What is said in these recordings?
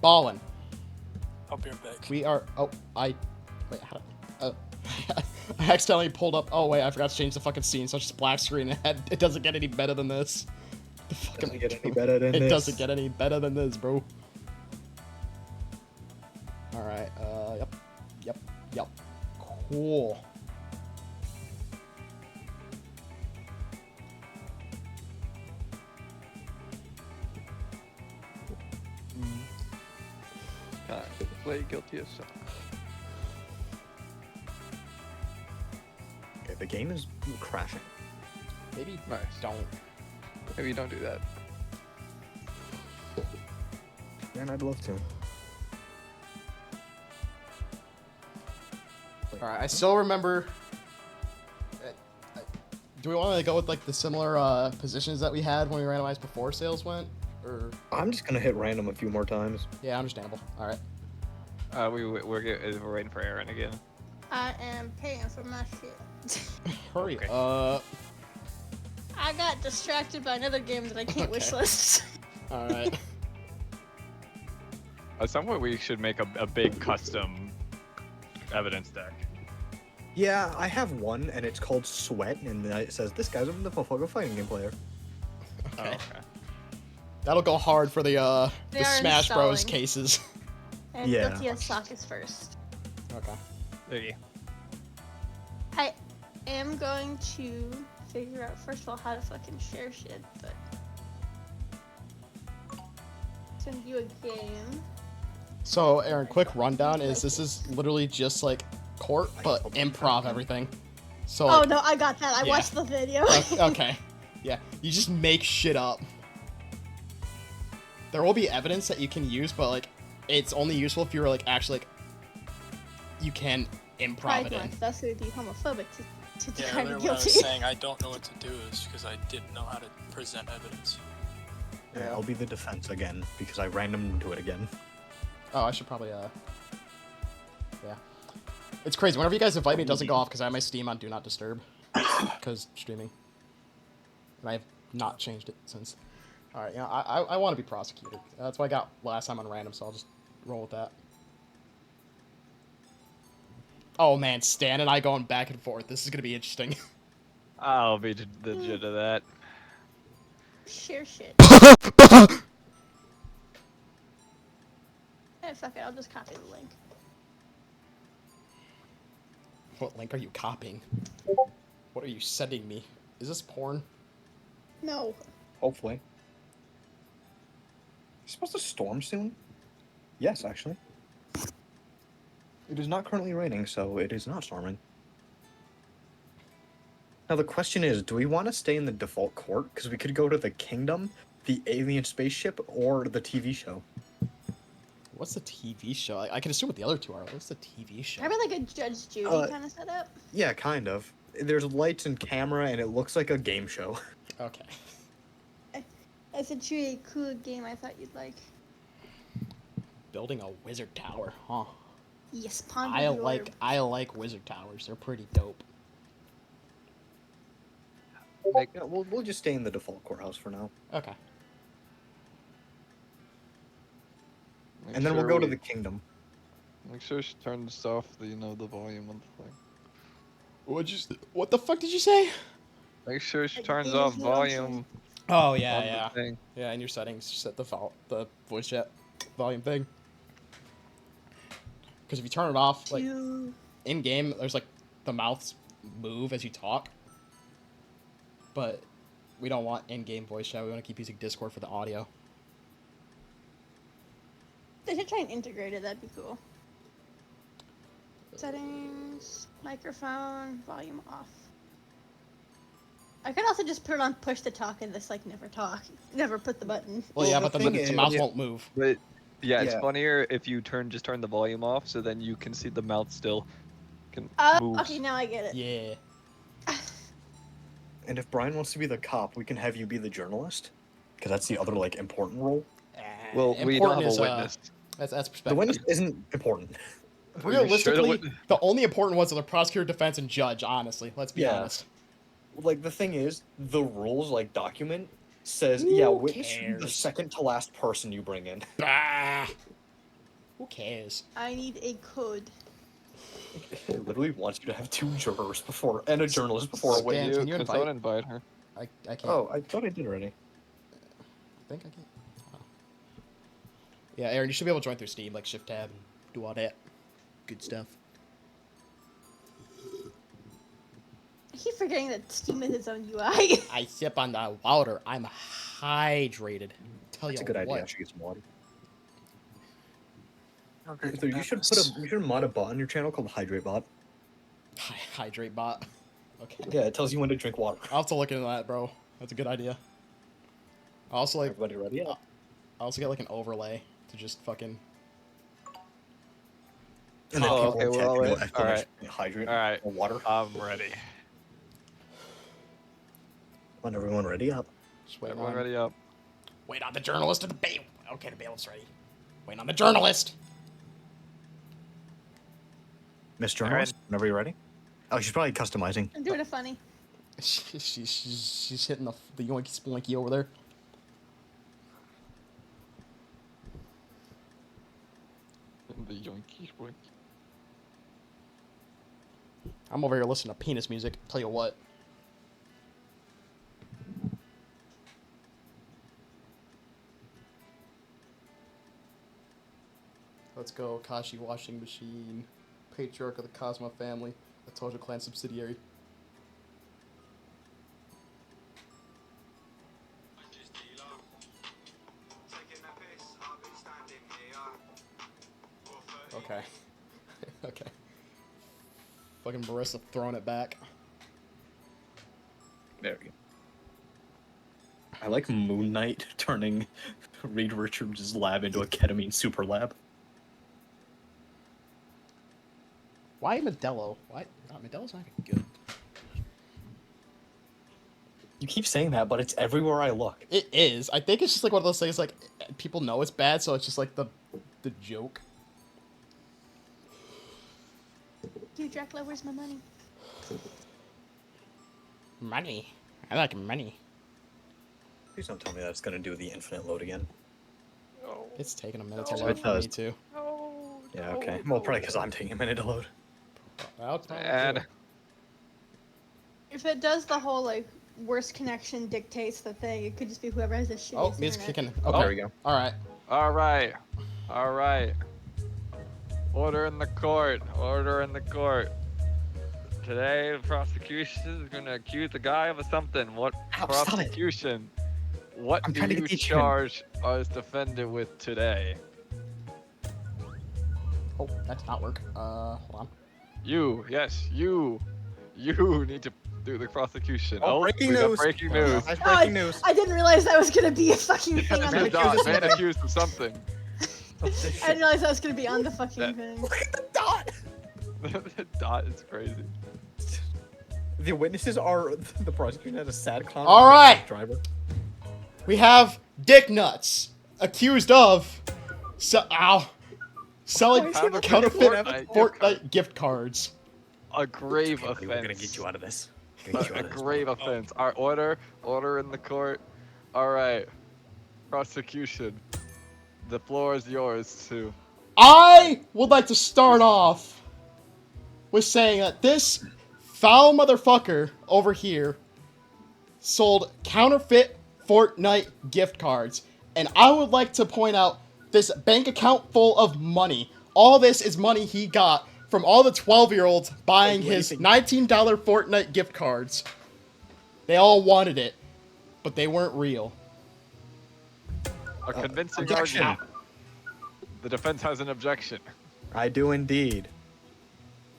Ballin. I'll be right back. We are. Oh, wait. How? I accidentally pulled up. Oh wait, I forgot to change the fucking scene, so it's just black screen. It doesn't get any better than this. The fucking, Doesn't get any better than it this. doesn't get any better than this, bro. All right. Yep. Cool. Time to play Guilty as Charged. Okay, the game is crashing. Maybe Nice. don't. Maybe don't do that. Man, I'd love to. All right. I still remember. Do we want to go with like the similar positions that we had when we randomized before sales went, or? I'm just gonna hit random a few more times. Yeah, understandable. All right. We're waiting for Aaron again. I am paying for my shit. Hurry Okay. up. I got distracted by another game that I can't Okay. wishlist. All right. At some point, we should make a big custom evidence deck. Yeah, I have one, and it's called Sweat, and it says, this guy's a motherfucking fighting game player. Oh, Okay. okay. That'll go hard for the They the are Smash Bros installing. cases. And Yeah. Guilty as Sock is first. Okay. There you I am going to figure out, first of all, how to fucking share shit, but... Send you a game. So, Aaron, quick rundown is this is literally just like court, but improv everything. So. Oh Like, no, I got that. I yeah. watched the video. Okay. Yeah. You just make shit up. There will be evidence that you can use, but like, it's only useful if you're like actually like, you can improv Pride it in. Month. That's going to be homophobic to Yeah, declare me earlier when I guilty. was saying I don't know what to do is because I didn't know how to present evidence. Yeah, I'll be the defense again, because I randomed to it again. Oh, I should probably yeah. It's crazy. Whenever you guys invite me, it doesn't go off because I have my Steam on Do Not Disturb, because streaming. And I have not changed it since. All right, I want to be prosecuted. That's what I got last time on random, so I'll just roll with that. Oh man, Stan and I going back and forth. This is gonna be interesting. I'll be the judge of that. Share shit. Eh, fuck it, I'll just copy the link. What link are you copying? What are you sending me? Is this porn? No. Hopefully. It's supposed to storm soon? Yes, actually. It is not currently raining, so it is not storming. Now the question is, do we want to stay in the default court? Because we could go to the kingdom, the alien spaceship, or the TV show. What's the TV show? I can assume what the other two are. What's the TV show? Probably like a Judge Judy kind of setup. Yeah, kind of. There's lights and camera, and it looks like a game show. Okay. It's a truly cool game I thought you'd like. Building a wizard tower, huh? Yes, ponder I the like orb. I like wizard towers. They're pretty dope. Yeah, we'll just stay in the default courthouse for now. Okay. And then we'll go to the kingdom. Make sure she turns off the the volume on the thing. What the fuck did you say? Make sure she Like, turns these off little volume Oh on yeah, the thing. yeah. In your settings, set the voice chat volume thing. Because if you turn it off, like You- in game, there's like the mouths move as you talk. But we don't want in-game voice chat. We want to keep using Discord for the audio. They should try and integrate it, that'd be cool. Settings, microphone, volume off. I could also just put it on push to talk and just like never talk. Never put the button. Well, Well, yeah, the but thing the is- mouse yeah. won't move. But yeah, it's Yeah. funnier if you just turn the volume off, so then you can see the mouth still can move. Okay, now I get it. Yeah. And if Brian wants to be the cop, we can have you be the journalist. Because that's the other, like, important role. Well, we don't Important have is, a witness. That's The perspective. witness isn't important. Are you sure Realistically, the the only important ones are the prosecutor, defense, and judge. Honestly, let's be Yeah. honest. Like, the thing is, the rules, like, document says, yeah, Who witness is the cares? second to last person you bring in. Bah! Who cares? I need a code. It literally wants you to have 2 jurors before and a journalist before a Wait, witness. can you Can invite? someone invite her? I can't. Oh, I thought I did already. I think I can. Oh. Yeah, Aaron, you should be able to join through Steam, like Shift Tab and do all that good stuff. I keep forgetting that Steam has its own UI. I sip on the water. I'm hydrated. Tell That's you a good idea. I what. should get some water. Okay, So you should mod a bot on your channel called Hydrate Bot. Hydrate bot. Okay. Yeah, it tells you when to drink water. I'll have to look into that, bro. That's a good idea. I also like. Everybody ready? Yeah. I also get like an overlay to just fucking. And then Oh, people okay, will we're type, all you know, in. exclamation, hydrate Alright. or water. I'm ready. On everyone ready up. Just wait Everyone on. ready up. Wait on the journalist of the bail. Okay, the bailiff's ready. Wait on the journalist. Miss Journalist, whenever you're ready. Oh, she's probably customizing. I'm doing a funny. She's hitting the yoinky splinky over there. The yoinky boinky. I'm over here listening to penis music. Tell you what. Let's go, Kashi Washing Machine. Patriarch of the Cosmo family. A Tojo Clan subsidiary. Okay. Okay. Fucking Marissa throwing it back. There we go. I like Moon Knight turning Reed Richards' lab into a ketamine super lab. Why Modelo? Why? Modelo's not good. You keep saying that, but it's everywhere I look. It is. I think it's just like one of those things like people know it's bad, so it's just like the joke. Dude, Dracula, where's my money? Money. I like money. Please don't tell me that it's gonna do the infinite load again. No. It's taking a minute to No, load it for me does. too. No. Yeah, okay. Well, probably because I'm taking a minute to load. Well, it's not Bad. good. If it does the whole, like, worst connection dictates the thing, it could just be whoever has the shittiest Oh, music's internet. kicking. Oh, Okay. there we go. All right. All right. All right. Order in the court. Order in the court. Today, the prosecution is going to accuse the guy of something. What Ow, stop it. prosecution? What I'm do trying to you get these trim. charge us defendant with today? Oh, that did not work. Hold on. You, yes, you need to do the prosecution. Oh, breaking we got news. breaking news. That's Oh, breaking news. I didn't realize that was gonna be a fucking thing on man the accused Man something. accused of something. I didn't realize that was gonna be on the fucking That- thing. Look at the dot! The dot is crazy. The witnesses are the prosecution has a sad clown. All right. Driver. We have Dick Nuts accused of selling Why is he looking counterfeit at Fortnite Fortnite gift cards. A grave Okay, buddy, offense. we're gonna get you out of this. We're gonna get you A out of this. grave offense. Our order in the court. All right, prosecution. The floor is yours too. I would like to start off with saying that this foul motherfucker over here sold counterfeit Fortnite gift cards. And I would like to point out this bank account full of money. All this is money he got from all the 12-year-olds buying his $19 Fortnite gift cards. They all wanted it, but they weren't real. A convincing objection. argument. The defense has an objection. I do indeed.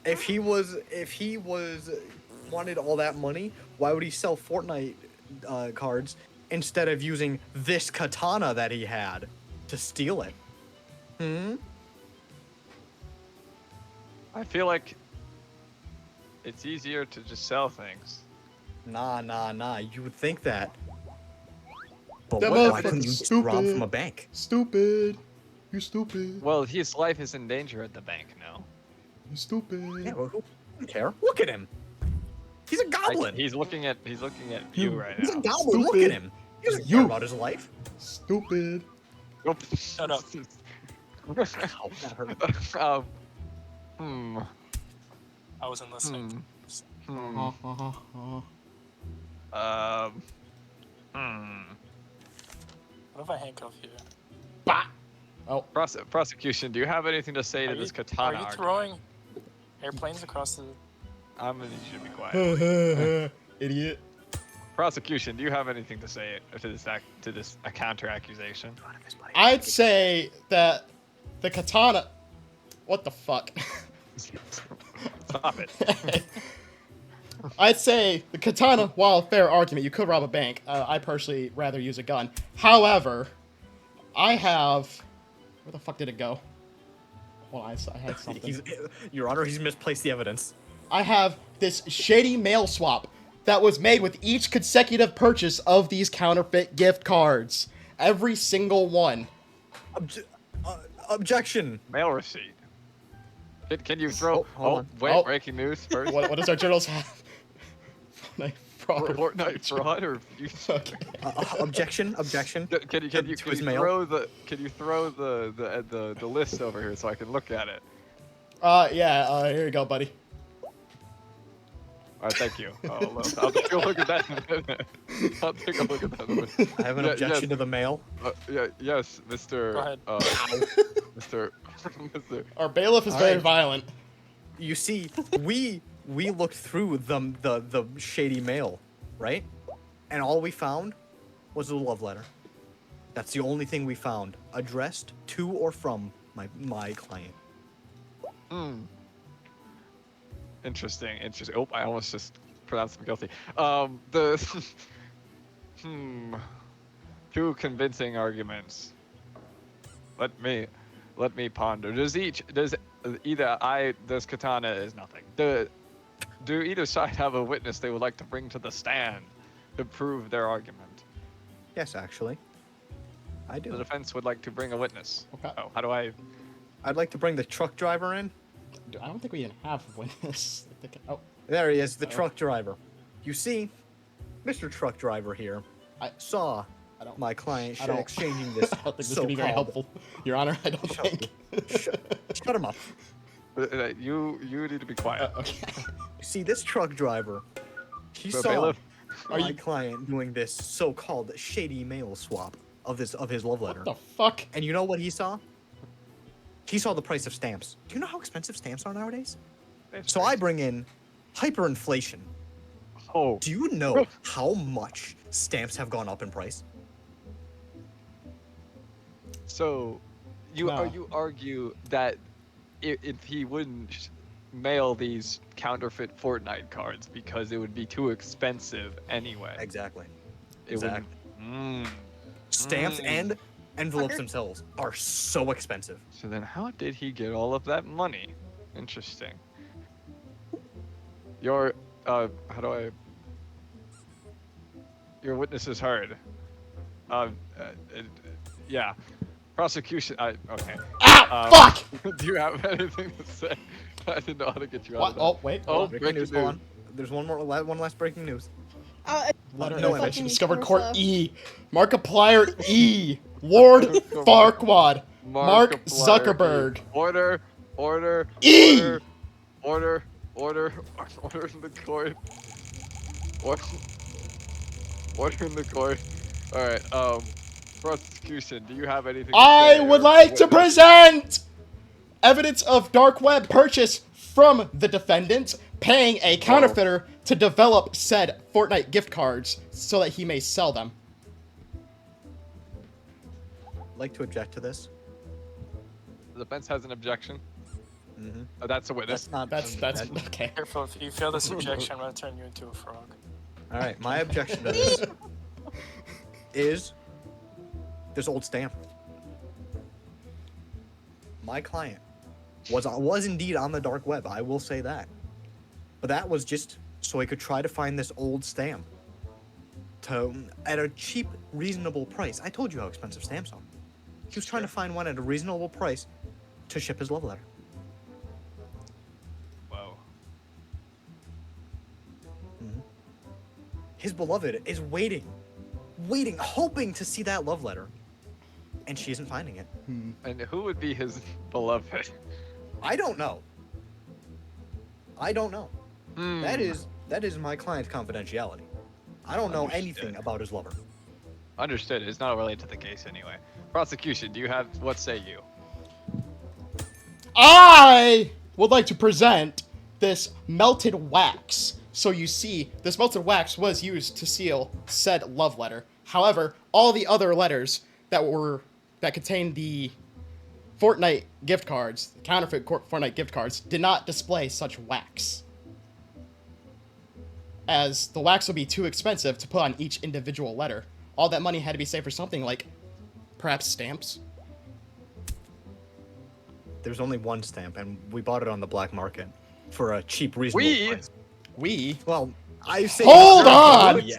If he was wanted all that money, why would he sell Fortnite cards instead of using this katana that he had to steal it? Hmm. I feel like it's easier to just sell things. Nah. You would think that. But That why couldn't motherfucker's you just rob stupid. from a bank? Stupid. You stupid. Well, his life is in danger at the bank now. You stupid. Yeah, well, who doesn't care? Look at him. He's a Like, goblin. he's looking at you right He's a now. goblin. Look Stupid. at him. He doesn't You. care about his life. Stupid. Nope. Shut up. Ow, that hurt. Hmm. I wasn't listening. Hmm. Hmm. What if I handcuff you? Bah! Oh, Prosecution, do you have anything to say to Are this you, katana are you argument? throwing airplanes across the? I'm gonna need you to be quiet. idiot. Prosecution, do you have anything to say to this counter accusation? I'd say that the katana. What the fuck? Stop it. I'd say the katana, while a fair argument, you could rob a bank. I personally rather use a gun. However, I have. Where the fuck did it go? Well, I had something. Your Honor, he's misplaced the evidence. I have this shady mail swap that was made with each consecutive purchase of these counterfeit gift cards. Every single one. Objection. Mail receipt. Can you throw? Oh, hold on. Wait! Oh. Breaking news first. What does our journals have? Fraud. Fortnite fraud or Okay. Objection. Objection. Can you To his mail? throw the list over here so I can look at it? Yeah, here you go, buddy. All right, thank you. I'll take a look at that in a minute. I'll take a look at that in a minute. I have an objection to the mail. Yes, Mr. Go ahead. Mr. Mr. Our bailiff is All very right. violent. You see, we looked through the shady mail, right? And all we found was a love letter. That's the only thing we found addressed to or from my client. Hmm. Interesting. Oh, I almost just pronounced him guilty. The two convincing arguments. Let me ponder. Does katana is nothing. Do either side have a witness they would like to bring to the stand to prove their argument? Yes, actually, I The do. defense would like to bring a witness. Okay. Oh, how do I? I'd like to bring the truck driver in. I don't think we even have a witness. Oh, There he is, the Oh. truck driver. You see, Mr. Truck Driver here I saw don't- my client I don't- exchanging this I don't think this could be very so-called. helpful. Your Honor, I don't Shut think. Shut him up. You need to be quiet. Okay. You see, this truck driver, he So, saw bailiff? Are my you- client doing this so-called shady mail swap of his love letter. What the fuck? And you know what he saw? He saw the price of stamps. Do you know how expensive stamps are nowadays? So I bring in hyperinflation. Oh. Do you know how much stamps have gone up in price? So, you No. you argue that if he wouldn't mail these counterfeit Fortnite cards because it would be too expensive anyway. Exactly. It wouldn't. Exactly. Mm. Stamps Mm. and envelopes Fucker. themselves are so expensive. So then, how did he get all of that money? Interesting. Your how do I? Your witness is heard. Yeah. Prosecution. Okay. Ah, fuck! Do you have anything to say? I didn't know how to get you out What? of that. Oh, wait. Oh, hold on. Breaking news. Hold news. on. There's one last breaking news. Letter No of evidence. information discovered Fucking court slow. E. Markiplier E. Ward Farquad. Mark Markiplier, Zuckerberg. Order E! order in the court. Order in the court. All right. Prosecution, do you have anything? To I say would or like to witness? present evidence of dark web purchase from the defendant paying a counterfeiter to develop said Fortnite gift cards so that he may sell them. I'd like to object to this. The defense has an objection. Mm-hmm. Oh, that's a witness. That's not. That's okay. Careful, if you fail this objection, I'm gonna turn you into a frog. All right. My objection to this is this old stamp. My client was indeed on the dark web. I will say that, but that was just so I could try to find this old stamp at a cheap, reasonable price. I told you how expensive stamps are. He was trying to find one at a reasonable price to ship his love letter. Whoa. His beloved is waiting, hoping to see that love letter. and she isn't finding it. And who would be his beloved? I don't know. I don't know. Hmm. That is my client's confidentiality. I don't know Understood. anything about his lover. Understood. It's not related to the case anyway. Prosecution, do you have what say you? I would like to present this melted wax. So you see, this melted wax was used to seal said love letter. However, all the other letters that contained the Fortnite gift cards, counterfeit Fortnite gift cards, did not display such wax, as the wax would be too expensive to put on each individual letter. All that money had to be saved for something like perhaps stamps. There's only one stamp, and we bought it on the black market for a cheap, reasonable We? price. Well, I say Hold on! we,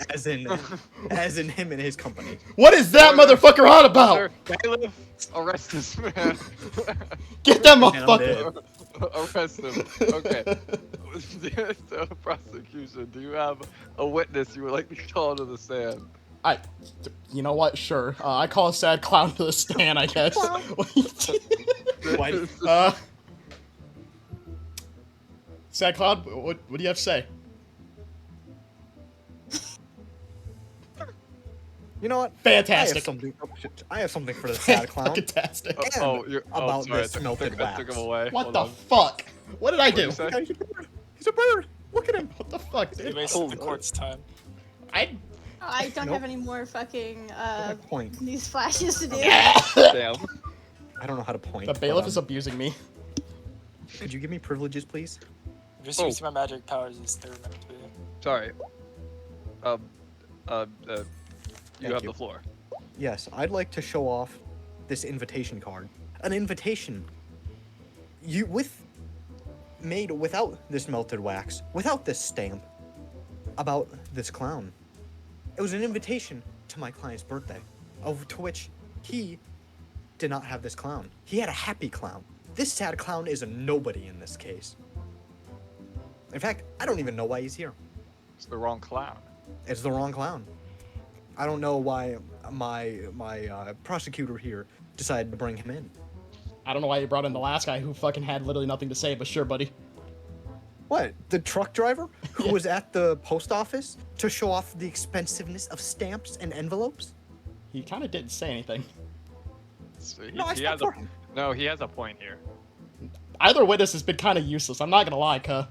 as in him and his company. what is that Order. motherfucker on about? Sir, bailiff, arrest this man. Get that I'm motherfucker! Arrest him. Okay. So, prosecution, do you have a witness you would like to call to the stand? You know what? Sure. I call a sad clown to the stand, I guess. Why- Sad clown, what do you have to say? You know what? Fantastic. I have something for the sad clown. Fantastic. And You're about sorry, this I took, melted I took wax. him away. What Hold the on. fuck? What did I do? What'd you say? He's a bird. He's a bird. Look at him. What the fuck, You dude? wasted the court's time. I. I don't Nope. have any more fucking Point. news flashes to do. Damn. I don't know how to point. The but, bailiff is abusing me. Could you give me privileges, please? I'm just Oh. using my magic powers as they were meant to be. Sorry. You Thank have you. the floor. Yes, I'd like to show off this invitation card. An invitation made without this melted wax, without this stamp, about this clown. It was an invitation to my client's birthday, to which he did not have this clown. He had a happy clown. This sad clown is a nobody in this case. In fact, I don't even know why he's here. It's the wrong clown. It's the wrong clown. I don't know why my prosecutor here decided to bring him in. I don't know why you brought in the last guy who fucking had literally nothing to say, but sure, buddy. What? The truck driver who Yeah. was at the post office to show off the expensiveness of stamps and envelopes? He kind of didn't say anything. So No, I he spoke has for a, him. no, he has a point here. Either witness has been kind of useless. I'm not gonna lie, cuh.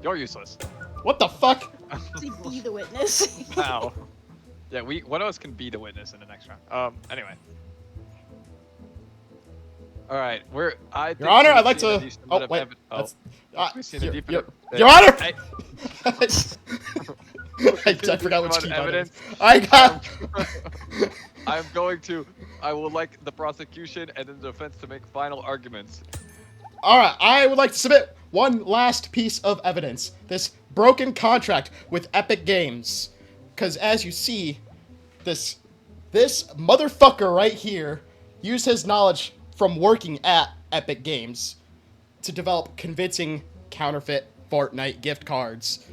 You're useless. What the fuck? To be the witness. Wow. Yeah, one of us can be the witness in the next round. Anyway. All right, I think Your Honor, we've I'd like seen a to. decent Oh amount of wait, evi- that's. we've seen a Your, deep your, enough- Your Honor! Hey, I forgot which key button. evidence. I got. I would like the prosecution and the defense to make final arguments. Alright, I would like to submit one last piece of evidence. This broken contract with Epic Games. Because as you see, this motherfucker right here used his knowledge from working at Epic Games to develop convincing counterfeit Fortnite gift cards.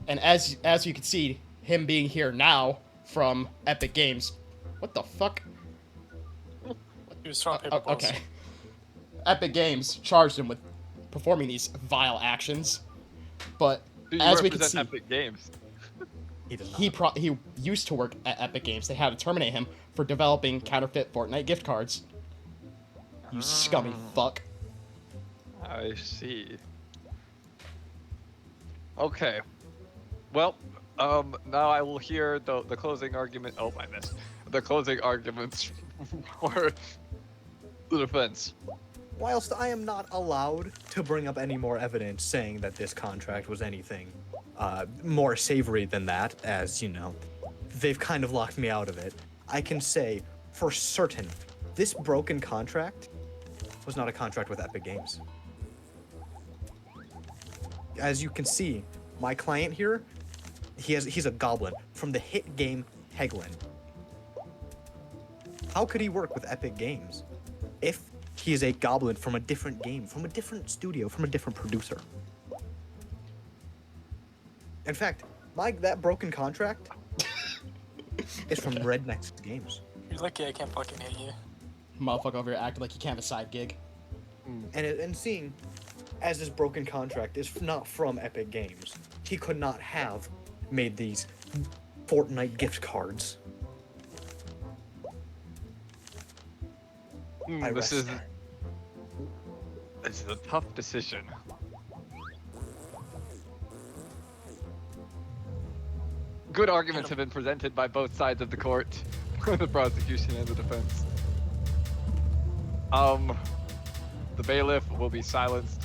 And as you can see, him being here now from Epic Games. What the fuck? He was throwing paper balls. Okay. Epic Games charged him with performing these vile actions, but Do you as we can represent see, Epic Games? He does not. he used to work at Epic Games. They had to terminate him for developing counterfeit Fortnite gift cards. You scummy fuck. I see. Okay. Well, now I will hear the closing argument. Oh, I missed. The closing arguments for the defense. Whilst I am not allowed to bring up any more evidence saying that this contract was anything more savory than that, as you know, they've kind of locked me out of it, I can say for certain this broken contract was not a contract with Epic Games. As you can see, my client here, he's a goblin from the hit game Heglin. How could he work with Epic Games if he is a goblin from a different game, from a different studio, from a different producer? In fact, that broken contract is from Rednex Games. You're lucky I can't fucking hit you. Motherfucker over here acting like you can't have a side gig. And seeing as this broken contract is not from Epic Games, he could not have made these Fortnite gift cards. I This rest. is a tough decision. Good arguments have been presented by both sides of the court, the prosecution and the defense. The bailiff will be silenced.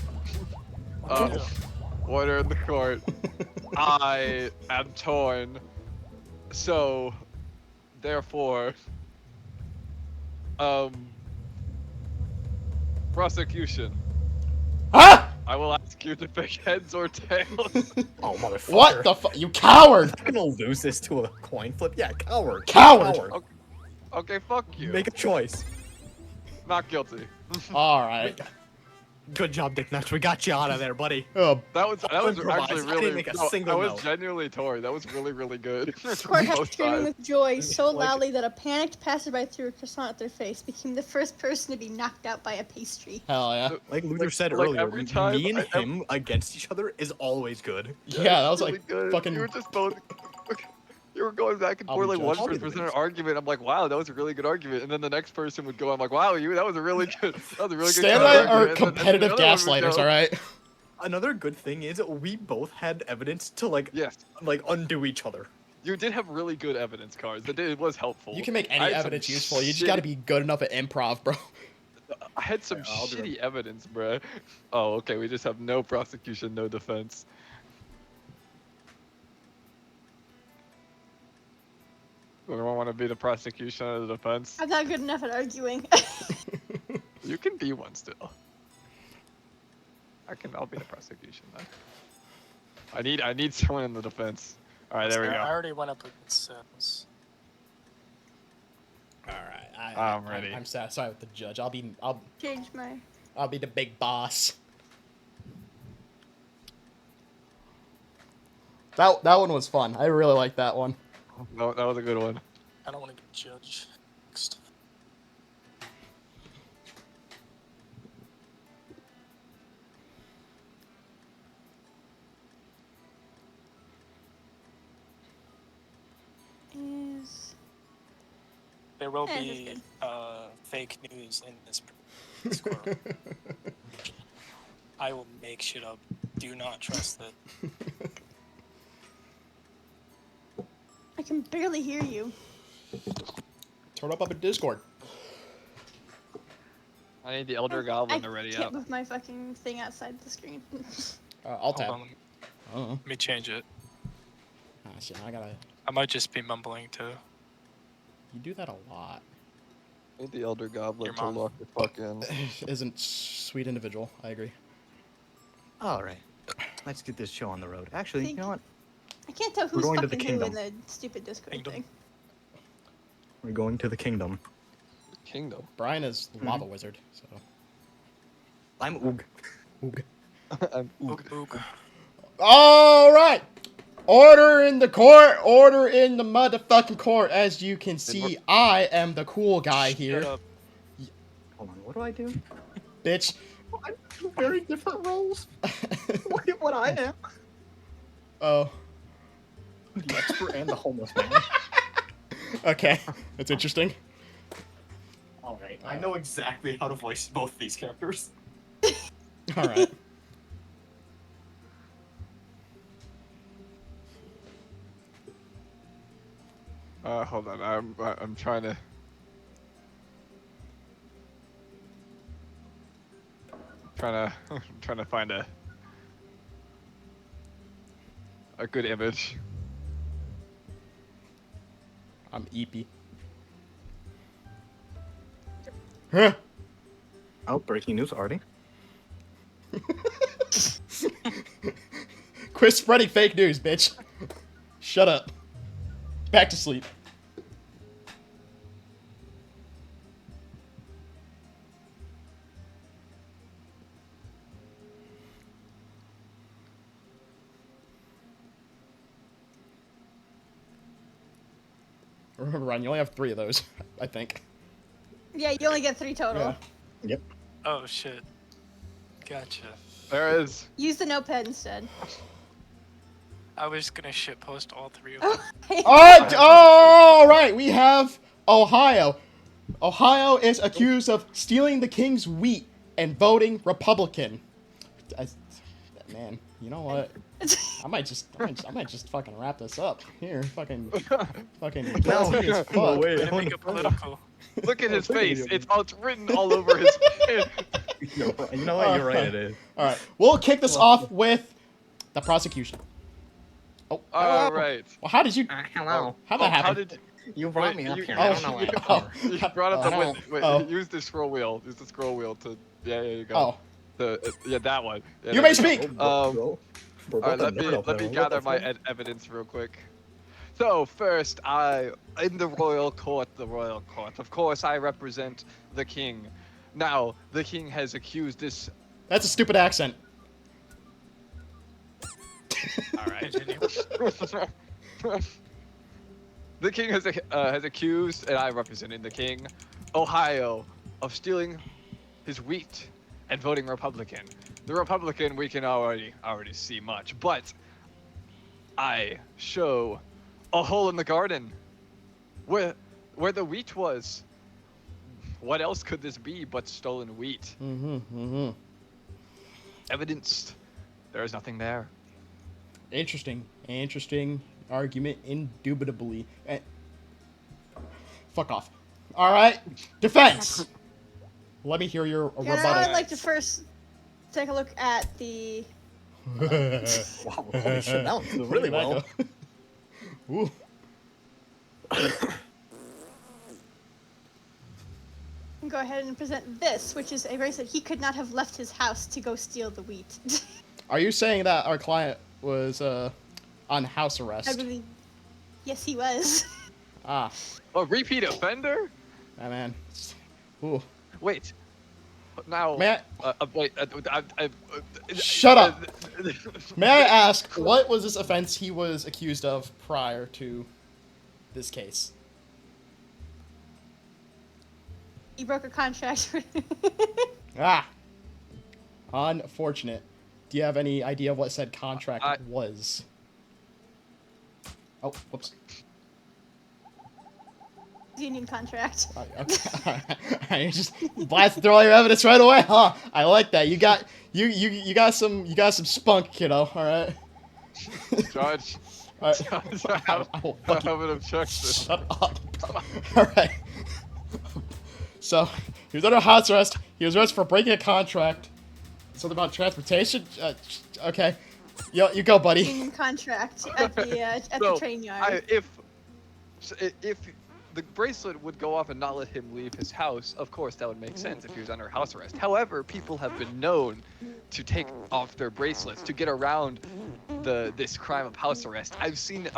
Order in the court. I am torn. So, therefore, prosecution. Huh? I will ask you to pick heads or tails. Oh, motherfucker. What the fuck? You coward! I'm gonna lose this to a coin flip? Yeah, coward. Coward. Okay, fuck you. Make a choice. Not guilty. Alright. Good job, Dick Nuts. We got you out of there, buddy. Oh, That was Improvise. actually I didn't really. make a no, single I was note. genuinely torn. That was really good. Court had Both screaming sides. with joy so Like- loudly that a panicked passerby threw a croissant at their face, became the first person to be knocked out by a pastry. hell yeah. Like Luther said like earlier, every time me and I- him against each other is always good. Yeah, that was Really like good. fucking. You were just both. You were going back and I'll forth be like one judged. I'll be person the an judge. argument. I'm like, wow, that was a really good argument. And then the next person would go, I'm like, wow, that was a really good. That was a really good. Stan and I are argument. And then competitive another one would gaslighters, go, alright? Another good thing is we both had evidence to Yes, like undo each other. you did have really good evidence cards. It was helpful. You can make I any had some evidence useful. You just shitty- gotta be good enough at improv, bro. I had some I'll do shitty evidence, bruh. Oh, okay. We just have no prosecution, no defense. Anyone want to be the prosecution or the defense? I'm not good enough at arguing. You can be one still. I'll be the prosecution then. I need someone in the defense. All right, there we I go. already went up against Sims. Alright, I'm ready. I'm satisfied with the judge. I'll be Change my. the big boss. That one was fun. I really liked that one. No, that was a good one. I don't want to get judged. Next. Is. There will Yeah, that's be good. fake news in this Discord. I will make shit up. Do not trust it. I can barely hear you. Turn up in Discord. I need the Elder Goblin to ready can't up. move my fucking thing outside the screen. I'll Hold tap. on, Oh, let me change it. shit, I gotta. I might just be mumbling too. You do that a lot. I need the Elder Goblin Your to mom. lock the fuck in. Isn't sweet individual. I agree. All right, let's get this show on the road. Actually, Thank you know what? I can't tell We're who's going to fucking the who in kingdom. the stupid Discord Kingdom. thing. We're going to the kingdom. Kingdom. Brian is lava wizard, so. I'm Oog. Oog. I'm Oog, oog. All right. Order in the court. Order in the motherfucking court. As you can see, I am the cool guy here, Shut up. Hold on, what do I do? bitch. I do very different roles. Look at what I am. Oh, The expert and the homeless man. okay. That's interesting. All right, I know exactly how to voice both these characters. All right. Hold on. I'm trying to. Trying to find a good image. I'm Eepy. Huh? Oh, breaking news already. Quit spreading fake news, bitch. Shut up. Back to sleep. Remember, Ryan, you only have 3 of those, I think. Yeah, you only get 3 total. Yeah. Oh shit. Gotcha. There is. Use the notepad instead. I was gonna shitpost all 3 of them. All right, we have Ohio. Ohio is accused of stealing the king's wheat and voting Republican. Man, you know what? I might just fucking wrap this up here. Fucking No, guilty as fuck. wait. Gonna make it political. Look at his Look at face. him. It's written all over his face. You know what? You're right. It is. All right, we'll kick this off with the prosecution. Oh, All right. well, how did you? Hello. How that How happen? did You brought Wait, me up you- here. oh, I don't know why. oh. you brought up the Oh. wait, Oh. use the scroll wheel. Use the scroll wheel to yeah, you go. Oh, Yeah, that one. Yeah, you there may go. speak. All right, let me gather my evidence real quick. So first, in the royal court, of course, I represent the king. Now, the king has accused this. That's a stupid accent. All right. The king has accused, and I representing the king, Ohio, of stealing his wheat and voting Republican. The Republican we can already see much, but I show a hole in the garden where the wheat was. What else could this be but stolen wheat? Evidenced. There is nothing there. Interesting argument, indubitably. Fuck off. All right, defense. Let me hear your Yeah, rebuttal. I'd like to first take a look at the. Wow, holy shit, that went really well. Ooh. Go ahead and present this, which is a bracelet. He could not have left his house to go steal the wheat. Are you saying that our client was on house I arrest? believe. Yes, he was. Ah, A repeat offender? that man. Ooh. Wait. Now. May Wait. Shut up. May I ask, what was this offense he was accused of prior to this case? He broke a contract. Ah. Unfortunate. Do you have any idea what said contract was? Oh, whoops. Union contract. Okay. You just blast through all your evidence right away, huh? I like that. You got some spunk, kiddo. All right. Judge. All right. Judge, I will I fucking have an objection. shut up. All right. So he was under house arrest. He was arrested for breaking a contract. Something about transportation. Okay. Yo, you go, buddy. Union contract at the train yard. If the bracelet would go off and not let him leave his house, of course that would make sense if he was under house arrest. However, people have been known to take off their bracelets to get around this crime of house arrest. I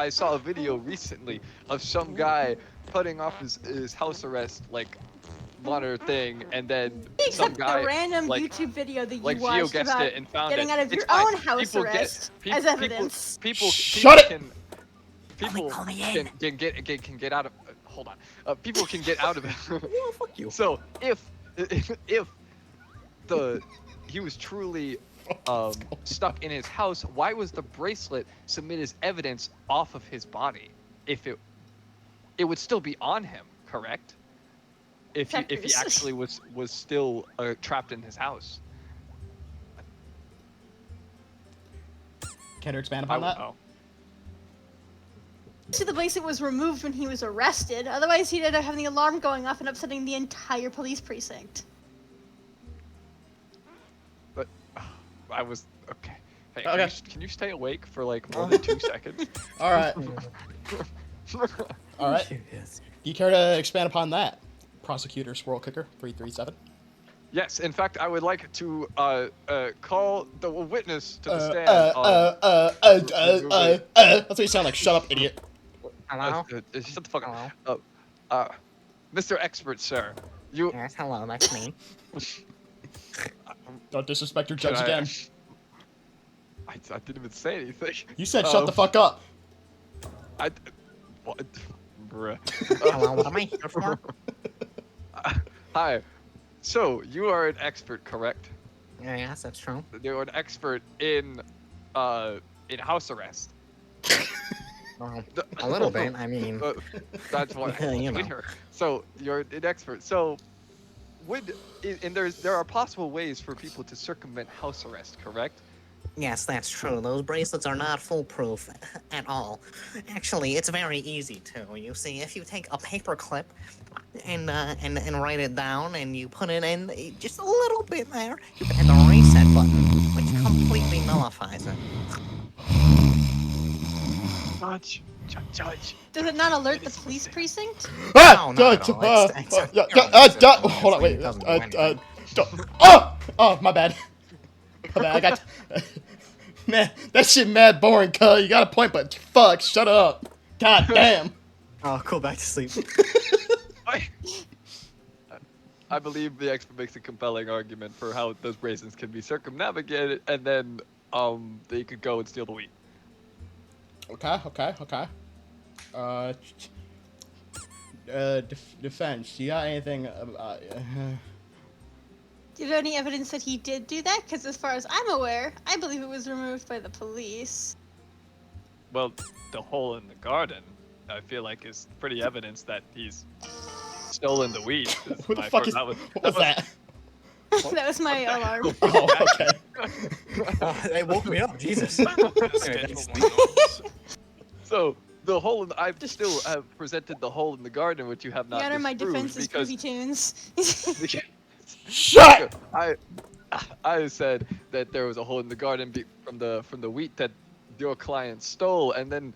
saw a video recently of some guy putting off his house arrest monitor thing, and then some Except guy the random like, YouTube video that you like watched geoguessed about it and found getting it. out of It's your fine. own house People get- arrest people- as people- evidence. People Shut it! People can get out of. Hold on. People can get out of it. Well, fuck you. So if he was truly stuck in his house, why was the bracelet submitted as evidence off of his body? If it would still be on him, correct? If he Checkers. actually was still trapped in his house. Can you expand upon that? Oh. See, the bracelet was removed when he was arrested. Otherwise, he'd end up having the alarm going off and upsetting the entire police precinct. But I was okay. Hey, Okay. can you stay awake for more than 2 seconds? All right. All right. Do you care to expand upon that, Prosecutor Squirrel Kicker 337? Yes, in fact, I would like to call the witness to the stand. That's what you sound like. Shut up, idiot. Hello? Shut the fuck Hello? up. Mr. Expert, sir, you. Yes, hello, that's me. Don't disrespect your judge Can I- again. I didn't even say anything. You said shut the fuck up. What? bruh. Hello, what am I here for? Hi. So you are an expert, correct? Yes, that's true. You're an expert in house arrest. Well, a little bit. I mean, That's what Yeah, you know. here. So you're an expert. So there are possible ways for people to circumvent house arrest, correct? yes, that's true. Those bracelets are not foolproof at all. Actually, it's very easy to. You see, if you take a paper clip and write it down and you put it in just a little bit there, you can hit the reset button, which completely nullifies it. Judge. Does it not alert the police precinct? Ah! No, not at all. Hold on, wait. It doesn't do anything. Oh, my bad. My bad. I got. Man, that shit mad boring, cuz. You got a point, but fuck, shut up. God damn. Oh, go back to sleep. I believe the expert makes a compelling argument for how those bracelets can be circumnavigated, and then they could go and steal the wheat. Okay. Defense. You got anything? Do you have any evidence that he did do that? Because as far as I'm aware, I believe it was removed by the police. Well, the hole in the garden, I feel like, is pretty evidence that he's stolen the wheat. Who the fuck is? What was that? That was my alarm. Oh, okay. They woke me up. Jesus. So the hole in the, I still have presented the hole in the garden, which you have not Your Honor, my disproved defense is because Groovy Tunes. Shut! I said that there was a hole in the garden from the wheat that your client stole, and then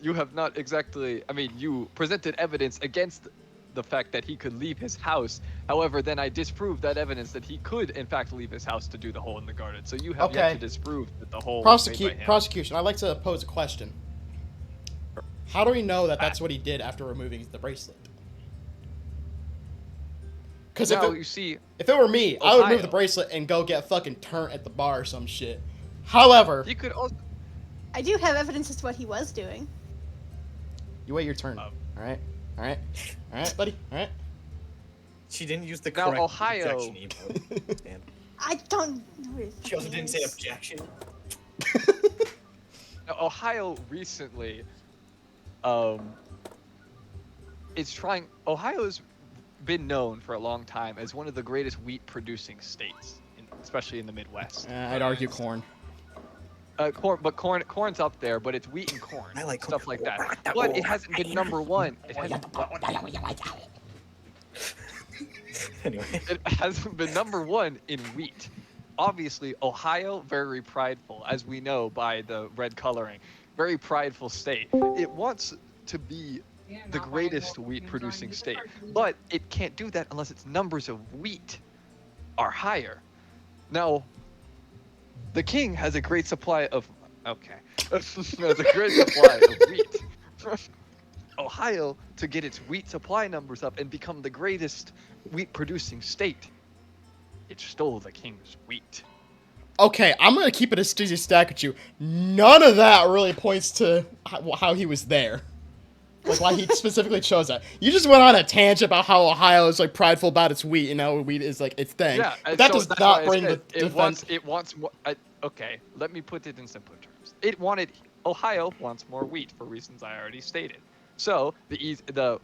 you have not exactly. I mean, you presented evidence against the fact that he could leave his house. However, then I disproved that evidence that he could, in fact, leave his house to do the hole in the garden. So you have yet Okay. to disprove that the hole was made by him. Prosecution. I'd like to pose a question. How do we know that that's what he did after removing the bracelet? Because Now, you see, if it were me, I would remove the Ohio. bracelet and go get fucking turned at the bar or some shit. However, you could also. I do have evidence as to what he was doing. you wait your turn. Oh. All right, buddy. All right. She didn't use the Now, correct Ohio. objection emote. Damn. I don't know his She also didn't say names. objection. Now, Ohio recently, Ohio's been known for a long time as one of the greatest wheat-producing states, especially in the Midwest. I'd argue corn. Corn's up there, but it's wheat and corn, I like stuff corn. like that. But it hasn't been number one. Anyway. It hasn't been number one in wheat. Obviously, Ohio, very prideful, as we know by the red coloring. Very prideful state. It wants to be the greatest wheat-producing state, but it can't do that unless its numbers of wheat are higher. Now, the king has a great supply of. Okay, has a great supply of wheat. Ohio, to get its wheat supply numbers up and become the greatest wheat-producing state, it stole the king's wheat. Okay, I'm gonna keep it a steady stack with you. None of that really points to how he was there. Like why he specifically chose that. You just went on a tangent about how Ohio is like prideful about its wheat and how wheat is like its thing. Yeah, But and that so does that's not why I bring the said defense. It wants more. Okay, let me put it in simpler terms. Ohio wants more wheat for reasons I already stated. So the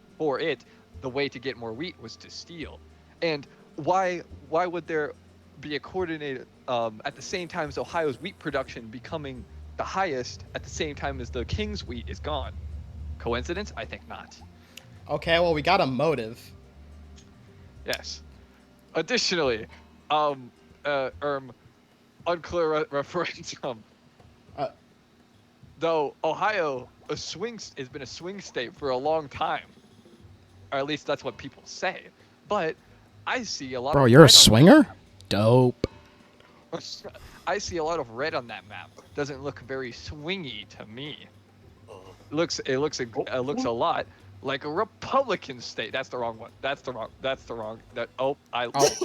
way to get more wheat was to steal. And why would there be a coordinated at the same time as Ohio's wheat production becoming the highest at the same time as the king's wheat is gone? Coincidence? I think not. Okay, well we got a motive. Yes. Additionally, unclear referendum. Though Ohio has been a swing state for a long time, or at least that's what people say. But I see a lot. Bro, of you're a red on swinger? Dope. I see a lot of red on that map. Doesn't look very swingy to me. It looks a lot like a Republican state. That's the wrong one.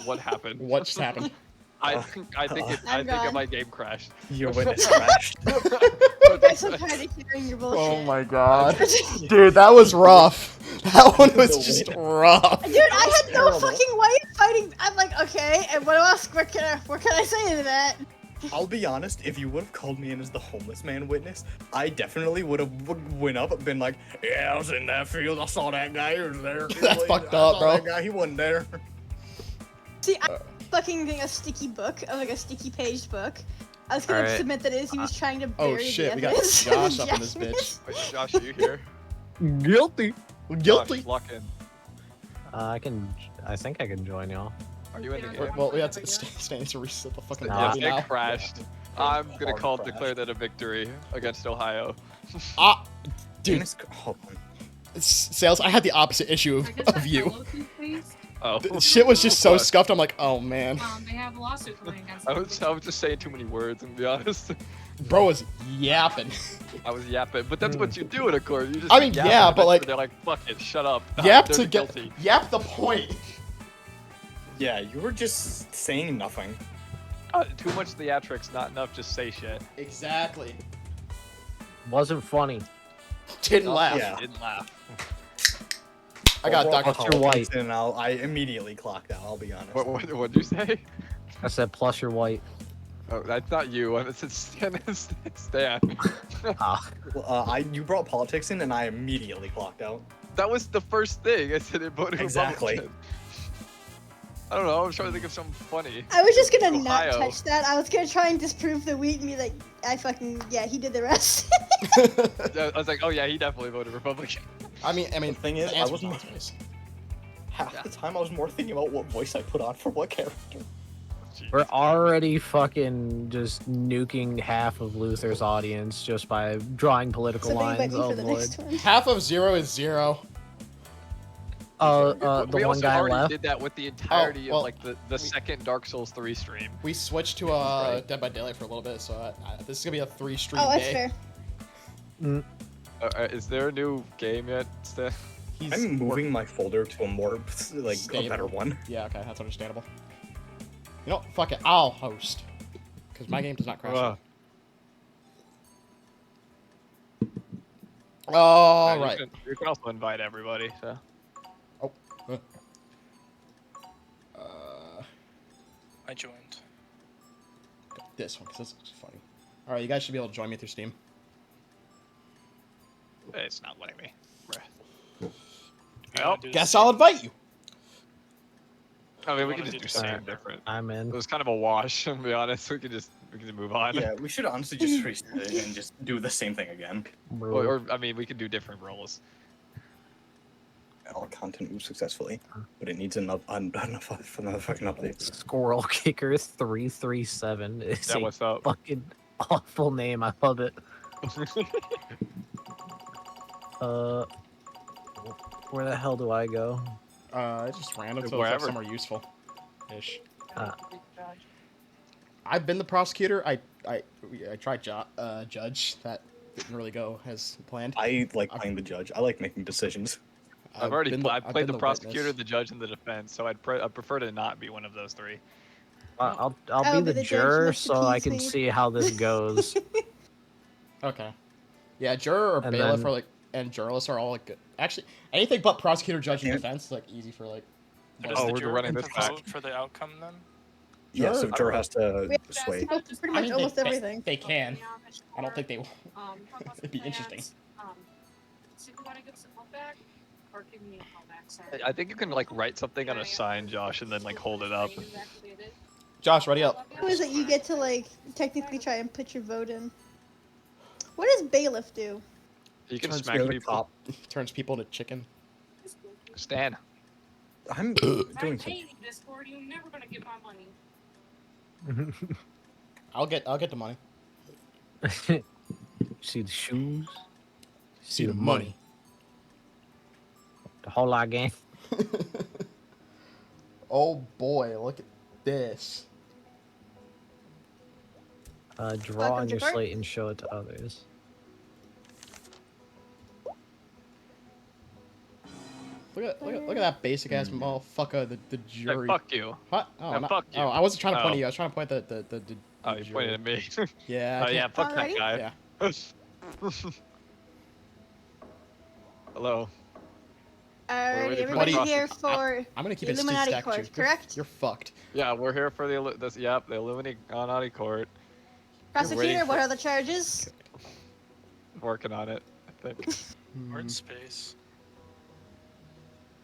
What happened? What just happened? I'm gone. my game crashed. Your witness crashed. I'm so tired of hearing your bullshit. Oh my god. Dude, that was rough. That one was just rough. Dude, I had no Terrible. fucking way of fighting. I'm like, okay, and what else? What can I say to that? I'll be honest, if you would have called me in as the homeless man witness, I definitely would have went up and been like, yeah, I was in that field, I saw that guy, he was there. That's fucked I up, saw bro. That guy, he wasn't there. See, I'm fucking getting a sticky book, like a sticky paged book. I was gonna Alright. submit that he was trying to bury Oh shit, the we got evidence. Josh up in this bitch. Wait, Josh, are you here? Guilty. Guilty. Josh, lock in. I think I can join y'all. Are you in the game? Well, we have to stay to reset the fucking Nah. lobby Yes, now. it crashed. I'm gonna Hard declare that a victory against Ohio. Ah, dude, Dennis, hold on. Sales, I had the opposite issue of you. Oh. The shit was just so What? scuffed, I'm like, oh man. They have a lawsuit coming against I them. was just saying too many words, and to be honest. Bro was yapping. I was yapping, but that's what you do in a court. You just I mean, yapping, yeah, and but, then like- they're like, fuck it, shut up. Yap They're to get, guilty. yap the point. Yeah, you were just saying nothing. Too much theatrics, not enough. Just say shit. Exactly. Wasn't funny. Didn't laugh. Yeah. Didn't laugh. I got Overall Dr. Plus you're white. And I immediately clocked out, I'll be honest. What'd you say? I said plus you're white. Oh, that's not you. It's Stan. Stan. Ah, Well, you brought politics in and I immediately clocked out. That was the first thing I said. It voted Exactly. Republican. I don't know. I'm trying to think of something funny. I was just gonna Ohio. not touch that. I was gonna try and disprove the wheat and be like, yeah, he did the rest. I was like, oh yeah, he definitely voted Republican. I mean, The thing is, the I answer's wasn't- not always. Half the time I was more thinking about what voice I put on for what character. we're already fucking just nuking half of Luther's audience just by drawing political So think about lines. me Oh for the lord. next one. Half of 0 is 0. The we one also guy already left. did that with the entirety well, of like the second Dark Souls 3 stream. We switched to Right. Dead by Daylight for a little bit, so this is gonna be a 3 stream Oh, that's day. fair. Is there a new game yet, Stan? He's I'm moving my folder to a more, like, Stable. a better one. Yeah, okay, that's understandable. You know, fuck it, I'll host. Because my game does not crash. Wow. All Yeah, right. You can also invite everybody. So. Oh. I joined. This one, because this looks funny. All right, you guys should be able to join me through Steam. It's not letting me. Bruh. You Well, wanna do the Guess same? I'll invite you. I mean, we wanna can do just do the something same? different. I'm in. It was kind of a wash, to be honest. We can just move on. Yeah, we should honestly just reset it and just do the same thing again. Or I mean, we can do different roles. All content moves successfully, but it needs another fucking update. Squirrel Kicker 337 is Yeah, a what's up? fucking awful name. I love it. Where the hell do I go? It's just random, so it's like Wherever. somewhere useful. Ish. Uh, I've been the prosecutor. I tried judge. That didn't really go as planned. I like playing the judge. I like making decisions. I've already been I've I've played been the prosecutor, witness. the judge, and the defense. So I prefer to not be one of those three. I'll I'll be be the the judge juror next to so I Keith's can mate. see how this goes. Okay. Yeah, juror or And bailiff then- are like, and journalists are all like, good. Actually, anything but prosecutor, judge, and Yeah. defense is like easy for like. But what does is Oh, the we're juror running get this to back. vote for the outcome then? Yeah, so Sure. juror has to We have sway. to vote for pretty I much mean, almost they, everything. They can. I don't think they will. It'd be interesting. So you want to give us a call back? Or give me a call back, sorry. I think you can like write something on a sign, Josh, and then like hold it up. Josh, ready up. Who is it you get to like technically try and put your vote in? What does bailiff do? You can Turns smack the other people. cop. Turns people into chicken. Stan. I'm I'm doing paying something. you, Discord. You're never gonna get my money. I'll get the money. See the shoes, See the money. the whole lot gang. Oh boy, look at this. Draw Welcome on to your court. slate and show it to others. Look at that basic ass motherfucker. The Hey, jury. fuck you. What? Oh, Yeah, not, fuck you. oh, I wasn't trying to point Oh. at you. I was trying to point at the Oh, you pointed at me. Yeah. Oh I yeah, can't- fuck that Alrighty. guy. Yeah. Hello. Alrighty, ready for the everybody process. here for I'm gonna keep the it Illuminati stacked court, too. correct? You're fucked. Yeah, we're here for the the Illuminati court. Prosecutor, what for- are the charges? Working on it, I think. We're in space.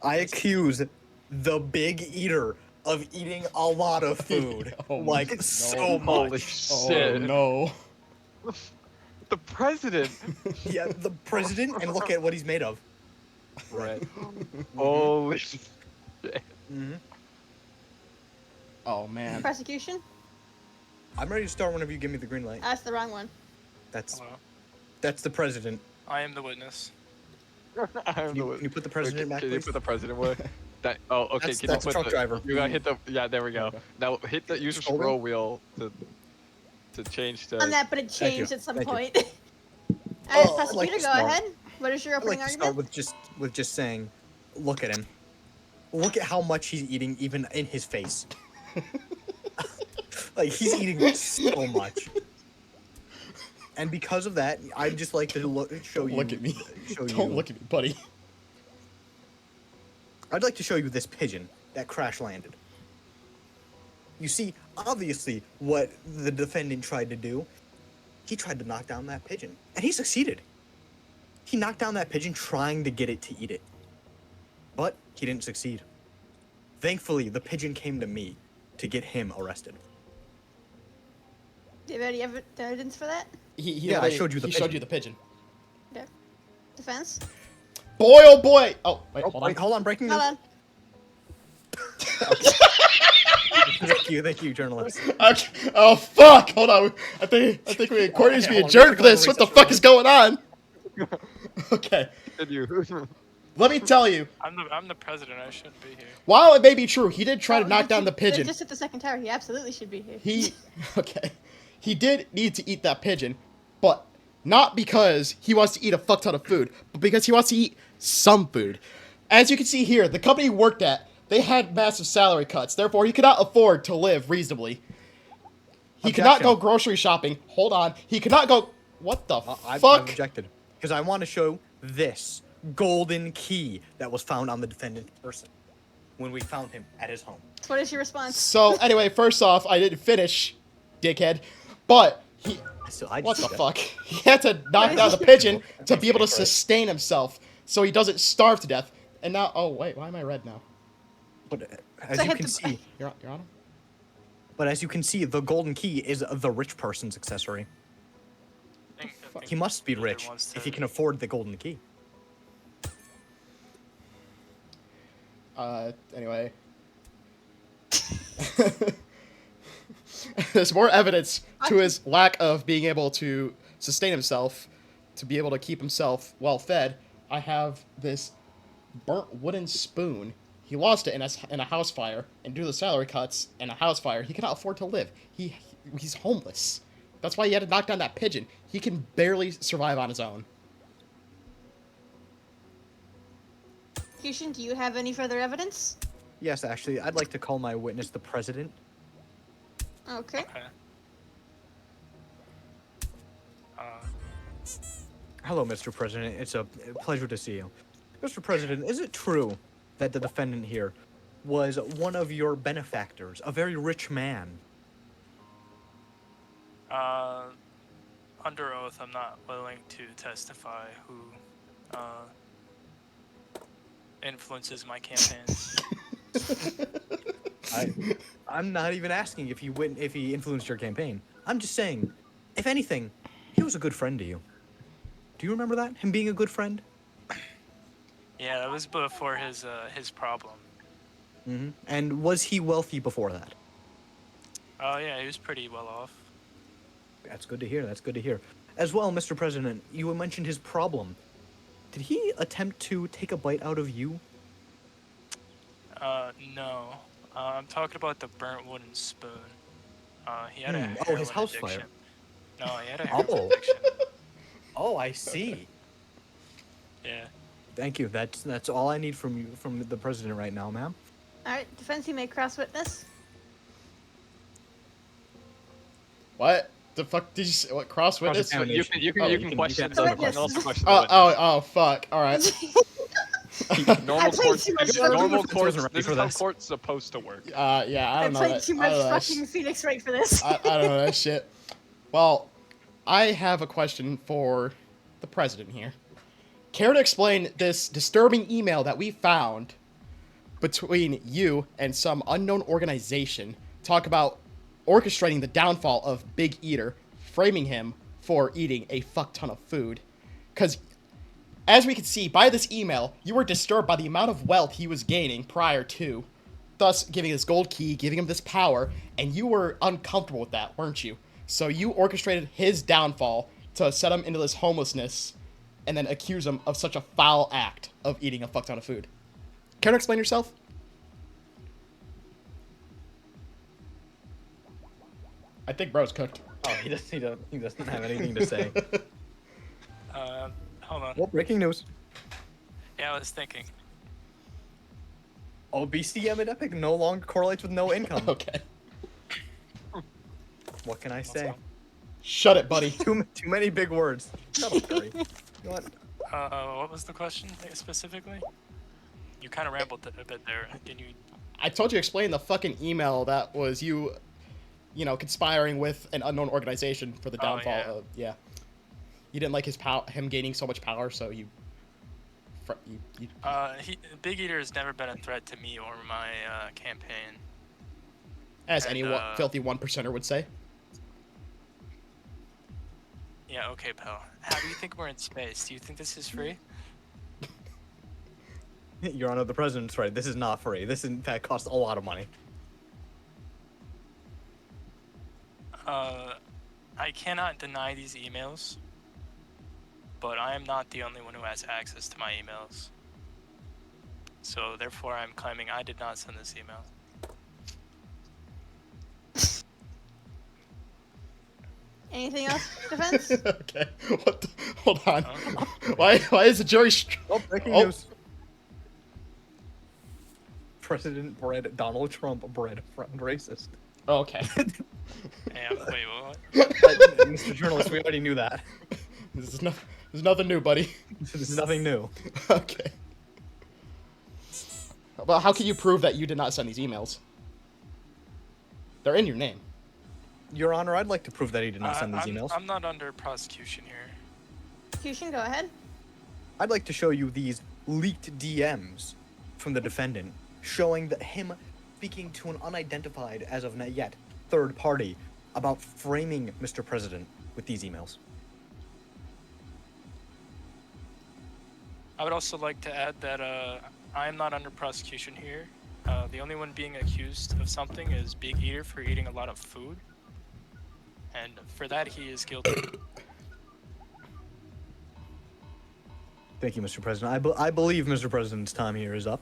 I accuse the big eater of eating a lot of food. Oh, like, no. so Holy much. Oh shit. no. The president. Yeah, the president, and look at what he's made of. Right. Holy shit. hmm Oh man. Prosecution? I'm ready to start whenever you give me the green light. That's the wrong one. That's Hello. that's the president. I am the witness. Can you put the president back, Can you please? put the president away? That. Oh, okay. That's- can that's you put truck the, driver. You gotta hit the. Yeah, there we go. Okay. Now hit the use the Shoulder? scroll wheel to change to. On that, but it Thank you, changed at some thank you. point. Oh, Alright, I'd like prosecutor, to go start. ahead. What is your I'd opening like to start argument? with just saying, look at him. Look at how much he's eating, even in his face. Like he's eating so much. And because of that, I'd just like to show you. Look at me. Show Don't you. look at me, buddy. I'd like to show you this pigeon that crash landed. You see, obviously, what the defendant tried to do, he tried to knock down that pigeon, and he succeeded. He knocked down that pigeon trying to get it to eat it, but he didn't succeed. Thankfully, the pigeon came to me to get him arrested. Do you have any evidence for that? He Yeah, I literally- showed you the He showed pigeon. you the pigeon. Yeah. Defense? Boy, oh boy! Oh, wait, Oh, hold wait, on. hold on, breaking Hold news. on. Thank you, journalist. Okay. Oh fuck! Hold on. I think Courtney needs to be Okay, hold on, adjourned we're for this. gonna What the recess fuck for is going on? Okay. You. Let me tell you. I'm the president. I shouldn't be here. While it may be true, he did try to Oh, knock down the they pigeon. just hit the second tower. He absolutely should be here. He okay. He did need to eat that pigeon, but not because he wants to eat a fuck ton of food, but because he wants to eat some food. As you can see here, the company he worked at, they had massive salary cuts. Therefore, he could not afford to live reasonably. He could not go Objection. grocery shopping. Hold on. He could not go. What the I've fuck? objected because I want to show this golden key that was found on the defendant's person when we found him at his home. What is your response? So anyway, first off, I didn't finish, dickhead. But he. So I What just the did that. fuck? He had to knock down the pigeon to be able to sustain himself, so he doesn't starve to death. And now, oh wait, why am I red now? But as So I you hit can the- see, You're on him? but as you can see, the golden key is the rich person's accessory. I think He must be Peter rich wants if he to- can afford the golden key. Anyway. There's more evidence to his lack of being able to sustain himself, to be able to keep himself well fed. I have this burnt wooden spoon. He lost it in a house fire, and due to the salary cuts and a house fire, he cannot afford to live. He's homeless. That's why he had to knock down that pigeon. He can barely survive on his own. Prosecution, do you have any further evidence? Yes, actually, I'd like to call my witness the president. Okay. Okay. Hello, Mr. President. It's a pleasure to see you. Mr. President, is it true that the defendant here was one of your benefactors, a very rich man? Under oath, I'm not willing to testify who influences my campaigns. I'm not even asking if he influenced your campaign. I'm just saying, if anything, he was a good friend to you. Do you remember that? Him being a good friend? Yeah, that was before his problem. Mm-hmm. And was he wealthy before that? Oh yeah, he was pretty well off. That's good to hear. That's good to hear. As well, Mr. President, you mentioned his problem. Did he attempt to take a bite out of you? No. I'm talking about the burnt wooden spoon. He had a Hmm. Oh, heroin his house addiction. fire. No, he had a heroin Oh. addiction. Oh, I see. Yeah. Thank you. That's all I need from you, from the president right now, ma'am. Alright, defense, you may cross witness. What the fuck did you say? What, cross witness? Cross-examination. You can you can Oh, you you can can- question you the can- Witness. criminal to question Oh, the oh, witness. oh, fuck. All right. Normal I played courts. too much This is fucking- normal Defense courts. wasn't ready This for is how this. court's supposed to work. Yeah, I I don't know played that. too I much don't know that fucking Phoenix Wright for this. I don't know that shit. Well, I have a question for the president here. Care to explain this disturbing email that we found between you and some unknown organization? Talk about orchestrating the downfall of Big Eater, framing him for eating a fuck ton of food. Because, as we can see by this email, you were disturbed by the amount of wealth he was gaining prior to, thus giving this gold key, giving him this power, and you were uncomfortable with that, weren't you? So you orchestrated his downfall to set him into this homelessness and then accuse him of such a foul act of eating a fuck ton of food. Care to explain yourself? I think bro's cooked. Oh, he doesn't have anything to say. Hold on. Well, breaking news. Yeah, I was thinking. Oh, BCM at Epic no longer correlates with no income. Okay. What can I say? Shut it, buddy. Too many big words. Shut up, Curry. You know what? What was the question specifically? You kind of rambled a bit there. Can you? I told you to explain the fucking email that was you know, conspiring with an unknown organization for the Oh, downfall yeah. of, yeah. You didn't like him gaining so much power, so you Big Eater has never been a threat to me or my campaign. as And, any filthy 1%er would say. Yeah, okay, pal. How do you think we're in space? Do you think this is free? Your Honor, the president's right. This is not free. This, in fact, costs a lot of money. I cannot deny these emails, but I am not the only one who has access to my emails. So therefore, I'm claiming I did not send this email. Anything else, defense? Okay. What? Hold on. Why is the jury? Oh, breaking Oh. news. President bred Donald Trump bred friend racist. Okay. Hey, wait, what? Mr. Journalist, we already knew that. This is nothing new, buddy. This is nothing new. Okay. Well, how can you prove that you did not send these emails? They're in your name. Your Honor, I'd like to prove that he did not send these I'm, emails. I'm not under prosecution here. Execution, go ahead. I'd like to show you these leaked DMs from the defendant, showing that him speaking to an unidentified, as of not yet, third party about framing Mr. President with these emails. I would also like to add that I am not under prosecution here. The only one being accused of something is Big Eater for eating a lot of food. And for that, he is guilty. Thank you, Mr. President. I believe Mr. President's time here is up.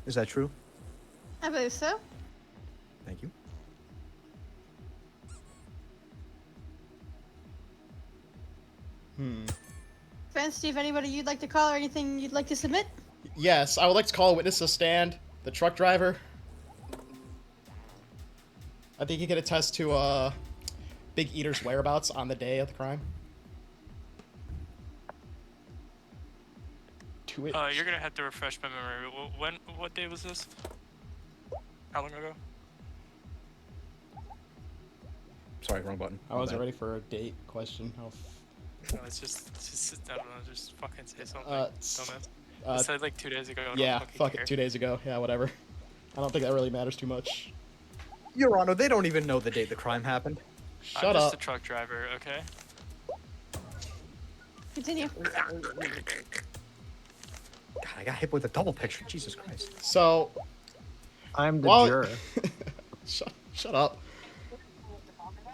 Is that true? I believe so. Thank you. Defense, do you have anybody you'd like to call or anything you'd like to submit? Yes, I would like to call a witness to stand. The truck driver. I think he could attest to Big Eater's whereabouts on the day of the crime. To it. You're gonna have to refresh my memory. What day was this? How long ago? Sorry, wrong button. I wasn't ready for a date question. Oh, No, it's just I don't know, just fucking say something. it's- Dumbass. uh, I said like 2 days ago. I don't yeah, fucking fuck care. it. 2 days ago. Yeah, whatever. I don't think that really matters too much. Your Honor, they don't even know the date the crime happened. Shut I'm just up. a truck driver, okay? Continue. God, I got hit with a double picture. Jesus Christ. So, I'm the Well- juror. shut up.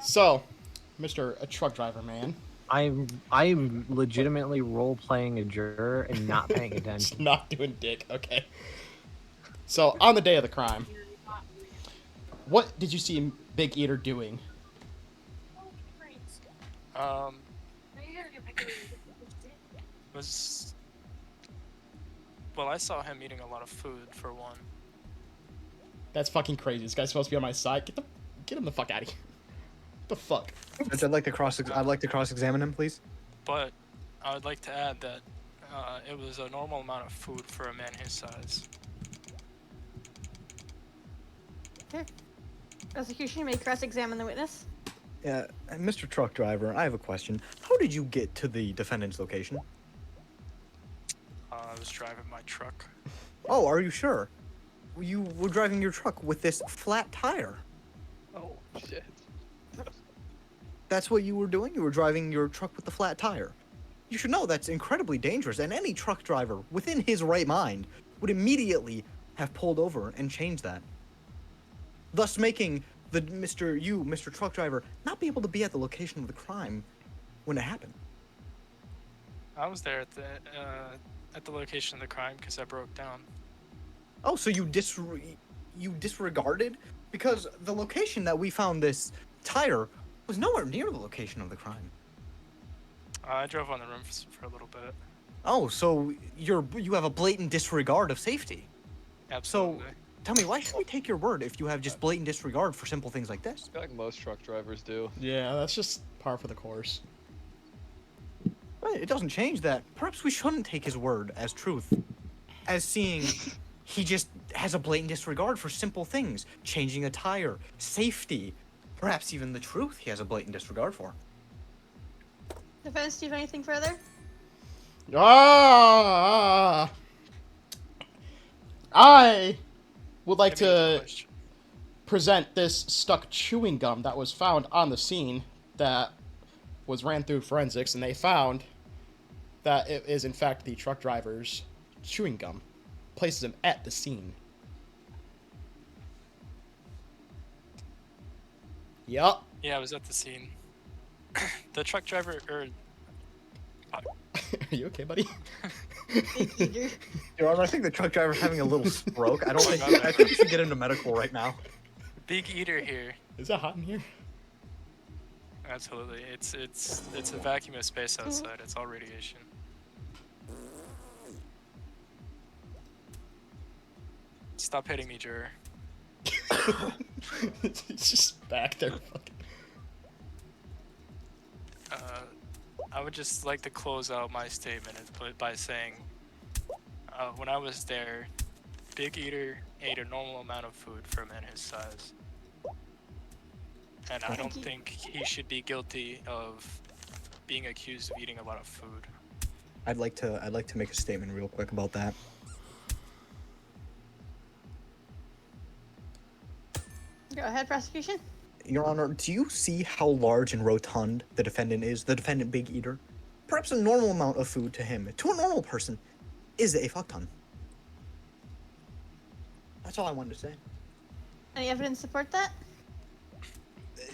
So, Mr. Truck Driver Man, I'm legitimately role playing a juror and not paying attention. not doing dick. Okay. So, on the day of the crime, what did you see Big Eater doing? Was Well, I saw him eating a lot of food for one. That's fucking crazy. This guy's supposed to be on my side. Get him the fuck out of here. What the fuck? I'd like to cross-examine him, please. But I would like to add that it was a normal amount of food for a man his size. Okay. Prosecution, you may cross-examine the witness. Yeah, Mr. Truck Driver, I have a question. How did you get to the defendant's location? I was driving my truck. Oh, are you sure? You were driving your truck with this flat tire. Oh shit. That's what you were doing? You were driving your truck with the flat tire. You should know that's incredibly dangerous, and any truck driver within his right mind would immediately have pulled over and changed that. Thus making Mr. Truck Driver, not be able to be at the location of the crime when it happened. I was there at the location of the crime because I broke down. Oh, so you disregarded? Because the location that we found this tire was nowhere near the location of the crime. I drove on the roofs for a little bit. Oh, so you have a blatant disregard of safety. Absolutely. Tell me, why should we take your word if you have just blatant disregard for simple things like this? I feel like most truck drivers do. Yeah, that's just par for the course. Well, it doesn't change that. Perhaps we shouldn't take his word as truth. As seeing he just has a blatant disregard for simple things. Changing a tire, safety, perhaps even the truth he has a blatant disregard for. Defense, do you have anything further? I would like Give me the to question. present this stuck chewing gum that was found on the scene that was ran through forensics, and they found that it is in fact the truck driver's chewing gum. Places him at the scene. Yup. Yeah, I was at the scene. The truck driver, Are you okay, buddy? Big eater. Your Honor, I think the truck driver's having a little stroke. I think you should get into medical right now. Big Eater here. Is it hot in here? Absolutely. It's a vacuum of space outside. It's all radiation. Stop hitting me, juror. It's just back there. Fucking. I would just like to close out my statement by saying, when I was there, Big Eater ate a normal amount of food for a man his size. And I don't think he should be guilty of being accused of eating a lot of food. I'd like to make a statement real quick about that. Go ahead, prosecution. Your Honor, do you see how large and rotund the defendant is? The defendant, Big Eater? Perhaps a normal amount of food to him, to a normal person, is a fuck ton. That's all I wanted to say. Any evidence to support that?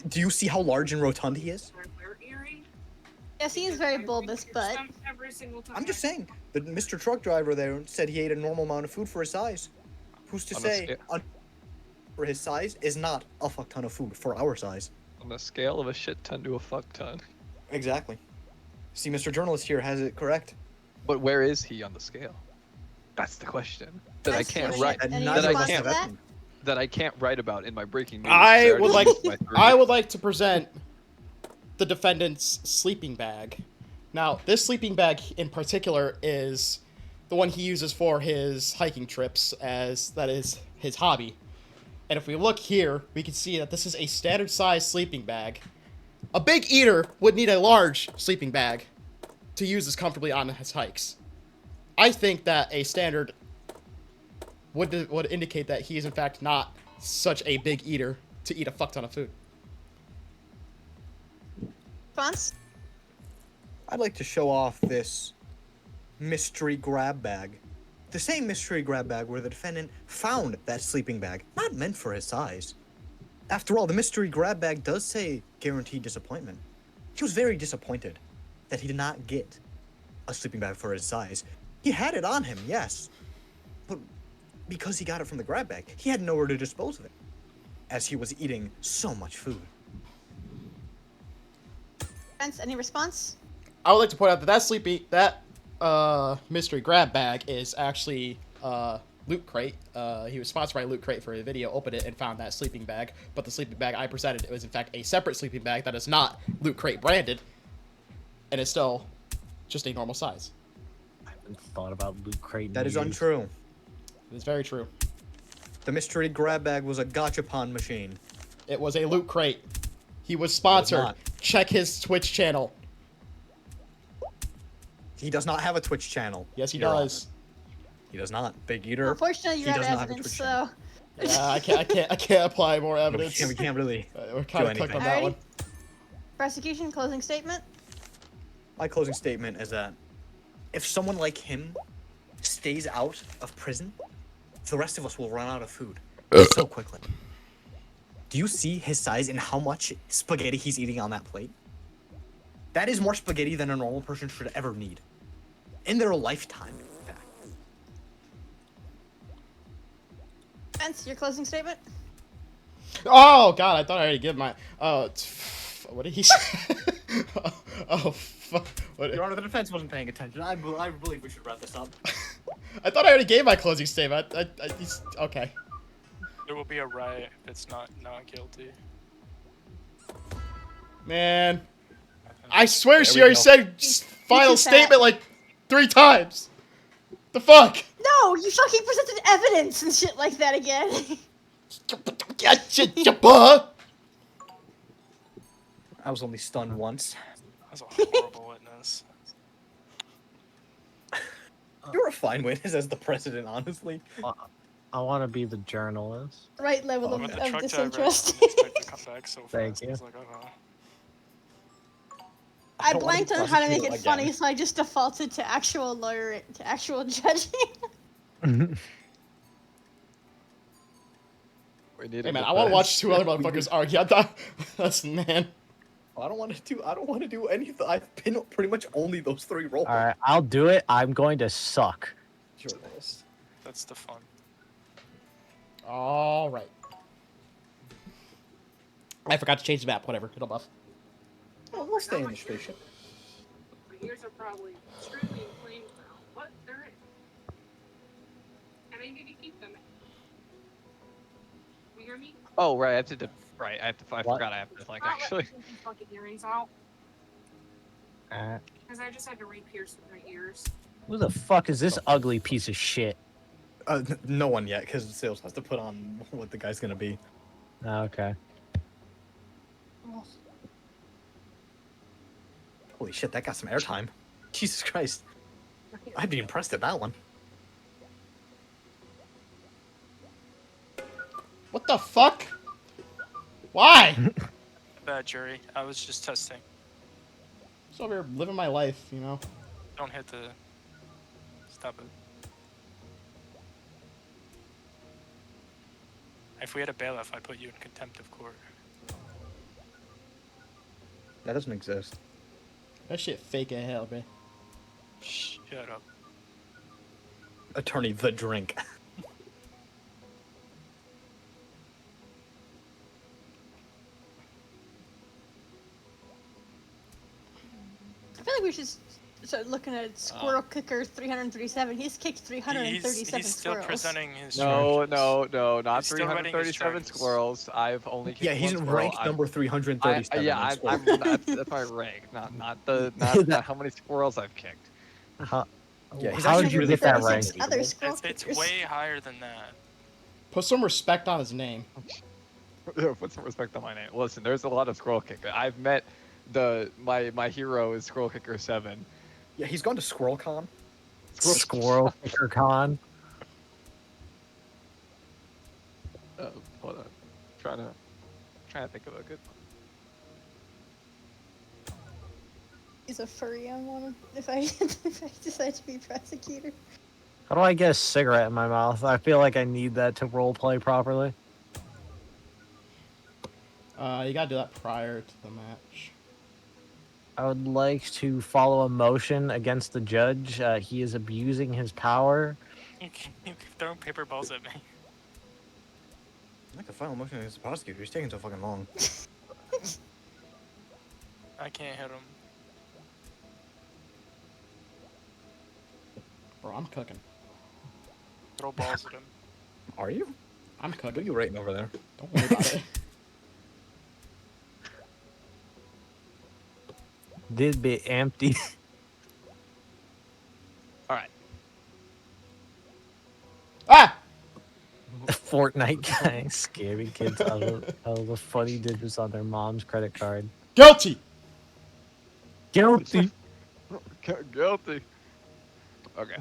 Do you see how large and rotund he is? Where Erie? Yes, he is very bulbous, but Every single time. I'm just saying, the Mr. Truck Driver there said he ate a normal amount of food for his size. Who's to On a say for his size is not a fuck ton of food for our size? On a scale of a shit ton to a fuck ton. Exactly. See, Mr. Journalist here has it correct. But where is he on the scale? That's the question. That I That's can't true. write. Any That I response can't. to that? That I can't write about in my breaking news. I Saturday would like my I would like to present the defendant's sleeping bag. Now, this sleeping bag in particular is the one he uses for his hiking trips, as that is his hobby. And if we look here, we can see that this is a standard size sleeping bag. A Big Eater would need a large sleeping bag to use this comfortably on his hikes. I think that a standard would indicate that he is in fact not such a big eater to eat a fuck ton of food. response? I'd like to show off this mystery grab bag. The same mystery grab bag where the defendant found that sleeping bag, not meant for his size. After all, the mystery grab bag does say guaranteed disappointment. He was very disappointed that he did not get a sleeping bag for his size. He had it on him, yes, but because he got it from the grab bag, he had nowhere to dispose of it, as he was eating so much food. Defense, any response? I would like to point out that mystery grab bag is actually Loot Crate. He was sponsored by Loot Crate for a video, opened it, and found that sleeping bag. But the sleeping bag I presented was in fact a separate sleeping bag that is not Loot Crate branded, and is still just a normal size. I haven't thought about Loot Crate. in That is years. untrue. It is very true. The mystery grab bag was a gachapon machine. It was a Loot Crate. He was sponsored. not. Check his Twitch channel. He does not have a Twitch channel. Yes, he Your Honor. does. He does not. Big Eater. Unfortunately, he you're out does of not have a evidence, Twitch so. Yeah, I can't apply more We evidence. can't really. We're kind of do cooked on anything. that Alrighty. one. Prosecution, closing statement. My closing statement is that if someone like him stays out of prison, the rest of us will run out of food so quickly. Do you see his size and how much spaghetti he's eating on that plate? That is more spaghetti than a normal person should ever need. In their lifetime, in fact. Spence, your closing statement. Oh God, I thought I already gave my. What did he say? oh fuck! What? Your Honor, the defense wasn't paying attention. I believe we should wrap this up. I thought I already gave my closing statement. Okay. There will be a riot if it's not guilty. Man, I swear There she we already go. said final too fat. statement like 3 times. The fuck? No, you fucking presented evidence and shit like that again. I was only stunned once. That's a horrible witness. You're a fine witness as the president, honestly. I want to be the journalist. Right level When the of truck driver disinterest. and the inspector come back so Thank fast, you. it's like, I don't wanna be blanked on how to make it prosecuted funny, again. so I just defaulted to actual lawyer, to actual judging. We need Hey a man, good I want to plan. watch 2 other motherfuckers argue. That's man. I don't want to do anything. I've been pretty much only those 3 roles. All right, I'll do it. I'm going to suck. Journalist. that's the fun. All right. I forgot to change the map. Whatever, it'll buff. Oh, we'll stay in the spaceship. My ears are probably extremely inflamed now. What? They're in. And I need to keep them in. You hear me? Oh right, I have to. Right, I What? forgot I have to like Not actually. let me take these fucking earrings out. Uh, Because I just had to re-pierce my ears. who the fuck is this ugly piece of shit? No one yet, because Sales has to put on what the guy's gonna be. Okay. Holy shit, that got some airtime. Jesus Christ. I'd be impressed at that one. What the fuck? Why? Bad jury. I was just testing. Just over here living my life, you know. Don't hit the. Stop it. If we had a bailiff, I'd put you in contempt of court. That doesn't exist. That shit fake as hell, man. Shut up. Attorney the drink. I feel like we should start looking at Squirrel Kicker 337. He's kicked 337 He's still squirrels. presenting his No, charges. no, not He's still writing his 337 charges. squirrels. I've only kicked Yeah, he's one in squirrel. rank I'm- number 337. yeah, on I'm Squirrel. that's my rank, not how many squirrels I've kicked. How, Yeah, he's how actually did you really get that fast. rank? 36 other squirrel It's kickers. way higher than that. Put some respect on his name. Put some respect on my name. Listen, there's a lot of squirrel kicker. I've met my hero is Squirrel Kicker 7. Yeah, he's gone to SquirrelCon. Squirrel Kicker Con. Hold on, trying to think of a good one. He's a furry on one if I if I decide to be prosecutor. How do I get a cigarette in my mouth? I feel like I need that to roleplay properly. You gotta do that prior to the match. I would like to follow a motion against the judge. He is abusing his power. You keep throwing paper balls at me. Like the final motion against the prosecutor. He's taking so fucking long. I can't hit him. Bro, I'm cooking. Throw balls at him. Are you? I'm What are cooking. you writing over there? Don't worry about it. This bit empty. All right. Ah! Fortnite guy scaring kids out of the funny digits on their mom's credit card. Guilty! Guilty. Guilty. Okay.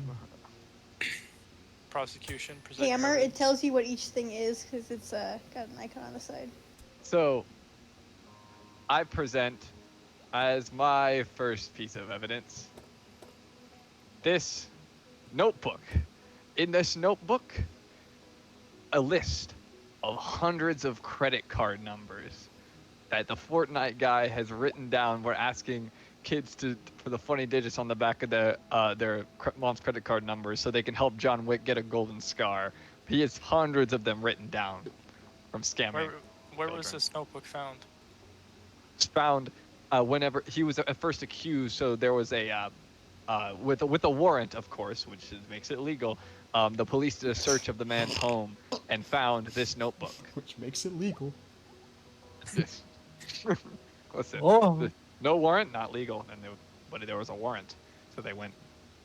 Prosecution. Present your Hammer, it evidence. tells you what each thing is because it's got an icon on the side. So, I present as my first piece of evidence this notebook. In this notebook, a list of hundreds of credit card numbers that the Fortnite guy has written down. We're asking kids for the funny digits on the back of their mom's credit card numbers so they can help John Wick get a golden scar. He has hundreds of them written down from scamming. Where was children. this notebook found? It's found whenever he was at first accused. So there was a with a warrant, of course, which makes it legal. The police did a search of the man's home and found this notebook. Which makes it legal. Yes. Listen, Oh. no warrant, not legal, but there was a warrant, so they went,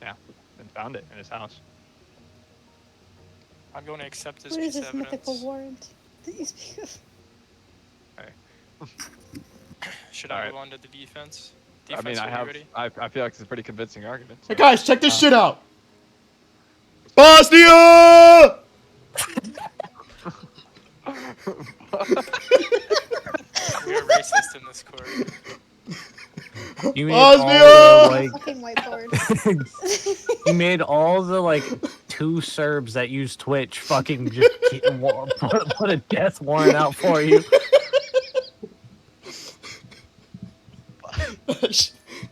and found it in his house. I'm going to accept this What is piece this of mythical evidence. warrant that you speak of? Should I Alright. move on to the defense? I mean, are you ready? I feel like it's a pretty convincing argument. Hey so- guys, check this shit out! Bosnia! We are racist in this court. You made Bosnia! all the, like Fucking whiteboard. you made all the like 2 Serbs that use Twitch fucking just put a death warrant out for you.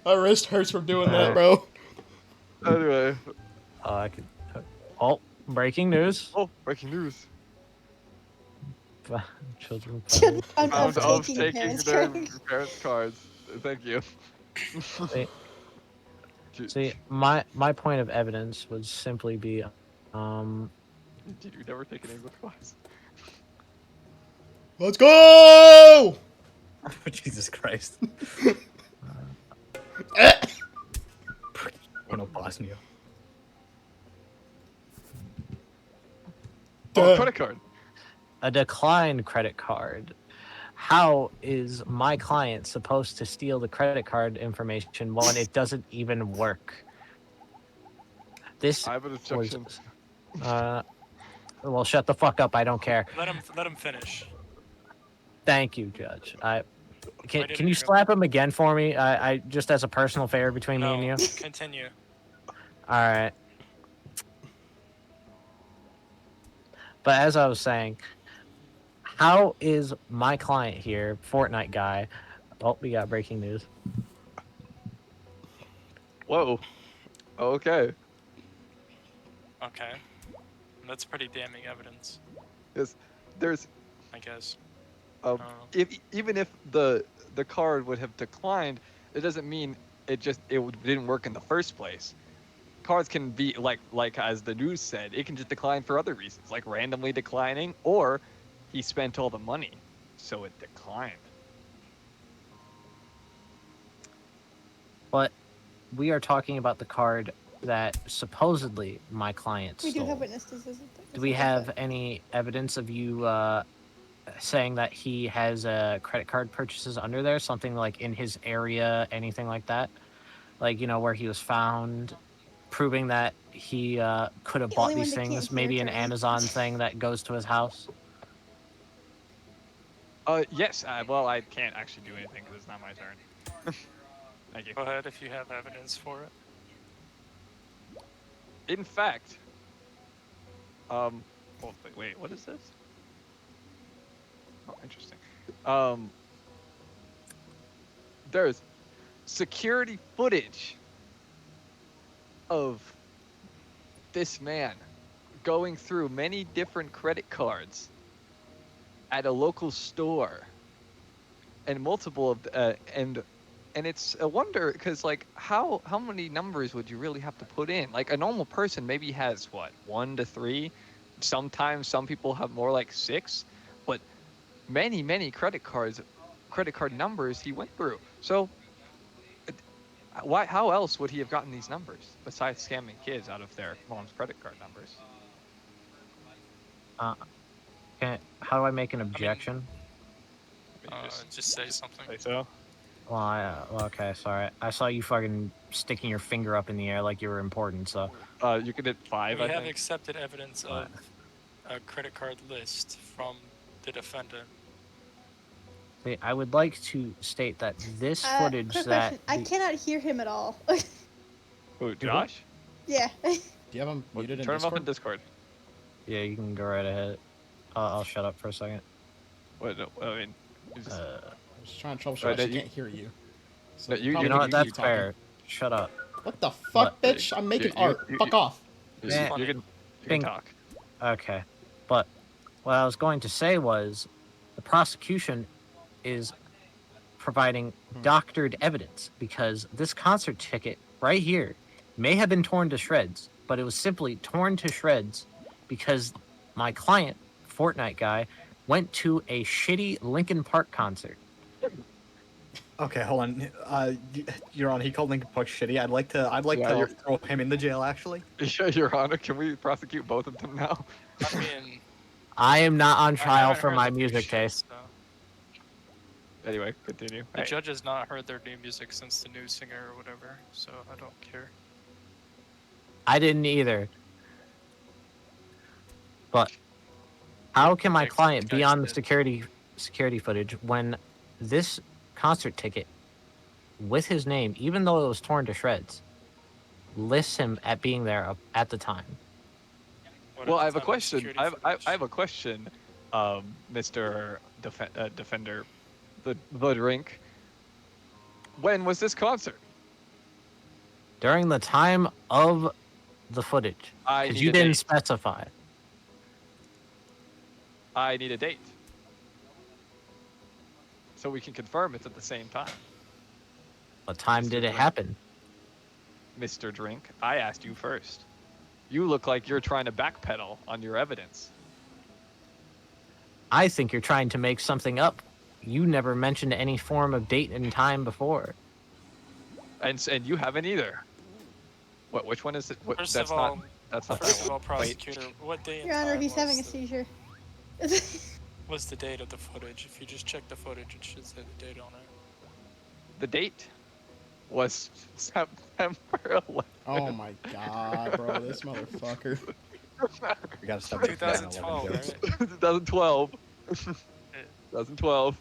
My wrist hurts from doing that, bro. Anyway, I could. Oh, breaking news. oh, breaking news. Children. Children Found of of taking taking parents' their cards. parents' cards. Thank you. See, my point of evidence would simply be, Did you never take an English class? Let's go! Jesus Christ. Oh no, Bosnia. Oh, credit card. a declined credit card. How is my client supposed to steal the credit card information when it doesn't even work? This I have an was, objection. well, shut the fuck up. I don't care. Let him finish. Thank you, Judge. Why Can didn't you you- slap him again for me? I just as a personal favor between me and No, you. continue. All right. But as I was saying, how is my client here, Fortnite guy? Oh, we got breaking news. Whoa. Okay. Okay. That's pretty damning evidence, There's I guess. um, even if the card would have declined, it doesn't mean it didn't work in the first place. Cards can be like as the news said, it can just decline for other reasons, like randomly declining, or he spent all the money, so it declined. But we are talking about the card that supposedly my client We do stole. have witnesses. Do we have any evidence of you saying that he has credit card purchases under there? Something like in his area, anything like that? Like, where he was found, proving that he could have The bought only these one that can't things, hear maybe an currently. Amazon thing that goes to his house? Yes. Well, I can't actually do anything because it's not my turn. Thank you. Go ahead if you have evidence for it. In fact, oh, wait, what is this? Oh, interesting. There's security footage of this man going through many different credit cards at a local store, and multiple of and and it's a wonder because like how many numbers would you really have to put in? Like a normal person maybe has what 1 to 3. Sometimes some people have more like 6, but many credit card numbers he went through. So why? How else would he have gotten these numbers besides scamming kids out of their mom's credit card numbers? How do I make an objection? Just say something. Say so. Well, okay, sorry. I saw you fucking sticking your finger up in the air like you were important. So You can hit 5. We I have think. accepted evidence of a credit card list from the defendant. see, I would like to state that this footage quick that question. I cannot hear him at all. Who, Josh? yeah. Do you have him muted in Turn him Discord? off in Discord. yeah, you can go right ahead. I'll shut up for a second. Wait, no, I mean, you just- I'm just trying to troubleshoot. Right, I you- can't hear you. So No, you- probably You know need what? to That's talking. fair. Shut up. What the fuck, What? bitch? I'm making art. you- Fuck off. you, Yeah. you can Bing. talk. Okay, but what I was going to say was the prosecution is providing doctored evidence because this concert ticket right here may have been torn to shreds, but it was simply torn to shreds because my client, Fortnite guy, went to a shitty Linkin Park concert. Okay, hold on. Your Honor, he called Linkin Park shitty. I'd like Yeah, to you're- throw him in the jail. Actually. Your Honor, can we prosecute both of them now? I mean, I am not on I trial haven't for heard my the music shit, taste. so- Anyway, continue. The Hey, judge has not heard their new music since the new singer or whatever, so I don't care. I didn't either. But how can my Like, client be guys on the did. security footage when this concert ticket with his name, even though it was torn to shreds, lists him at being there at the time? What well, at I the have a time of question. security I footage? have a question, Mr. Defender, the drink. When was this concert? During the time of the footage. I Because need you a didn't date. specify. I need a date. So we can confirm it's at the same time. What time Mr. did it Drink. happen? Mr. Drink, I asked you first. You look like you're trying to backpedal on your evidence. I think you're trying to make something up. You never mentioned any form of date and time before. And you haven't either. What? Which one is it? What, First that's of all, not. That's not. First that of all, one. Wait. prosecutor, what day and Your Honor, time he's was having a the- seizure. was the date of the footage? If you just check the footage, it should say the date on it. The date was September 11th. Oh my god, bro, this motherfucker. We gotta stop. making 2012, 9/11 jokes. right? 2012. 2012.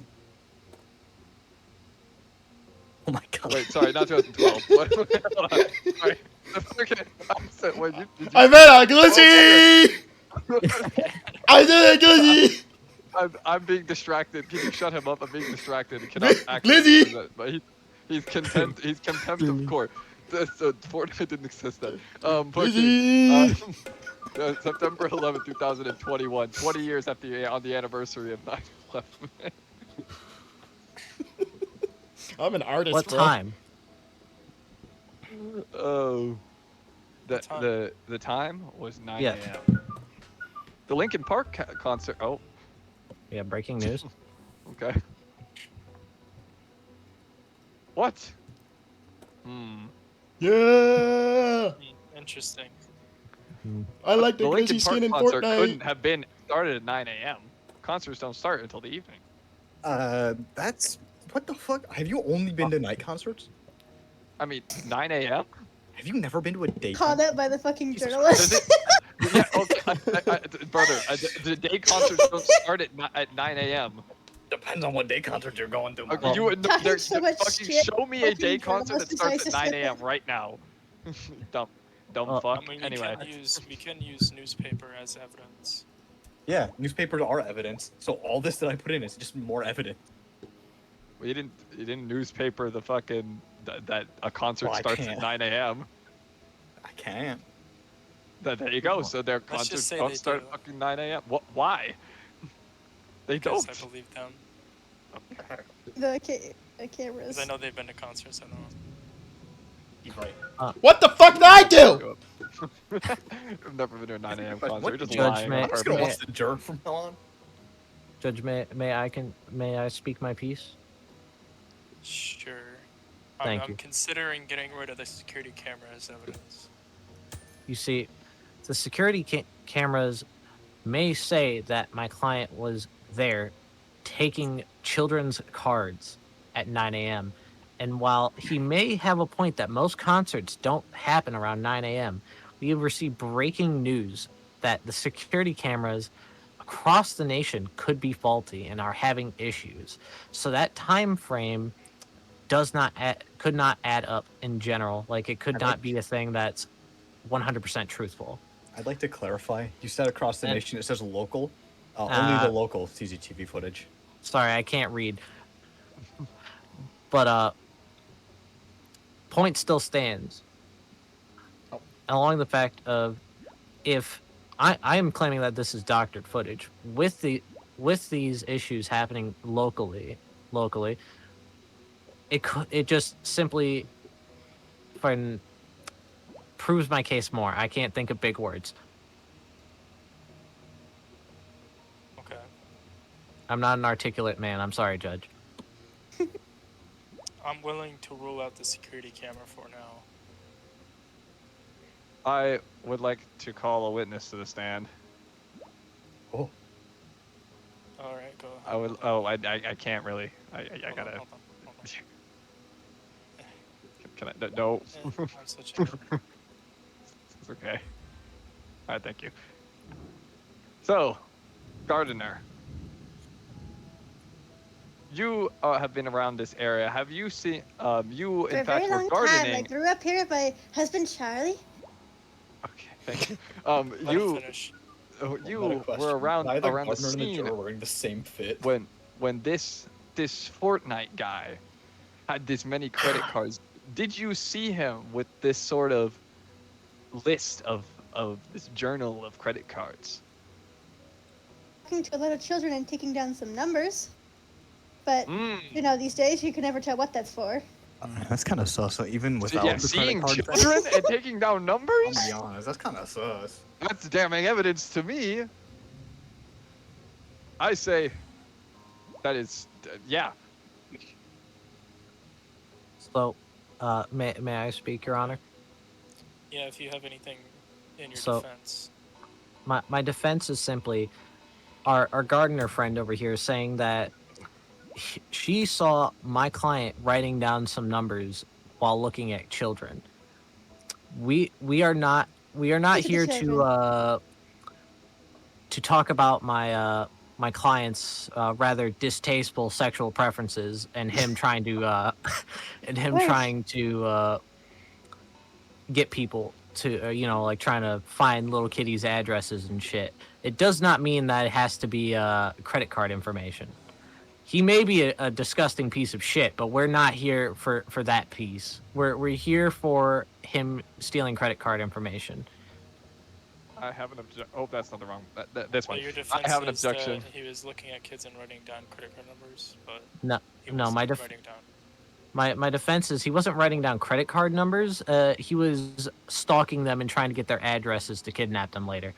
Oh my god. Wait, sorry, not 2012. What? Hold on. Sorry. Okay. I said, wait, did you, I made a glitchy! I did it, glitchy! I'm being distracted. Can you shut him up? I'm being distracted. He cannot actually Glizzy! do that, but he's contempt. He's contempt of court. So Fortnite didn't exist then. Glizzy! September 11th, 2021. 20 years after on the anniversary of 9/11. I'm an artist, What bro. time? Oh. time? The time was 9 Yeah. a.m. The Linkin Park concert. Oh, Yeah, breaking news. okay. What? Yeah! Interesting. I like the The Linkin glitchy Park skin in concert couldn't Fortnite. have been started at 9 a.m. Concerts don't start until the evening. That's what the fuck. Have you only been to night concerts? I mean, 9 a.m. Have you never been to a day? Called concert? out by the fucking Does journalist. it- yeah, okay, brother. The day concerts don't start at 9 a.m. Depends on what day concert you're going to. my Okay, man. you Talking there, so much fucking shit, show me a fucking day concert that starts at journalist 9 a.m. right now. dumb fuck. I mean, Anyway, we can use newspaper as evidence. Yeah, newspapers are evidence. So all this that I put in is just more evidence. you didn't newspaper the fucking that a concert Well, I starts can't. at 9 a.m. I can't. There you go. So their just concerts say don't they start do. fucking 9 a.m. What? Why? They Because don't. I believe them. The, The cameras. Because I know they've been to concerts. I don't know. He's right. What the fuck did I do? I've never been to a 9 a.m. What concert. You're did just you- Judge, lying man. on I'm just gonna purpose. watch the jerk from now on. Judge, may I speak my piece? Sure. Thank I'm you. considering getting rid of the security camera as evidence. You see, the security cameras may say that my client was there taking children's cards at 9 a.m. And while he may have a point that most concerts don't happen around 9 a.m., we have received breaking news that the security cameras across the nation could be faulty and are having issues. So that time frame could not add up in general. Like it could I'd not like- be a thing that's 100% truthful. I'd like to clarify. You said across the And- nation. It says local. Only the Uh, local CCTV footage. Sorry, I can't read. But point still stands. Oh. Along the fact of if I am claiming that this is doctored footage with these issues happening locally, it just simply proves my case more. I can't think of big words. Okay. I'm not an articulate man. I'm sorry, Judge. I'm willing to rule out the security camera for now. I would like to call a witness to the stand. Oh, Alright, go. I would. Oh, I can't really. I Hold on, gotta. hold on. Can I? No. I'm switching. It's okay. All right, thank you. So, Gardener, you have been around this area. Have you seen? You For in a very fact were long time, I gardening. grew up here with my husband Charlie. Okay, thank you. Let him You finish. you were around Why are the around the gardener and the scene juror wearing the same fit? when this Fortnite guy had this many credit cards. Did you see him with this sort of list of this journal of credit cards? Talking to a lot of children and taking down some numbers. But, Mm. you know, these days you can never tell what that's for. That's kind of sus. Even without Yeah, the seeing credit card. children and taking down I'll numbers? be honest. That's kind of sus. That's damning evidence to me. I say that is, yeah. So, may I speak, Your Honor? Yeah, if you have anything in your So- defense. My defense is simply our gardener friend over here saying that she saw my client writing down some numbers while looking at children. We are not Look at the here to talk about my client's rather distasteful sexual preferences and him trying to Wait. get people to like trying to find little kitties' addresses and shit. It does not mean that it has to be credit card information. He may be a disgusting piece of shit, but we're not here for that piece. We're here for him stealing credit card information. I have an objection. Oh, that's not the wrong. This one. But your defense I have an is objection. that he was looking at kids and writing down credit card numbers, but No, he no, wasn't my writing down. My defense is he wasn't writing down credit card numbers. He was stalking them and trying to get their addresses to kidnap them later.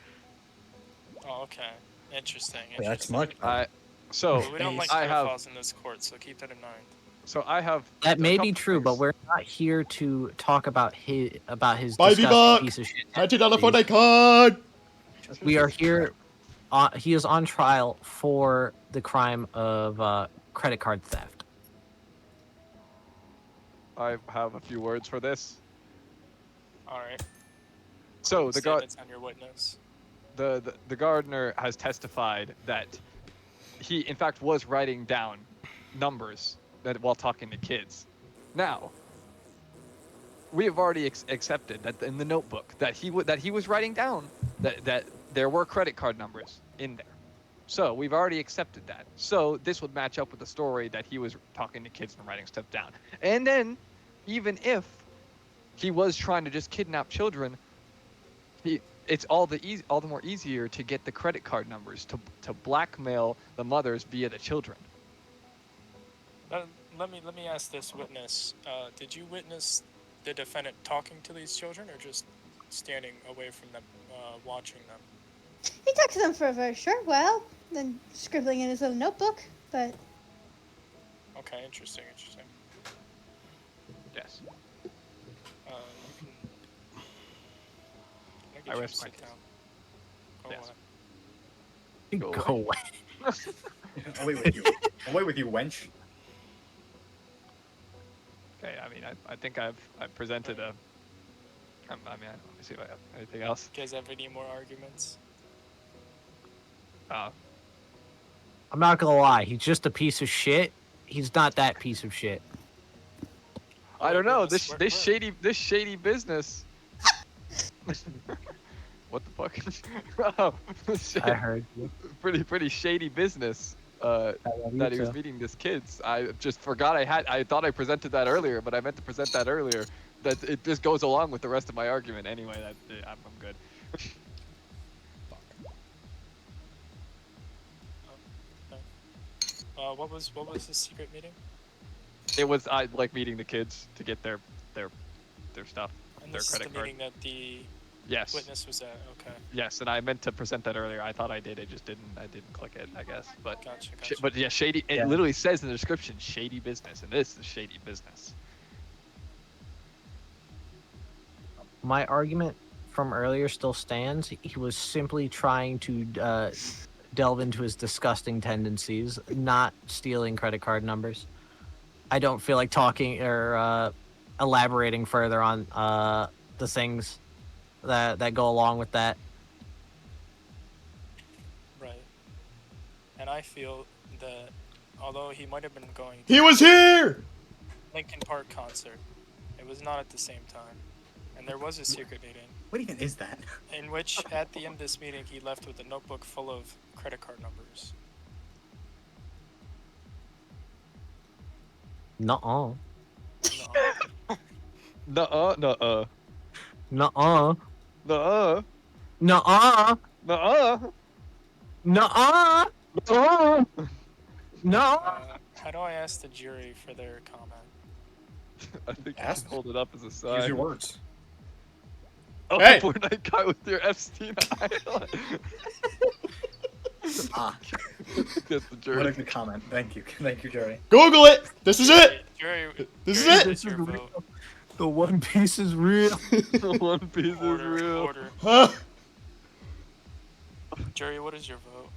Oh, okay. Interesting. Yeah, that's interesting. much. So But we don't like I have. pedophiles in this court, so keep that in mind. So I have. That a may be couple true, but things. we're not here to talk about his Bye, disgusting V-Buck! piece of shit. $19 Fortnite card! We are here. He is on trial for the crime of credit card theft. I have a few words for this. Alright. So the guard. Statements on your witness. The gardener has testified that he in fact was writing down numbers that while talking to kids. Now we have already accepted that in the notebook that he was writing down that there were credit card numbers in there. So we've already accepted that. So this would match up with the story that he was talking to kids and writing stuff down. And then even if he was trying to just kidnap children, it's all the more easier to get the credit card numbers to blackmail the mothers via the children. let me ask this witness. Did you witness the defendant talking to these children, or just standing away from them, watching them? He talked to them for a very short while, then scribbling in his little notebook. But Okay, interesting. Yes. You can. I I get you rest to my sit case. down. Go Yes. away. Go Go away. Away with you. Away with you, wench. Okay, I mean, I think I've presented a. I mean, let me see if I have anything else. You guys have any more arguments? I'm not gonna lie. He's just a piece of shit. He's not that piece of shit. I don't know. Witness, This shady business. What the fuck? Oh, shit. I heard you. Pretty shady business. I love you That he was too. meeting this kids. I just forgot I thought I presented that earlier, but I meant to present that earlier. That it just goes along with the rest of my argument anyway. I'm good. What was the secret meeting? It was I like meeting the kids to get their stuff, And their this is credit the card. meeting that the Yes. witness was at. Okay, Yes, and I meant to present that earlier. I thought I did. I didn't click it. I guess, but. gotcha. But yeah, shady. It Yeah. literally says in the description, shady business, and this is shady business. My argument from earlier still stands. He was simply trying to delve into his disgusting tendencies, not stealing credit card numbers. I don't feel like talking or elaborating further on the things that go along with that. Right. And I feel that although he might have been going to He was here! Linkin Park concert, it was not at the same time. And there was a secret meeting What even is that? in which, at the end of this meeting, he left with a notebook full of credit card numbers. Nuh-uh. No. Nuh-uh, nuh-uh, Nuh-uh. nuh-uh, Nuh-uh. nuh-uh, Nuh-uh. nuh-uh. No. How do I ask the jury for their comment? I think you Ask. should hold it up as a Use sign. your words. Oh, Hey! Fortnite guy with your Epstein Island. Ah, Get the what a jury. good comment. Thank you. Thank you, Jerry. Google it! This is it! Jury, This is jury, it! what is your vote? The One Piece is real. One Piece is Order, real. order. Huh? Jury, what is your vote?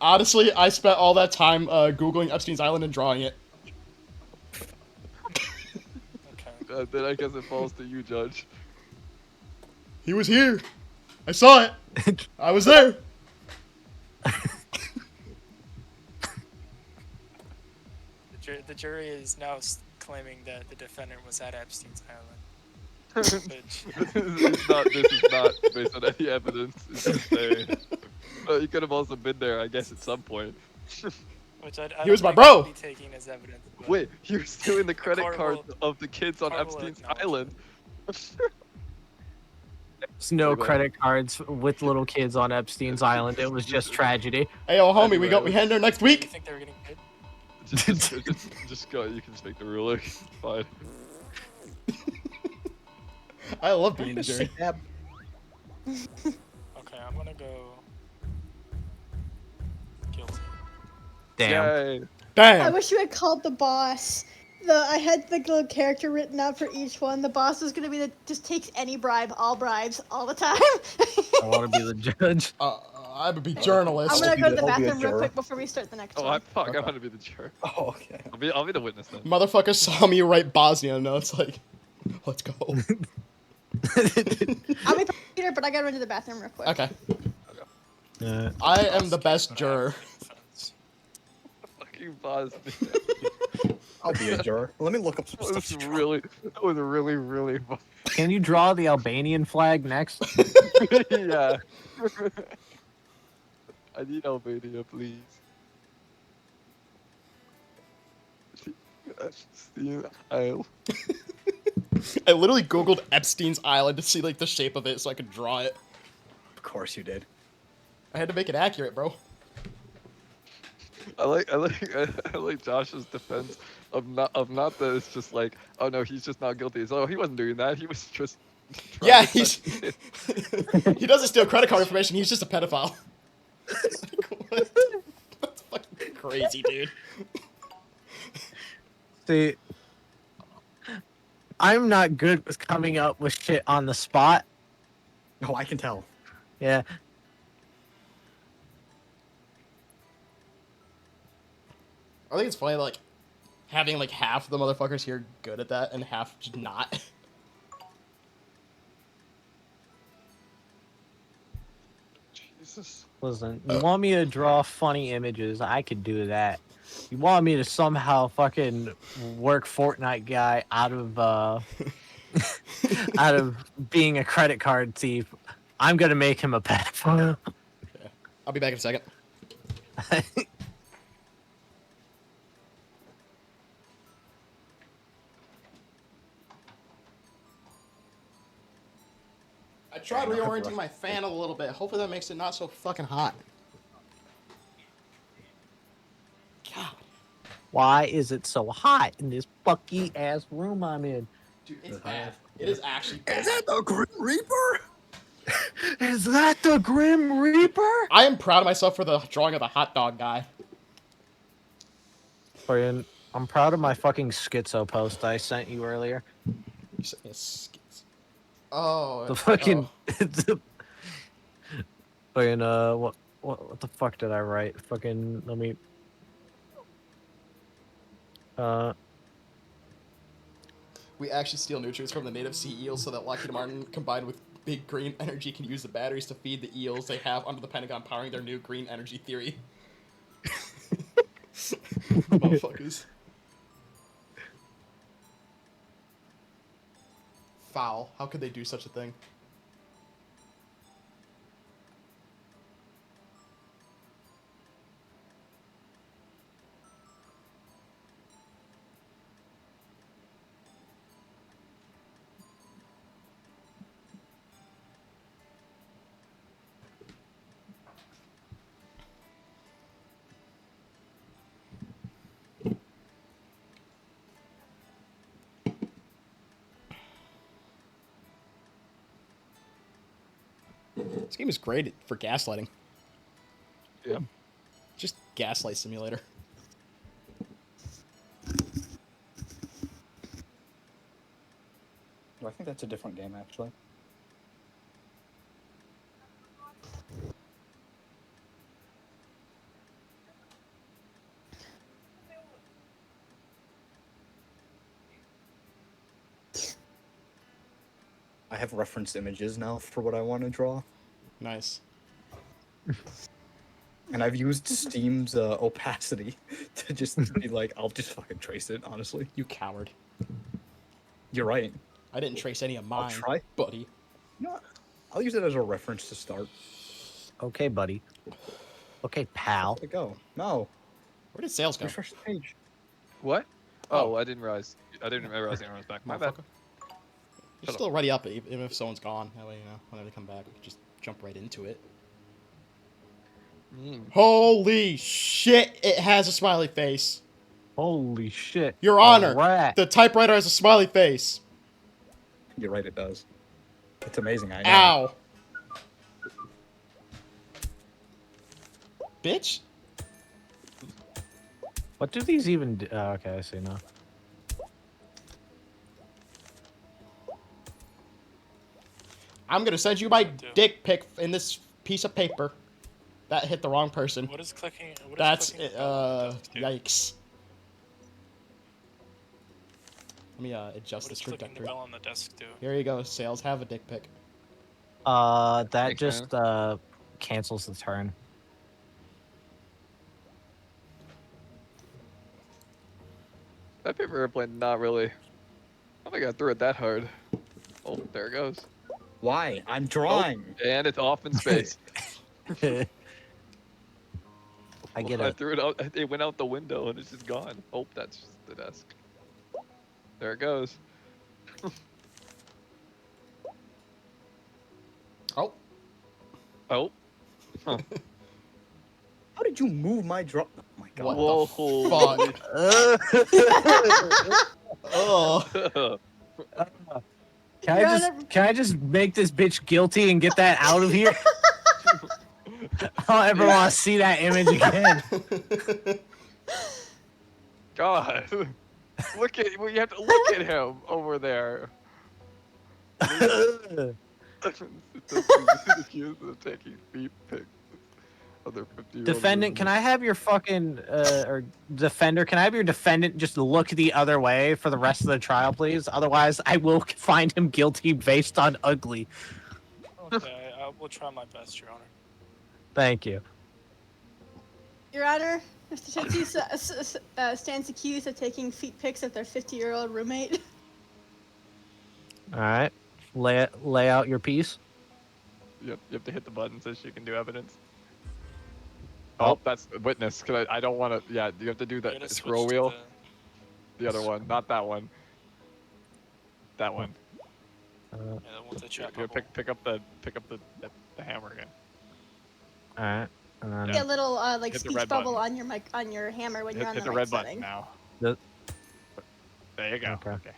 Honestly, I spent all that time Googling Epstein's Island and drawing it. Okay. Then I guess it falls to you, Judge. He was here. I saw it. I was there. The jury is now claiming that the defendant was at Epstein's Island. Which, This is not based on any evidence. It's just you could have also been there, I guess, at some point. which I He was don't my think bro. I'd be taking as evidence. but- Wait, you're stealing the credit court cards will- of the kids on court will Epstein's acknowledge Island. There's no Anyway. credit cards with little kids on Epstein's Island. It was just tragedy. Hey, yo, homie, Anyway, we heading there next Do you week. think they were getting paid? Just go. You can just make the ruling. Fine. I love being the jury. Yep. Okay, I'm gonna go guilty. Damn. Yay. I Damn. wish you had called the boss. I had the little character written out for each one. The boss was gonna be the just takes any bribe, all bribes, all the time. I want to be the judge. I would be journalist. I'm gonna go to the I'll be a bathroom real juror. quick before we start the next Oh, one. fuck! I want to be the juror. Oh, okay. I'll be the witness then. Motherfucker saw me write Bosnia, and it's like, let's go. I'll be Peter, but I gotta run to the bathroom real quick. Okay. I am the best juror. Defense. Fucking Bosnia. I'll be a juror. Let me look up some That stuff. was to draw. really fun. Can you draw the Albanian flag next? Yeah. I need Albania, please. Epstein Isle. I literally googled Epstein's Island to see like the shape of it so I could draw it. Of course you did. I had to make it accurate, bro. I like Josh's defense of not that it's just like, oh no, he's just not guilty. It's, oh, he wasn't doing that. He was just Yeah, trying to he's touch it. he doesn't steal credit card information. He's just a pedophile. Like, what? That's fucking crazy, dude. See, I'm not good with coming up with shit on the spot. Oh, I can tell. Yeah. I think it's funny, like, having, like, half the motherfuckers here good at that and half just not. Jesus. Listen, you want me to draw funny images? I could do that. You want me to somehow fucking work Fortnite guy out of out of being a credit card thief? I'm gonna make him a pedophile. I'll be back in a second. I tried Yeah, I have reorienting rough- my fan a little bit. Hopefully that makes it not so fucking hot. God. Why is it so hot in this fucky ass room I'm in? Dude, it's bad. It is actually bad. Is that the Grim Reaper? Is that the Grim Reaper? I am proud of myself for the drawing of the hot dog guy. Brian, I'm proud of my fucking schizo post I sent you earlier. You sent me a skits. Oh. The fucking oh. fucking what the fuck did I write? Fucking let me We actually steal nutrients from the native sea eels so that Lockheed Martin, combined with Big Green Energy, can use the batteries to feed the eels they have under the Pentagon, powering their new green energy theory. Motherfuckers. Foul. How could they do such a thing? This game is great for gaslighting. Yeah. Just gaslight simulator. No, I think that's a different game, actually. I have reference images now for what I want to draw. Nice. And I've used Steam's opacity to just be like, I'll just fucking trace it, honestly. You coward. You're right. I didn't trace any of I'll mine, try. buddy. You know what? I'll use it as a reference to start. okay, buddy. Okay, pal. There we go. No. Where did sales go? Refresh the page. What? Oh. Oh, I didn't realize anyone was back. My bad. Motherfucker. You're Shut still already up, even if someone's gone. That way, you know, whenever they come back, we can just jump right into it. Holy shit, it has a smiley face. Holy shit. Your Honor, Alright. the typewriter has a smiley face. You're right, it does. It's amazing, I know. Ow. Bitch. What do these even do? Oh, okay, I see now. I'm gonna send you my dick pic in this piece of paper. That hit the wrong person. What is clicking? What is That's clicking the bell on the desk do? yikes. Let me adjust What this does clicking the trajectory. bell on the desk do? Here you go, sales. Have a dick pic. That Okay. just cancels the turn. That paper airplane, not really. I don't think I threw it that hard. Oh, there it goes. Why? I'm Oh, drawing. and it's off in space. I get I it. threw it out. It went out the window and it's just gone. Oh, that's just the desk. There it goes. Oh. Oh. Huh. How did you move my draw? Oh my What Whoa. the fuck? Oh. Can I just make this bitch guilty and get that out of here? I don't ever want to see that image again. God. Look at you have to look at him over there. Accused of taking feet pics of their 50-year-old Defendant, can roommate. I have your fucking or defender? Can I have your defendant just look the other way for the rest of the trial, please? Otherwise, I will find him guilty based on ugly. Okay, I will try my best, Your Honor. Thank you. Your Honor, Mr. Shinsu stands accused of taking feet pics of their 50-year-old roommate. All right, lay out your piece. You have to hit the button so she can do evidence. Oh. Oh, that's a witness. Cause I don't want to. Yeah, you have to do You that gotta scroll switch to wheel. The other one, not that one. That one. Yeah, the ones that chat Here, bubble. pick up the hammer again. All right. And then Get a little like Hit the speech red bubble button. on your mic on your hammer when you're on Hit the the mic red button setting. now. The- There you go. Okay.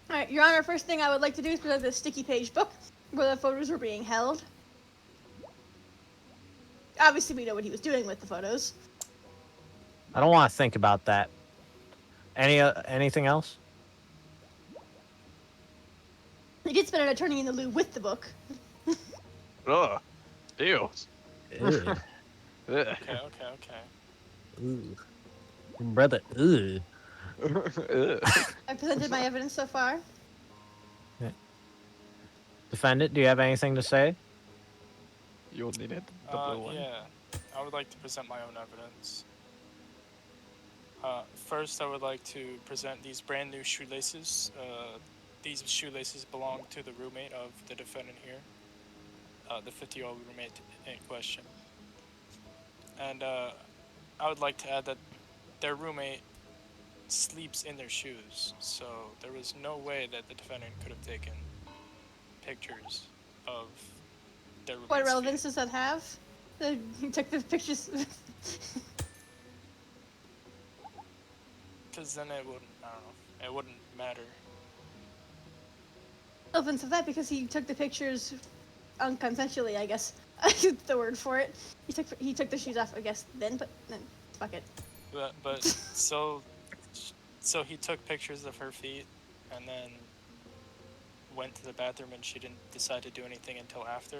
All right, Your Honor. First thing I would like to do is present the sticky page book where the photos were being held. Obviously, we know what he was doing with the photos. I don't want to think about that. Anything else? He did spend an attorney in the loo with the book. Ugh. Ew. Ugh. Ugh. Okay. Ooh. Brother. Ooh. Ugh. I presented my evidence so far. Defendant, do you have anything to say? You'll need it. The blue one. Yeah, I would like to present my own evidence. First, I would like to present these brand new shoelaces. These shoelaces belong to the roommate of the defendant here, the 50-year-old roommate in question. And I would like to add that their roommate sleeps in their shoes, so there was no way that the defendant could have taken pictures of their roommate's What feet. relevance does that have? He took the pictures. Because then it wouldn't, I don't know, it wouldn't matter. Relevance of that because he took the pictures unconsensually, I guess. The word for it. He took the shoes off, I guess. Then fuck it. But so he took pictures of her feet and then went to the bathroom and she didn't decide to do anything until after.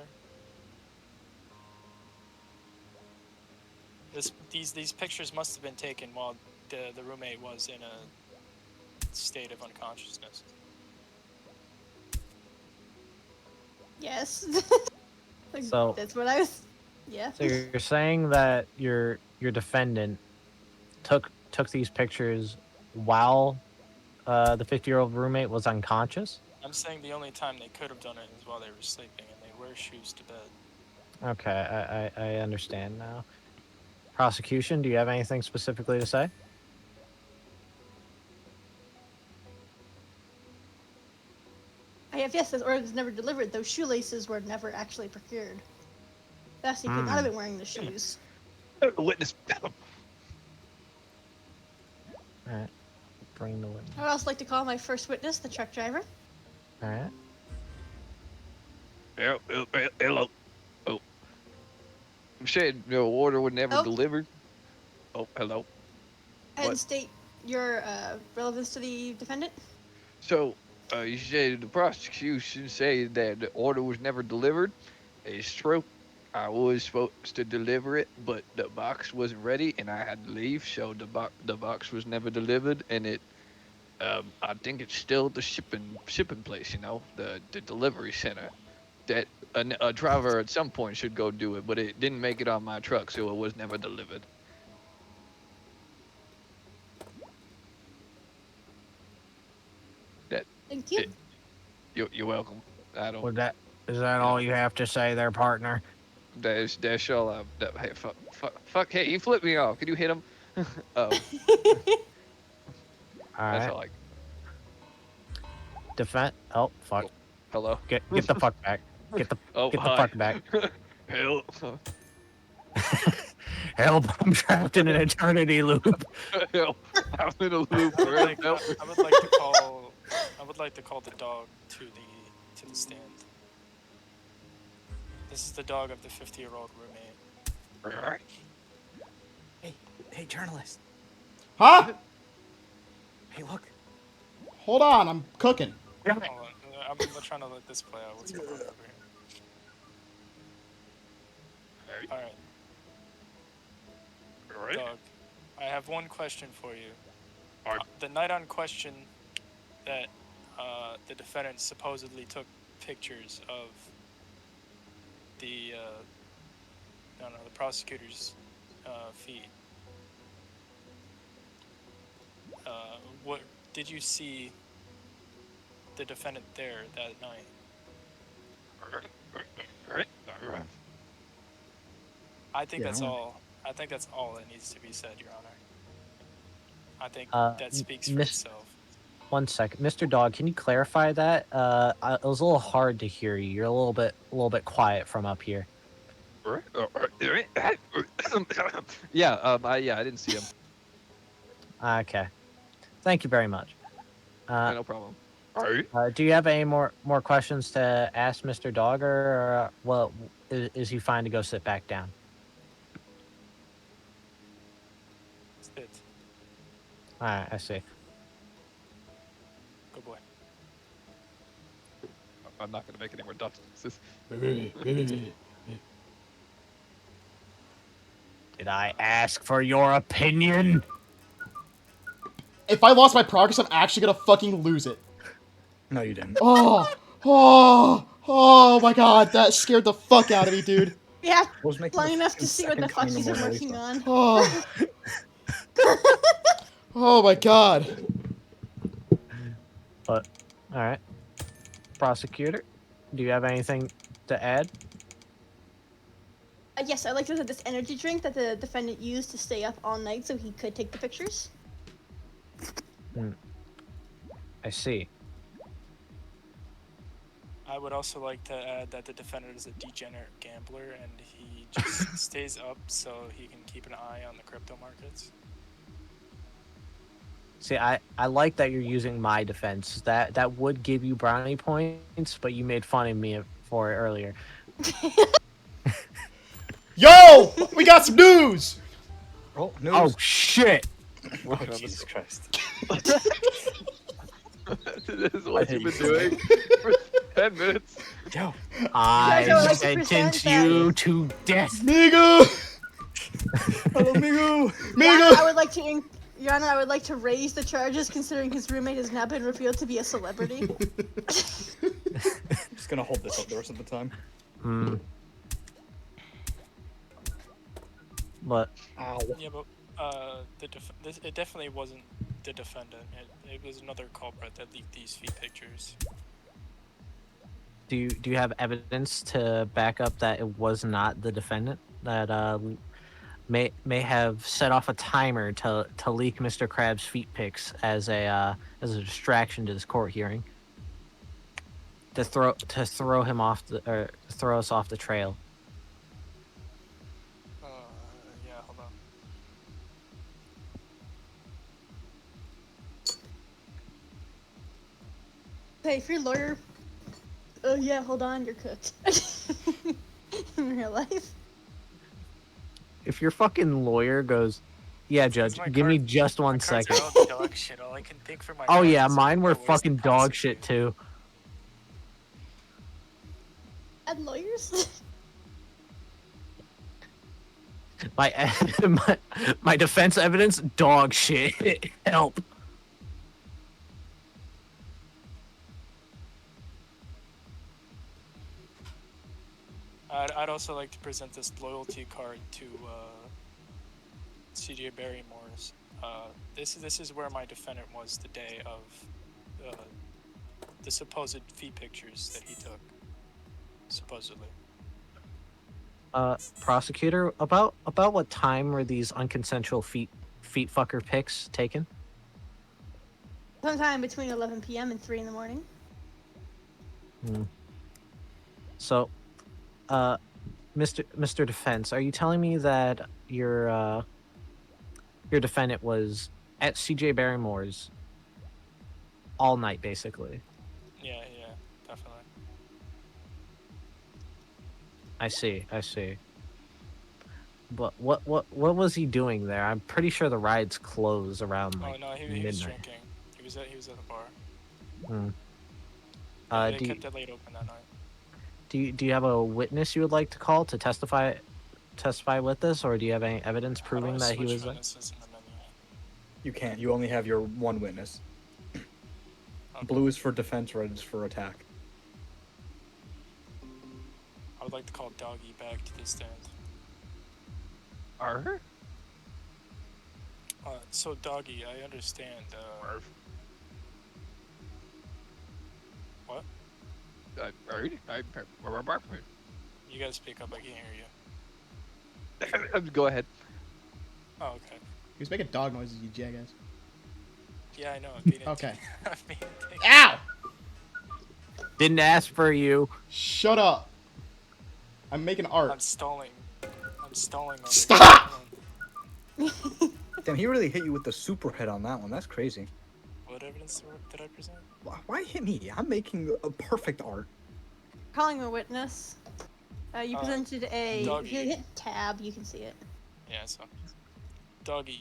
These pictures must have been taken while the roommate was in a state of unconsciousness. Yes. So- that's what I was. Yeah. So you're saying that your defendant took these pictures while the 50-year-old roommate was unconscious? I'm saying the only time they could have done it is while they were sleeping and they wear shoes to bed. Okay, I understand now. Prosecution, do you have anything specifically to say? I have yes. This order was never delivered. Those shoelaces were never actually procured. Thus, he could not have been wearing the shoes. Witness. Alright. Bring the witness. I would also like to call my first witness, the truck driver. Alright. Hello. Oh. You said the order was never Oh. delivered. Oh, hello. And What? state your relevance to the defendant. So, you said the prosecution said that the order was never delivered. It's true. I was supposed to deliver it, but the box wasn't ready, and I had to leave. So the box was never delivered, and it. I think it's still the shipping place. You know, the delivery center. That a driver at some point should go do it, but it didn't make it on my truck, so it was never delivered. Thank you. You're welcome. I don't. Is that all you have to say there, partner? That's all. Hey, fuck. Hey, you flipped me off. Can you hit him? That's Alright. all. Defend. Oh, fuck. Hello. Get the fuck back. Get the Oh, get hi. the fuck back. Hell. Help! I'm trapped in an eternity loop. Help, I'm in a loop. I would like, Help. I would like to call. I would like to call the dog to the stand. This is the dog of the 50-year-old roommate. Hey, journalist. Huh? Hey, look. Hold on, I'm cooking. Hold on, I'm trying to let this play out. What's going on over here? All right. Alright. Dog, I have one question for you. The night on question that the defendant supposedly took pictures of the the prosecutor's feet. What did you see the defendant there that night? I think Yeah, that's I all. I think that's all that needs to be said, Your Honor. I think that speaks for Miss- itself. 1 second, Mr. Dog. Can you clarify that? It was a little hard to hear you. You're a little bit quiet from up here. Yeah, I didn't see him. Okay. Thank you very much. No problem. Alright. Do you have any more questions to ask Mr. Dog, or well, is he fine to go sit back down? Sit. All right, I see. Good boy. I'm not gonna make any more dust. Did I ask for your opinion? If I lost my progress, I'm actually gonna fucking lose it. No, you didn't. Oh my god, that scared the fuck out of me, dude. Yeah, I was making long the enough to fucking see what the second fuck coming he's of been Mona working Lisa. on. Oh. Oh my god. But all right, prosecutor, do you have anything to add? Yes, I'd like to say this energy drink that the defendant used to stay up all night so he could take the pictures. I see. I would also like to add that the defendant is a degenerate gambler and he just stays up so he can keep an eye on the crypto markets. See, I like that you're using my defense. That would give you brownie points, but you made fun of me for it earlier. Yo! We got some news! Oh, news. Oh shit! Oh, Jesus Christ. This is what I you've been hate doing for 10 minutes. Yo. I would like to present sentence that- you to death. Migu! Hello, Migu. Your Honor, Migu! I would like to, Your Honor, I would like to raise the charges considering his roommate has now been revealed to be a celebrity. Just gonna hold this up the rest of the time. Hmm. But Ow. Yeah, but it definitely wasn't the defendant. It was another culprit that leaked these feed pictures. do you have evidence to back up that it was not the defendant that may have set off a timer to leak Mr. Krabs' feet pics as a distraction to this court hearing, to throw him off or throw us off the trail? Yeah, hold on. Hey, if your lawyer... Oh yeah, hold on, you're cooked. In real life. If your fucking lawyer goes, yeah, judge, my give me card- just 1 My cards second. are all dog shit. All I can think for my Oh yeah, cards is, mine were where's the fucking dog prosecutor? shit too. And lawyers? My defense evidence, dog shit. Help. I'd also like to present this loyalty card to CJ Barrymore's. This is where my defendant was the day of the supposed feet pictures that he took, supposedly. Prosecutor, about what time were these unconsensual feet fucker pics taken? Sometime between 11 p.m. and 3 in the morning. So, Mr. Defense, are you telling me that your defendant was at CJ Barrymore's all night, basically? Yeah, definitely. I see. But what was he doing there? I'm pretty sure the rides close around like Oh no, he was midnight. drinking. He was at the bar. Hmm. Yeah, they Do you, kept it late open that night. do you have a witness you would like to call to testify with this, or do you have any evidence How do proving I that he switch was there? witnesses in the menu? You can't. You only have your one witness. Okay. Blue is for defense, red is for attack. I would like to call Doggy back to the stand. Arr? So Doggy, I understand. What? You gotta speak up. I can't hear you. Go ahead. Oh, okay. He was making dog noises, you jackass. Yeah, I know. I'm being Okay. I'm being Ow! Didn't ask for you. Shut up. I'm making art. I'm stalling. I'm stalling. over Stop! here. Damn, he really hit you with the super hit on that one. That's crazy. What evidence did I present? Why hit me? I'm making a perfect art. Calling a witness. You presented a. Doggy. If you hit tab, you can see it. Yeah, so. Doggy,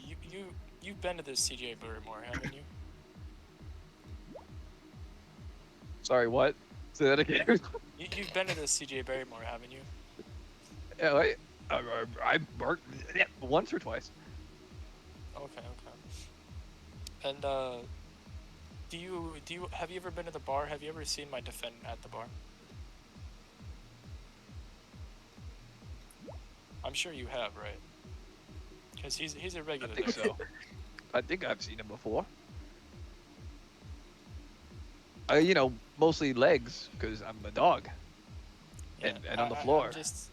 you've been to this CJ Barrymore, haven't you? Sorry, what? Say that again. You've been to this CJ Barrymore, haven't you? Yeah, wait. I barked once or twice. Okay. And do you have you ever been to the bar? Have you ever seen my defendant at the bar? I'm sure you have, right? Because he's a I regular think there. so. I think I've seen him before. Mostly legs, because I'm a dog. Yeah, And on the I'm floor. just,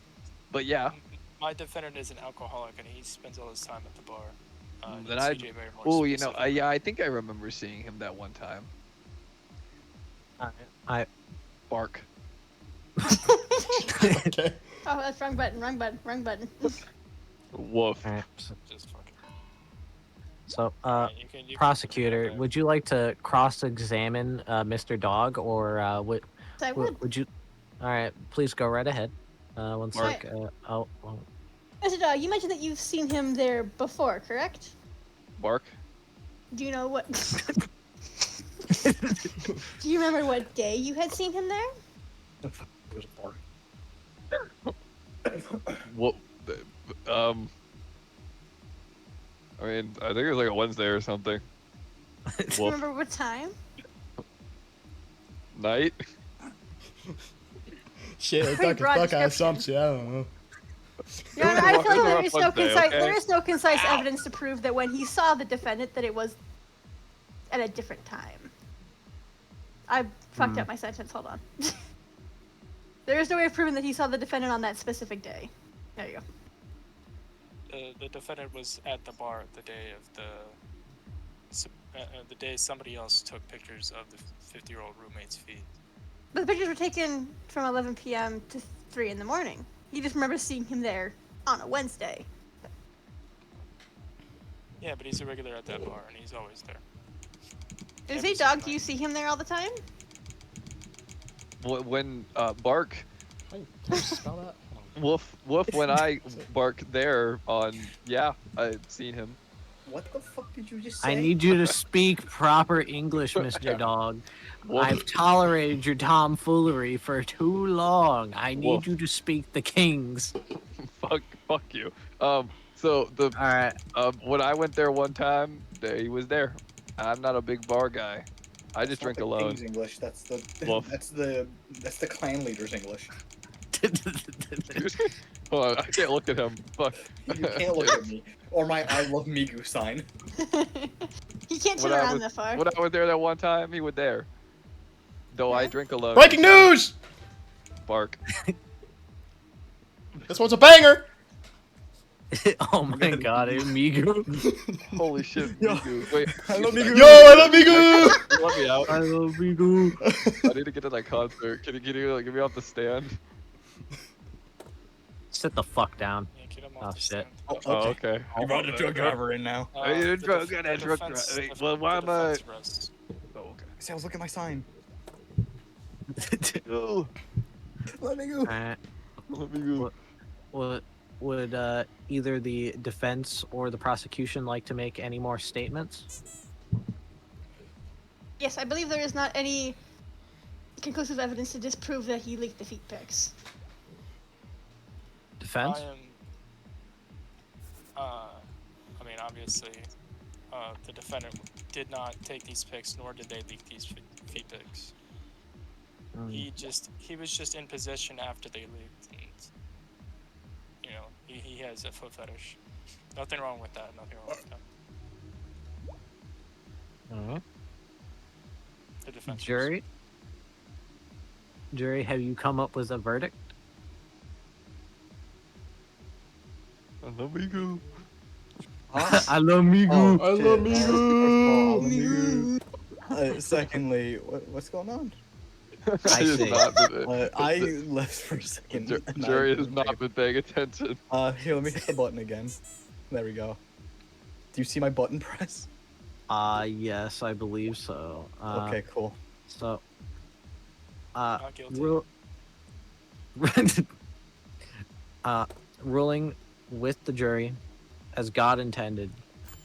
But yeah, my defendant is an alcoholic, and he spends all his time at the bar. then in I. CJ Barrymore Oh, specifically. I think I remember seeing him that one time. I Bark. Okay. Oh, that's wrong button. Woof. Alright, so, Just fucking. so You can prosecutor, okay. would you like to cross-examine Mr. Dog, or So I would. would you? All right, please go right ahead. One Mark. sec. Oh, Mr. Dog, you mentioned that you've seen him there before, correct? Bark. Do you know what? Do you remember what day you had seen him there? It was a bar. What? I mean, I think it was like a Wednesday or something. Do you Woof. remember what time? Night. Shit, it's Pretty like a broad fuck description. assumption. I don't know. Yeah, was I a feel like there rough is no Wednesday, concise. okay? There is no concise evidence to prove that when he saw the defendant, that it was at a different time. I fucked up my sentence. Hold on. There is no way of proving that he saw the defendant on that specific day. There you go. The defendant was at the bar the day of the day somebody else took pictures of the 50-year-old roommate's feet. But the pictures were taken from 11 p.m. to 3 in the morning. You just remember seeing him there on a Wednesday. Yeah, but he's a regular at that bar, and he's always there. Is Every he single dog? Do you night. see him there all the time? When Bark. How do you spell that? Hold Woof. When I bark there on. Yeah, I've seen him. What the fuck did you just say? I need you to speak proper English, Mr. Dog. Woof. I've tolerated your tomfoolery for too long. I need Woof. you to speak the king's. Fuck you. So the All right. when I went there one time, he was there. I'm not a big bar guy. I just That's not drink the alone. King's English. That's the Wolf. that's the clan leader's English. Hold on, I can't look at him. Fuck. You can't look at me or my I love Migu sign. He can't turn When I around was- that far. When I was there that one time, he was there. Though I drink alone. on. Breaking news! Bark. This one's a banger! Oh my god, Amigo. Holy shit. Yo, Migu. Wait. I love Migu. Yo, I love Migu! Let me out. I love Amigo. I need to get to that concert. Can you like, get me off the stand? Sit the fuck down. Yeah, get him Oh, off the shit. stand. Oh, okay. You brought a drug driver in now. Hey, you're The drunk, def- good, the drunk defense- driver. Wait, the- well, why the am I- defense rests. Oh, okay. Say, look at my sign. Oh, Let me go. Alright. let me go. Would either the defense or the prosecution like to make any more statements? Yes, I believe there is not any conclusive evidence to disprove that he leaked the feet pics. Defense? I am. I mean, obviously, the defendant did not take these pics, nor did they leak these feet pics. He was just in possession after they leaked. And, you know, he has a foot fetish. Nothing wrong with that. Nothing wrong with that. Alright. The defense. Jury? Jury, have you come up with a verdict? Let me go. I love me Oh, go. I shit. love me. First of all, let me go. Secondly, what's going on? I He has see. not been- I left for a second. and I- Jury has not been paying attention. Here, let me hit the button again. There we go. Do you see my button press? Yes, I believe so. Okay, cool. So, Not guilty. ruling with the jury as God intended.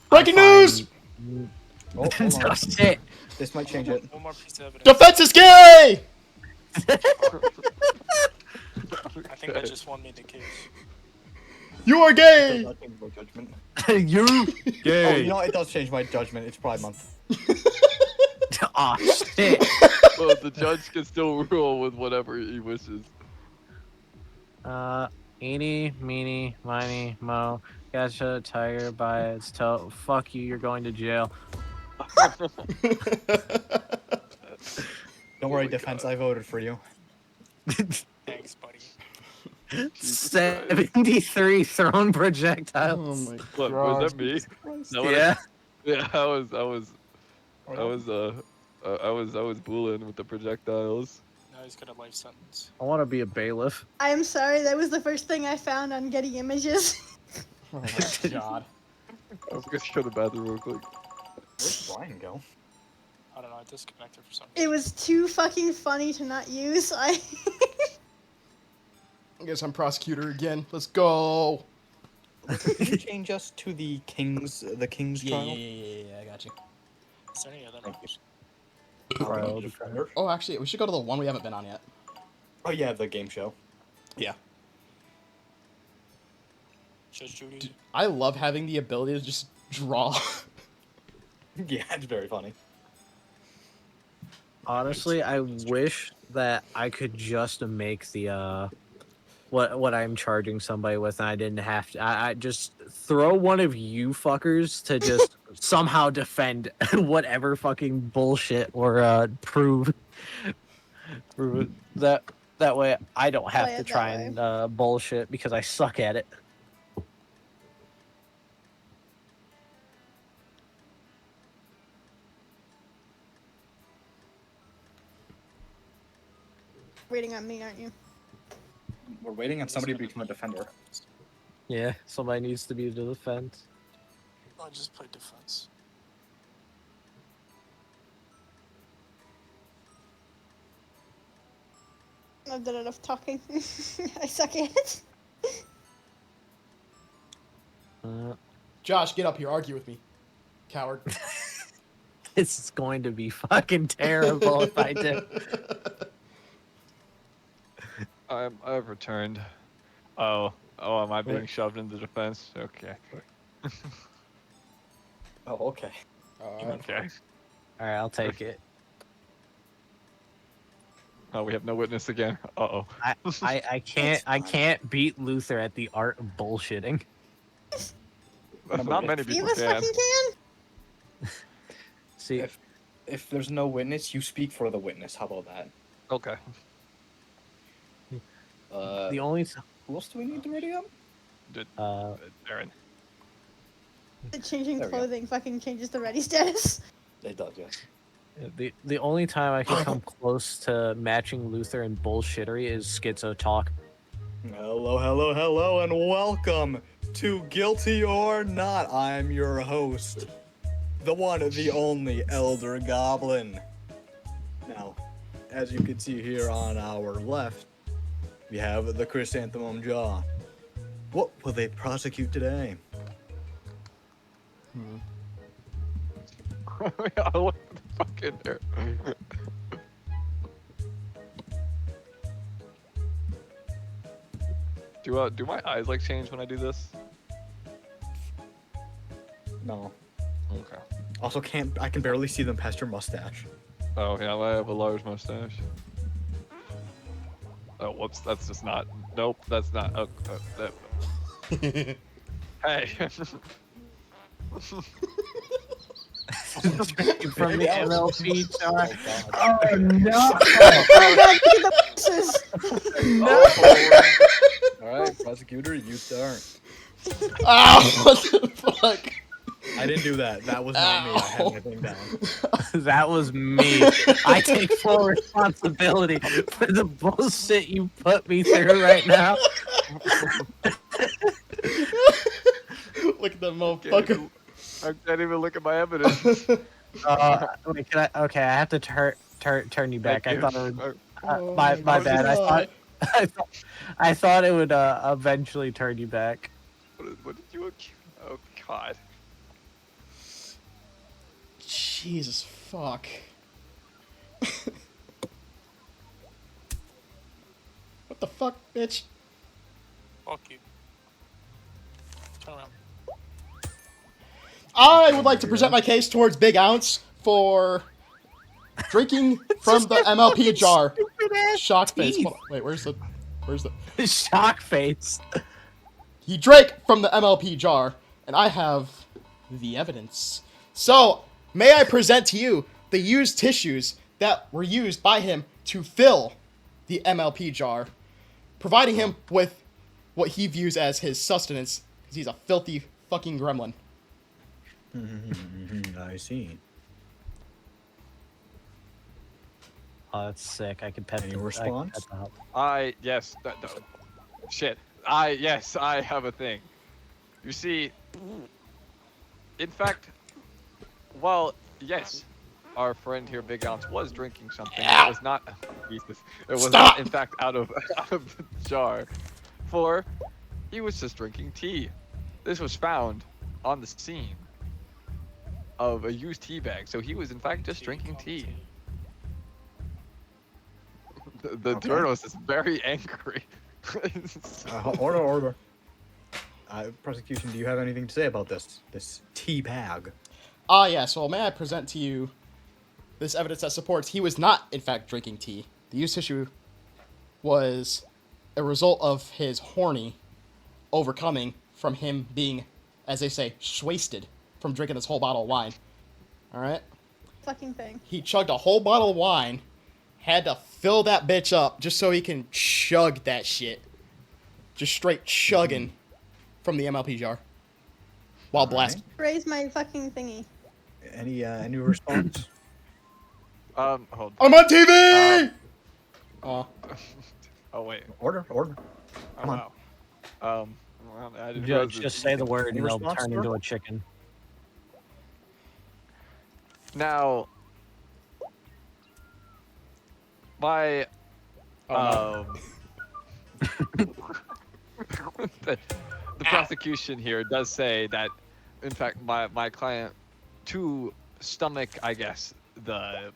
Breaking I news! find- Oh, hold Oh, on. shit. This might change it. One more piece of evidence. Defense is gay! I think that just won me the case. You are It gay! does not change my judgment. You Oh, gay. you know what? It does change my judgment. It's Pride Month. Aw, shit. Well, the judge can still rule with whatever he wishes. Eeny, meeny, miny, mo. Gotcha, tiger by its toe. Fuck you, you're going to jail. Don't worry, my defense. God. I voted for you. Thanks, buddy. 73 thrown Oh projectiles. my What, god. was that me? No, what Yeah. Yeah, I was booling with the projectiles. Now he's got a life sentence. I want to be a bailiff. I'm sorry, that was the first thing I found on Getty Images. Oh my god. I was gonna go to the bathroom real quick. Where'd Brian go? I don't know. I disconnected for some It reason. was too fucking funny to not use. I guess I'm prosecutor again. Let's go. Can you change us to the King's trial? Yeah, I got you. Is there any other Thank you. numbers? Trial Defender. Oh, actually, we should go to the one we haven't been on yet. Oh yeah, the game show. Yeah. Judge Judy. Dude, I love having the ability to just draw. Yeah, it's very funny. Honestly, I wish that I could just make the what I'm charging somebody with, and I didn't have to. I just throw one of you fuckers to just somehow defend whatever fucking bullshit or prove it. That way I don't have Play to it try that and bullshit because I suck at it. Waiting on me, aren't you? We're waiting on somebody to become a defender. Yeah, somebody needs to be the defense. I just played defense. I've done enough talking. I suck at it. Josh, get up here. Argue with me. Coward. This is going to be fucking terrible if I do. I've returned. Oh, am I being shoved into defense? Okay. Oh, okay. Okay. All right, I'll take it. Oh, we have no witness again. Uh-oh. I can't beat Luther at the art of bullshitting. Not many You people was can. fucking can? See, If there's no witness, you speak for the witness. How about that? Okay. the only Who else do we need to ready up? Aaron. The changing There we go. clothing fucking changes the ready status. It does, yes. the only time I can come close to matching Luther in bullshittery is Schizo Talk. Hello, hello, hello, and welcome to Guilty or Not. I'm your host, the one, the only Elder Goblin. Now, as you can see here on our left, we have the Chrysanthemum Jaw. What will they prosecute today? Yeah, what the fuck in there? Do my eyes like change when I do this? No. Okay. Also, I can barely see them past your mustache. Oh yeah, I have a large mustache. Oh whoops, that's just not. Nope, that's not. Oh, that. Hey. Drinking from the MLP jar. Oh, Oh no! Oh my god, look at the boxes! Alright, prosecutor, you start. Ah, what the fuck? I didn't do that. That was not me. I had my thing down. That was me. I take full responsibility for the bullshit you put me through right now. Look at that motherfucker. I can't even look at my evidence. Wait, can I? Okay, I have to turn you back. I thought it would. Oh My my bad. God. I thought it would eventually turn you back. What did you accuse? Oh god. Jesus fuck. What the fuck, bitch? Fuck you. Turn around. I would like to present my case towards Big Ounce for drinking from the MLP jar. Shock face. Hold on. Wait, where's the Shock face. He drank from the MLP jar, and I have the evidence. So, may I present to you the used tissues that were used by him to fill the MLP jar, providing him with what he views as his sustenance, because he's a filthy fucking gremlin. I see. Oh, that's sick. I could pet Any the response? I could pet Yes. Shit. Yes, I have a thing. You see, in fact, well, yes, our friend here, Big Ounce, was drinking something. It was not. Jesus. It was not, in fact, out of the jar. For he was just drinking tea. This was found on the scene of a used tea bag, so he was in fact just drinking tea. The Okay. journalist is very angry. Order. Prosecution, do you have anything to say about this tea bag? Yes, well, may I present to you this evidence that supports he was not, in fact, drinking tea. The used tissue was a result of his horny overcoming from him being, as they say, wasted from drinking this whole bottle of wine. Alright? Fucking thing. He chugged a whole bottle of wine, had to fill that bitch up just so he can chug that shit. Just straight chugging from the MLP jar. While blasting. Raise my fucking thingy. Any response? Hold. I'm on TV! Oh. Oh wait. Order. Oh, Come on. wow. Well, I didn't realize Just say the word Any and they'll response, turn sir? into a chicken. Now, my the prosecution here does say that, in fact, my client, to stomach, I guess, the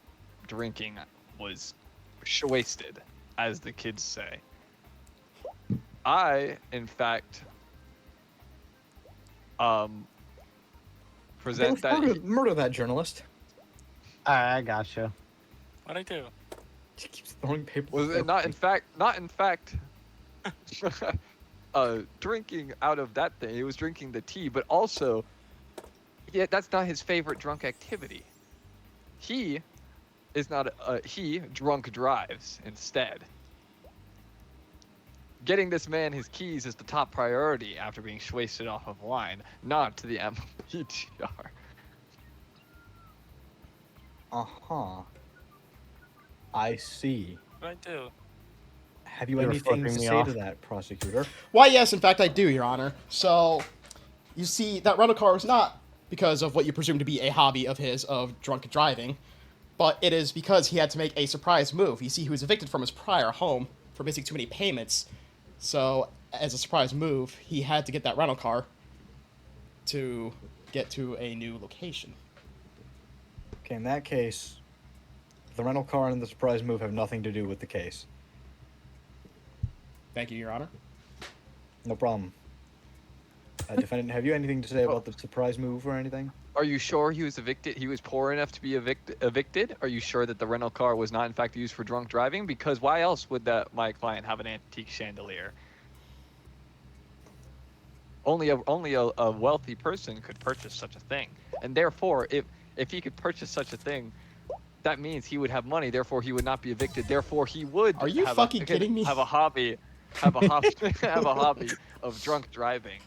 drinking was wasted, as the kids say. I, in fact, present that. Murder that journalist. I gotcha. What'd I do? He keeps throwing paper. Was it not in fact drinking out of that thing? He was drinking the tea, but also, yeah, that's not his favorite drunk activity. He is not he drunk drives instead. Getting this man his keys is the top priority after being wasted off of wine, not to the MLP jar. Uh-huh. I see. What'd I do? Have you You were anything to flipping me say off. to that, prosecutor? Why, yes, in fact, I do, Your Honor. So, you see, that rental car was not because of what you presume to be a hobby of his of drunk driving, but it is because he had to make a surprise move. You see, he was evicted from his prior home for missing too many payments. So, as a surprise move, he had to get that rental car to get to a new location. Okay, in that case, the rental car and the surprise move have nothing to do with the case. Thank you, Your Honor. No problem. Defendant, have you anything to say about the surprise move or anything? Are you sure he was evicted? He was poor enough to be evicted? Are you sure that the rental car was not in fact used for drunk driving? Because why else would my client have an antique chandelier? Only a wealthy person could purchase such a thing, and therefore, if he could purchase such a thing, that means he would have money. Therefore, he would not be evicted. Therefore, he would. Are you fucking kidding me? Have a hobby, have a hobby of drunk driving.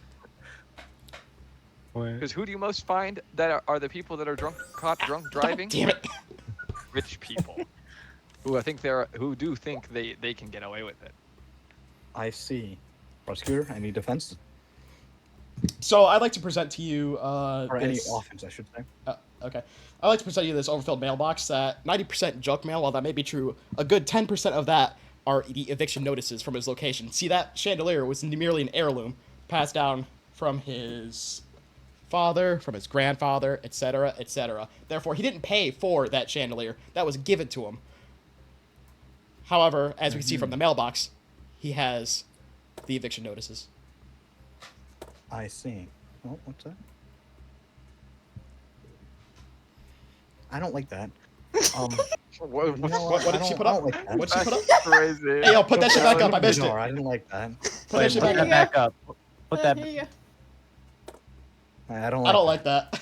Because who do you most find that are the people that are caught drunk driving? God damn it. Rich people, who do think they can get away with it. I see. Prosecutor, any defense? So, I'd like to present to you, Or any this... offense, I should say. Okay. I'd like to present you this overfilled mailbox that 90% junk mail, while that may be true, a good 10% of that are the eviction notices from his location. See, that chandelier was merely an heirloom passed down from his father, from his grandfather, etc., etc. Therefore, he didn't pay for that chandelier. That was given to him. However, as we see from the mailbox, he has the eviction notices. I see. Oh, what's that? I don't like that. What, You know What did I she don't- put I up? don't like that. What did she put up? Crazy. Hey, yo, put that shit back up. I missed it. I didn't like that. Put that shit Put back that up. back up. Put that. Here you go. I don't like I don't like that.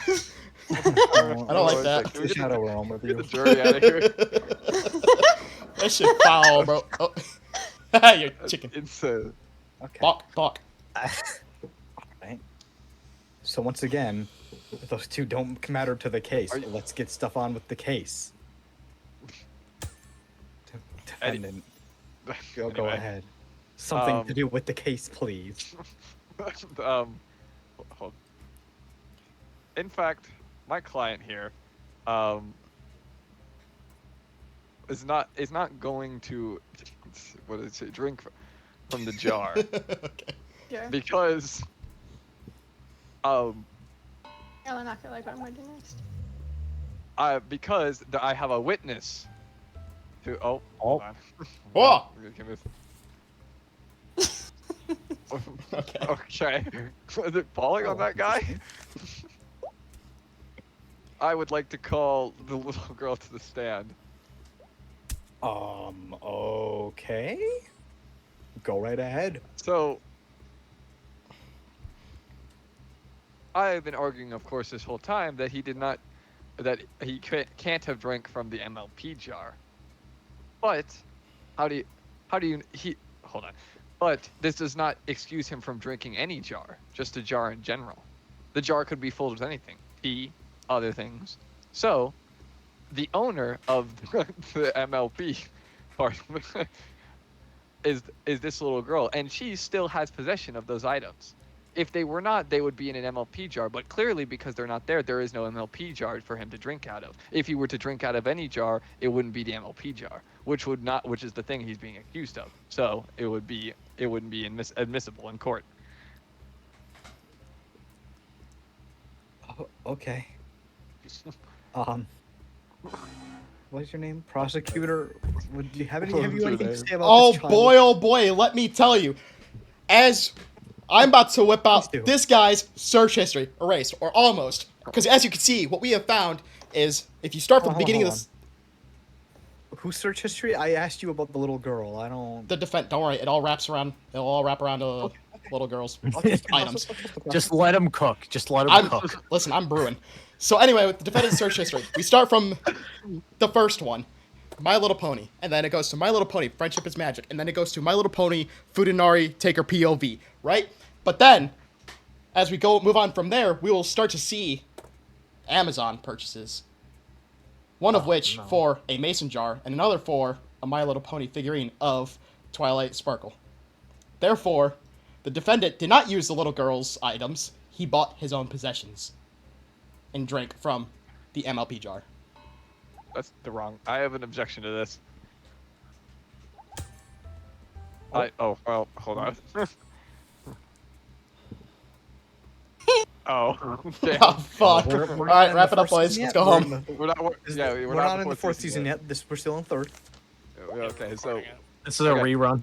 I don't like that. Can we get Shadow realm with Get you. the jury out of here. That shit foul, bro. Oh. You're chicken. Insane. Okay. Fuck. Right. So once again, those two don't matter to the case. Are you- Let's get stuff on with the case. Defendant, go Anyway, ahead. Something um, to do with the case, please. Hold. In fact, my client here, is not going to, what did it say, drink from the jar Okay. Sure. because, Oh, I'm not gonna like what I'm gonna do next. because I have a witness. To hold on. Whoa! Give me Okay. Okay. Is it falling on that guy? I would like to call the little girl to the stand. Okay. Go right ahead. So, I have been arguing, of course, this whole time that he can't have drank from the MLP jar. But, hold on. But this does not excuse him from drinking any jar, just a jar in general. The jar could be filled with anything, tea, other things. So, the owner of the MLP part is this little girl, and she still has possession of those items. If they were not, they would be in an MLP jar, but clearly because they're not there, there is no MLP jar for him to drink out of. If he were to drink out of any jar, it wouldn't be the MLP jar, which is the thing he's being accused of. So it wouldn't be admissible in court. Okay. What's your name? Prosecutor? Would you have anything to say about this child? Oh boy, let me tell you. As I'm about to whip out Please do. this guy's search history, erased, or almost. Because as you can see, what we have found is, if you start from the beginning of this, Whose search history? I asked you about the little girl. I don't. the defense, don't worry, it'll all wrap around to little girls' items. Just let him cook. Just let him I'm cook. listen, I'm brewing. So anyway, with the defendant's search history, we start from the first one, My Little Pony, and then it goes to My Little Pony, Friendship is Magic, and then it goes to My Little Pony, Fudanari, Taker POV, right? But then, as we move on from there, we will start to see Amazon purchases. One of which for a mason jar, and another for a My Little Pony figurine of Twilight Sparkle. Therefore, the defendant did not use the little girl's items. He bought his own possessions and drank from the MLP jar. That's the wrong. I have an objection to this. Oh well, hold on. Oh, damn. Oh, fuck. We're All not right, in wrap the it up, fourth boys. season Let's yet. go We're in home. the- We're not. we're not in the fourth season yet. We're still in third. Okay, so This is a Okay. rerun.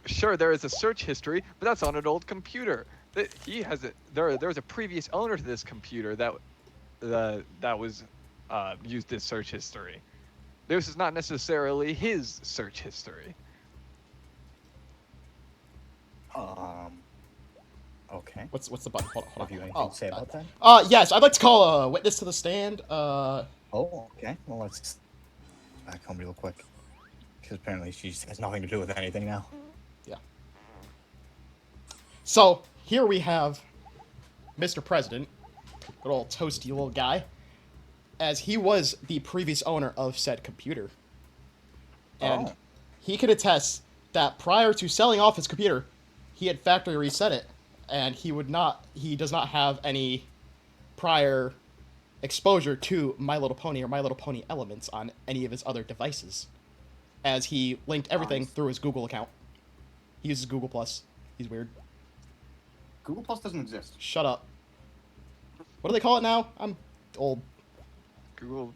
Sure, there is a search history, but that's on an old computer. He has a there was a previous owner to this computer that was used as search history. This is not necessarily his search history. Okay. What's the button? Hold on. Have you anything to say about that? Yes, I'd like to call a witness to the stand. Oh, okay. Well, let's back home real quick. Because apparently she has nothing to do with anything now. Yeah. So, here we have Mr. President, good old toasty little guy, as he was the previous owner of said computer. And Oh. he could attest that prior to selling off his computer, he had factory reset it, and he does not have any prior exposure to My Little Pony or My Little Pony elements on any of his other devices, as he linked everything through his Google account. He uses Google Plus. He's weird. Google Plus doesn't exist. Shut up. What do they call it now? I'm old. Google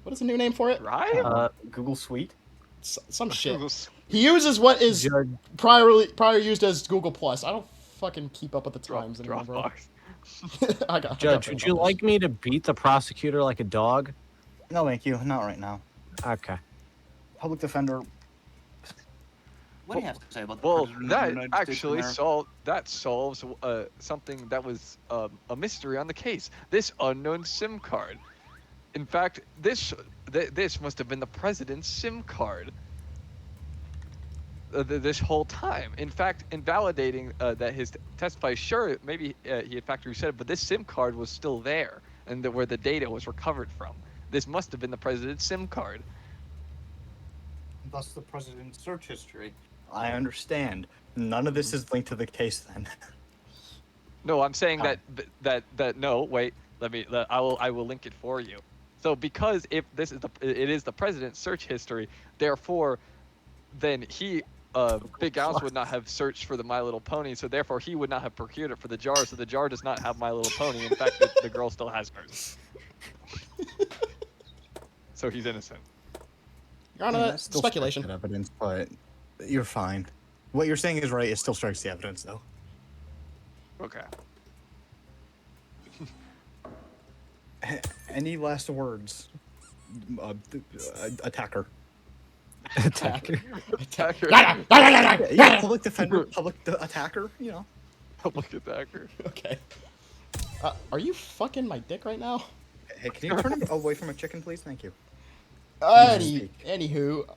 What is the new name for it? Drive? Google Suite? Some shit. Google He uses what is Judge, prior used as Google Plus. I don't fucking keep up with the Drop- times anymore, bro. Dropbox. I got Judge, things would you on like me to beat the prosecutor like a dog? No, thank you. Not right now. Okay. Public defender. What do you have to say about the Well, President of that the United States of actually America? solves something that was a mystery on the case. This unknown SIM card. In fact, this must have been the president's SIM card. This whole time. In fact, invalidating that his testify, sure, maybe he had factory reset it, but this SIM card was still there, and where the data was recovered from. This must have been the president's SIM card. Thus the president's search history. I understand. None of this is linked to the case then. No, I'm saying How? that no, wait, I will link it for you. So because if this is it is the president's search history, therefore, then Big Ounce would not have searched for the My Little Pony, so therefore he would not have procured it for the jar, so the jar does not have My Little Pony. In fact, the girl still has hers. So he's innocent. Your Honor, Yeah, that's that still speculation. strikes that evidence, but you're fine. What you're saying is right. It still strikes the evidence, though. Okay. Any last words? Attacker. Attacker. Attacker. Yeah, public defender, attacker, you know. Public attacker. Okay. Are you fucking my dick right now? Hey, can you turn him away from a chicken, please? Thank you. Anywho,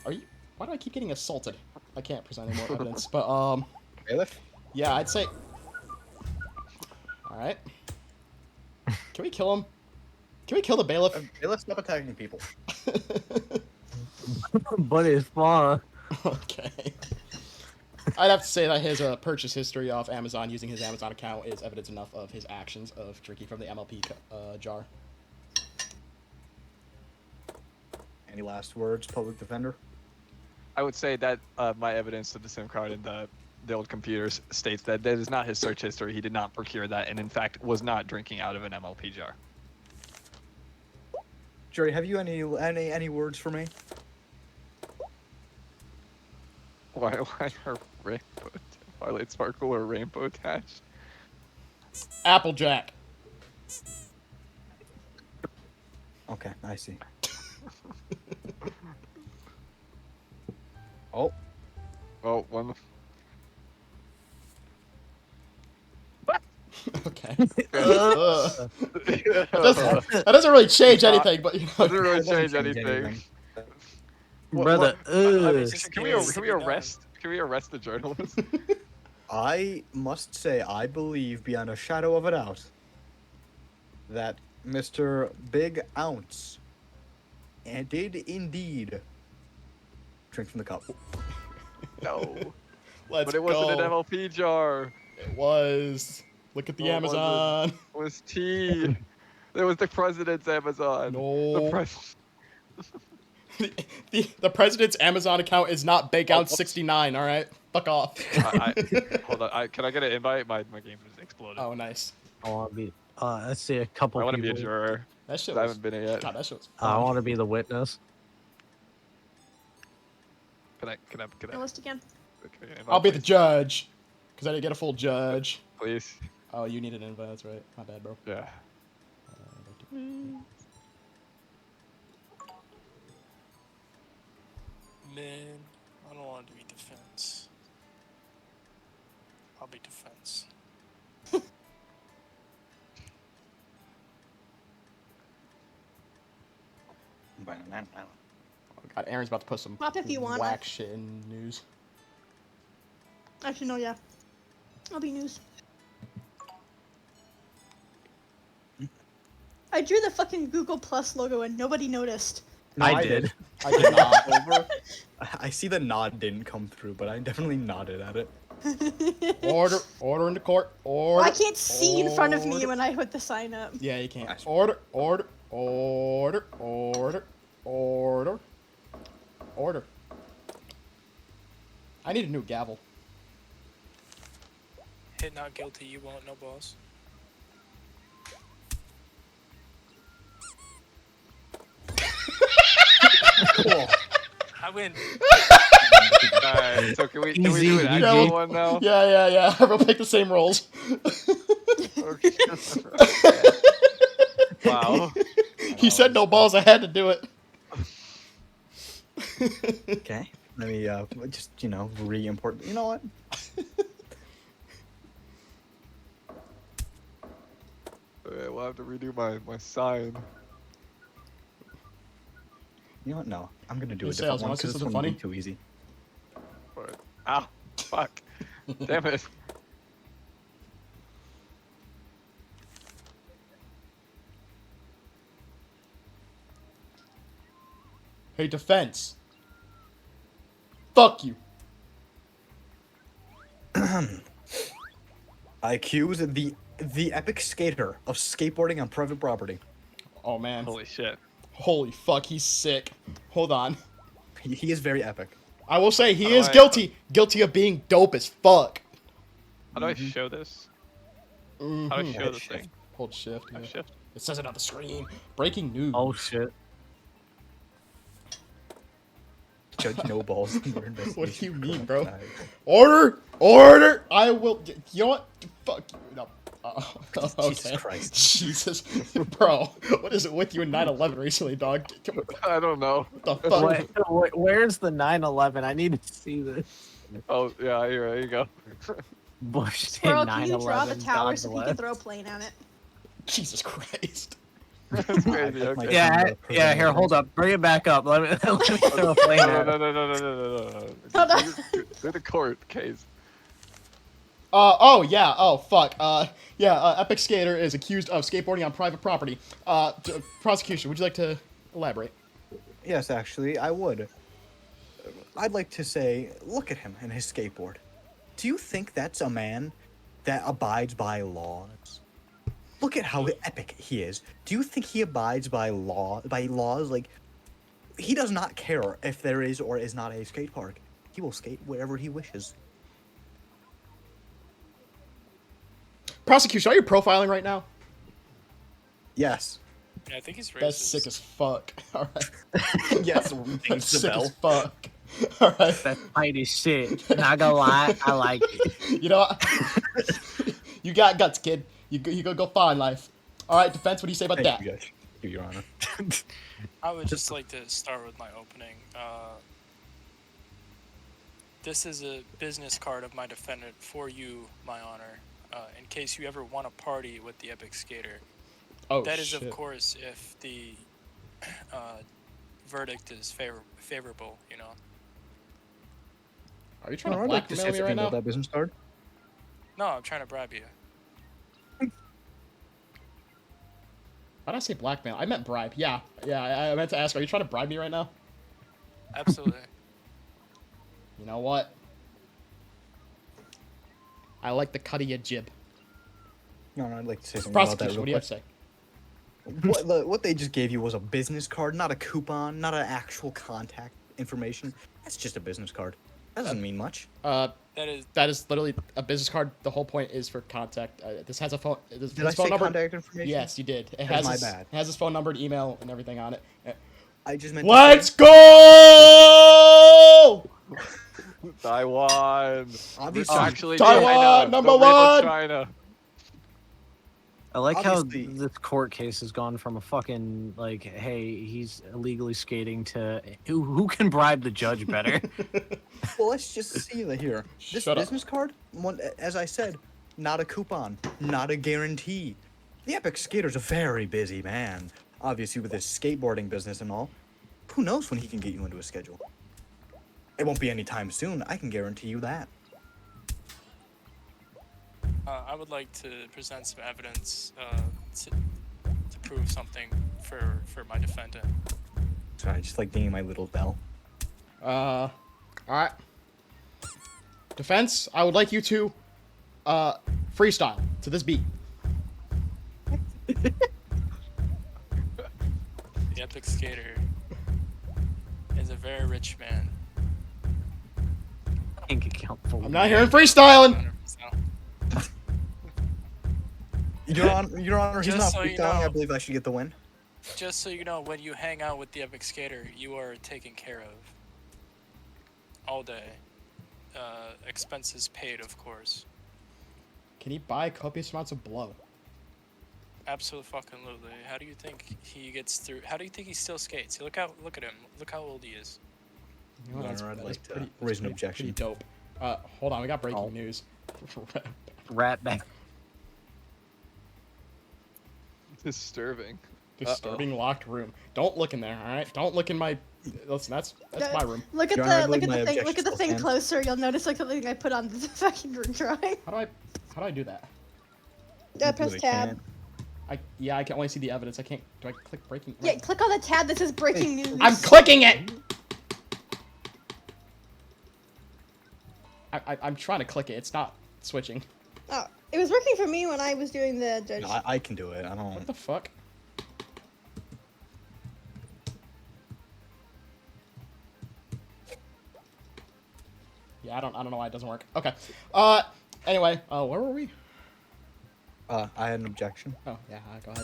are you? Why do I keep getting assaulted? I can't present any more evidence, but Bailiff? yeah, I'd say. All right. Can we kill him? Can we kill the bailiff? Bailiff, stop attacking people. But it's fun. Okay. I'd have to say that his purchase history off Amazon using his Amazon account is evidence enough of his actions of drinking from the MLP jar. Any last words, public defender? I would say that my evidence of the SIM card in the old computers states that that is not his search history. He did not procure that, and in fact was not drinking out of an MLP jar. Jerry, have you any words for me? Why are rainbow Twilight Sparkle or Rainbow Dash? Applejack. Okay, I see. Oh, Well, one. Okay. That doesn't really change anything, but you know. Doesn't really change change anything. anything. Brother, Can we arrest? Can we arrest the journalist? I must say, I believe beyond a shadow of a doubt that Mr. Big Ounce and did indeed drink from the cup. No. Let's But it wasn't go. an MLP jar. It was. Look at the No, it wasn't. Amazon. It was tea. It was the president's Amazon. No. The pres- The president's Amazon account is not Bakeout69, alright? Fuck off. Hold on. Can I get an invite? My game just exploded. Oh, nice. I want to be. Let's see a couple. I want to be a people. juror. That shit I was... haven't been it yet. God, that shit was I fun. want to be the witness. Can I? The list again. invite, I'll be the please? judge. Because I didn't get a full judge. Please. Oh, you need an invite, that's right. My bad, bro. Yeah. Man, I don't want to be defense. I'll be defense. Oh, God, Aaron's about to put some Pop if you want. whack shit in news. Actually, no, yeah. I'll be news. I drew the fucking Google Plus logo and nobody noticed. No, I did. I did not. Over. I see the nod didn't come through, but I definitely nodded at it. Order in the court. Order. I can't see in front of me order. when I put the sign up. Yeah, you can't. Nice. Order. I need a new gavel. Hit not guilty, you won't, no balls. Cool. I win. Alright, so can we do Easy, an easy. actual one now? Yeah. Everyone pick the same rolls. Okay. Wow. He said no balls. I had to do it. Okay. Let me just re-import. You know what? Alright, we'll have to redo my sign. You know what? No, I'm gonna do Hey, a Sales, different one wanna see because this something one would funny? be too easy. Alright. Ow. Fuck. Damn it. Hey, defense. Fuck you. I accuse the epic skater of skateboarding on private property. Oh man. Holy shit. Holy fuck, he's sick. Hold on. He is very epic. I will say he How do is I- guilty. Guilty of being dope as fuck. How do I show this? How do I Mhm. show this thing? Hold shift. Oh, yeah. shift. It says it on the screen. Breaking news. Oh shit. Judge no balls. In your What do you investigation. mean, bro? Correct. Order! I will. You know what? Fuck you. No. Okay. Jesus Christ. Jesus. Bro, what is it with you in 9/11 recently, dog? I don't know. What the fuck? Where's the 9/11? I need to see this. Oh, yeah, here you go. Bush Squirrel, in can you draw the 9/11. tower God so he bless. can throw a plane on it? Jesus Christ. That's crazy. like my- Okay. Yeah, here, hold up. Bring it back up. Let me throw a plane No, at no, it. no. Hold on. Do the court case. Oh, fuck. Epic Skater is accused of skateboarding on private property. Prosecution, would you like to elaborate? Yes, actually, I would. I'd like to say, look at him and his skateboard. Do you think that's a man that abides by laws? Look at how epic he is. Do you think he abides by laws? Like, he does not care if there is or is not a skate park. He will skate wherever he wishes. Prosecution, are you profiling right now? Yes. Yeah, I think he's racist. That's sick as fuck. Alright. Yes. That's sick as fuck. Alright. That's tight as shit. Not gonna lie, I like it. You know what? You got guts, kid. You go find life. Alright, defense, what do you say about that? Thank you, Judge. Your Honor. I would just like to start with my opening. This is a business card of my defendant for you, my honor, in case you ever want to party with the Epic Skater. Oh, That is, shit. of course, if the verdict is favorable, you know. Are you trying I'd to like to blackmail say me something right about now? that business card. No, I'm trying to bribe you. Why did I say blackmail? I meant bribe. Yeah, I meant to ask, are you trying to bribe me right now? Absolutely. You know what? I like the cut of your jib. No, I'd like to say something about that Prosecution, real what do you have quick. to say? What they just gave you was a business card, not a coupon, not an actual contact information. That's just a business card. That doesn't mean much. That is That is literally a business card. The whole point is for contact. This has a phone. This, Did I his phone say number. contact information? Yes, you did. It That's has my his, bad. It has his phone number and email and everything on it. I just meant. Let's to go! Taiwan. Obviously, It's actually Taiwan, China, number the real one! China. I like how Obviously- this court case has gone from a fucking like, hey, he's illegally skating to who can bribe the judge better. Well, let's just see that here. This Shut up. business card, as I said, not a coupon, not a guarantee. The Epic Skater's a very busy man, obviously with his skateboarding business and all. Who knows when he can get you into a schedule? It won't be anytime soon, I can guarantee you that. I would like to present some evidence to prove something for my defendant. Sorry, just like dinging my little bell. All right. Defense, I would like you to freestyle to this beat. The Epic Skater is a very rich man. Bank account full. I'm not hearing freestyling. 100%. Your Honor, he's Just not so you freestyling. I know. believe I should get the win. Just so you know, when you hang out with the Epic Skater, you are taken care of. All day. Expenses paid, of course. Can he buy copious amounts of blow? Absolutely fucking literally. How do you think he gets through? How do you think he still skates? Look at him. Look how old he is. You know, Your that's- Honor, I'd that's like to pretty- raise an pretty- objection. Pretty dope. Hold on, we got breaking Oh. news. Rat back. Disturbing. Disturbing locked room. Don't look in there, all right? Don't look in my. Listen, that's my room. Look at Your Honor, I the believe my thing. Look at objection the thing still closer. You'll notice like something I put on the fucking drawing. How do I do that? Yeah, press really tab. can't. I can only see the evidence. I can't. Do I click breaking? Yeah, click on the tab that says breaking news. I'm clicking it. I'm trying to click it. It's not switching. Oh, it was working for me when I was doing the judge. No, I can do it. I What don't. the fuck? Yeah, I don't know why it doesn't work. Okay. Anyway, where were we? I had an objection Oh, yeah, go ahead.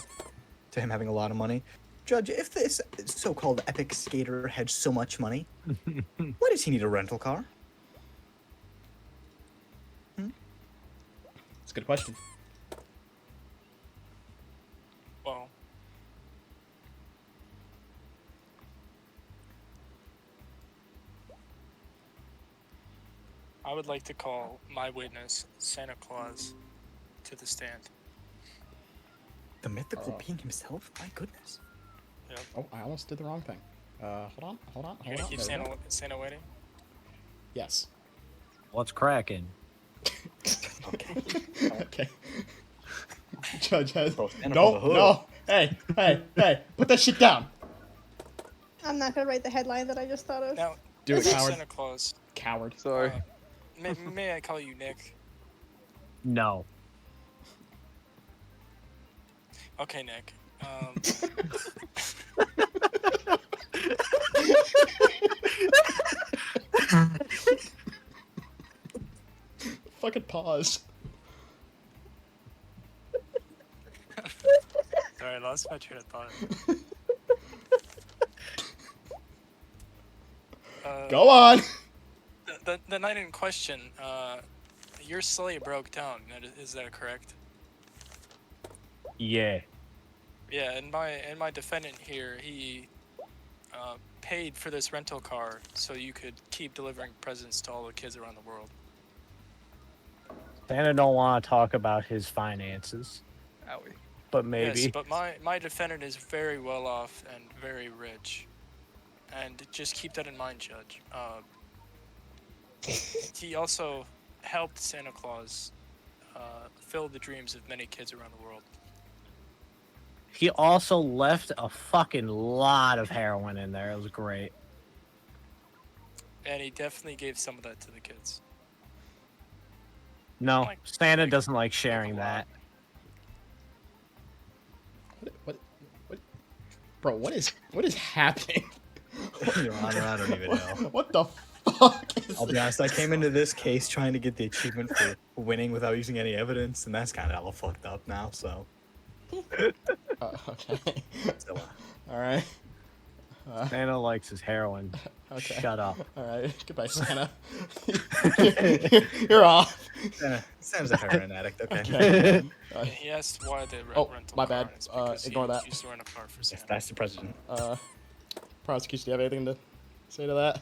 to him having a lot of money. Judge, if this so-called Epic Skater had so much money, why does he need a rental car? It's a good question. Well, I would like to call my witness, Santa Claus, to the stand. The mythical being himself? My goodness. Yep. Oh, I almost did the wrong thing. Hold You're on. gonna keep There we go. Santa waiting? Yes. What's cracking? Okay. Okay. Judge has. Bro, stand up on the Don't. hood. No. Hey. Put that shit down. I'm not gonna write the headline that I just thought of. Now, Do it, Mr. coward. Santa Claus. Coward. Sorry. May I call you Nick? No. Okay, Nick. Fucking pause. Sorry, I lost my train of thought. Go on. The night in question, your sleigh broke down. Is that correct? Yeah. Yeah, and my defendant here, he paid for this rental car so you could keep delivering presents to all the kids around the world. Santa don't want to talk about his finances, Owie. but maybe. Yes, but my defendant is very well off and very rich, and just keep that in mind, Judge. He also helped Santa Claus fill the dreams of many kids around the world. He also left a fucking lot of heroin in there. It was great. And he definitely gave some of that to the kids. No, Like- Santa like- doesn't like sharing like a lot. that. What? Bro, what is happening? Your Honor, I don't even know. What the fuck is I'll be honest, I came into this case trying to get the achievement for winning without using any evidence, and that's kind of all fucked up now, so. Okay. so Alright. Santa likes his heroin. Okay. Shut up. Alright. Goodbye, Santa. You're off. Sam's a heroin addict, okay. Okay. He asked why the Oh, rental my car, bad. and it's because Ignore he that. used to rent a car for Santa. That's the president. Prosecution, do you have anything to say to that?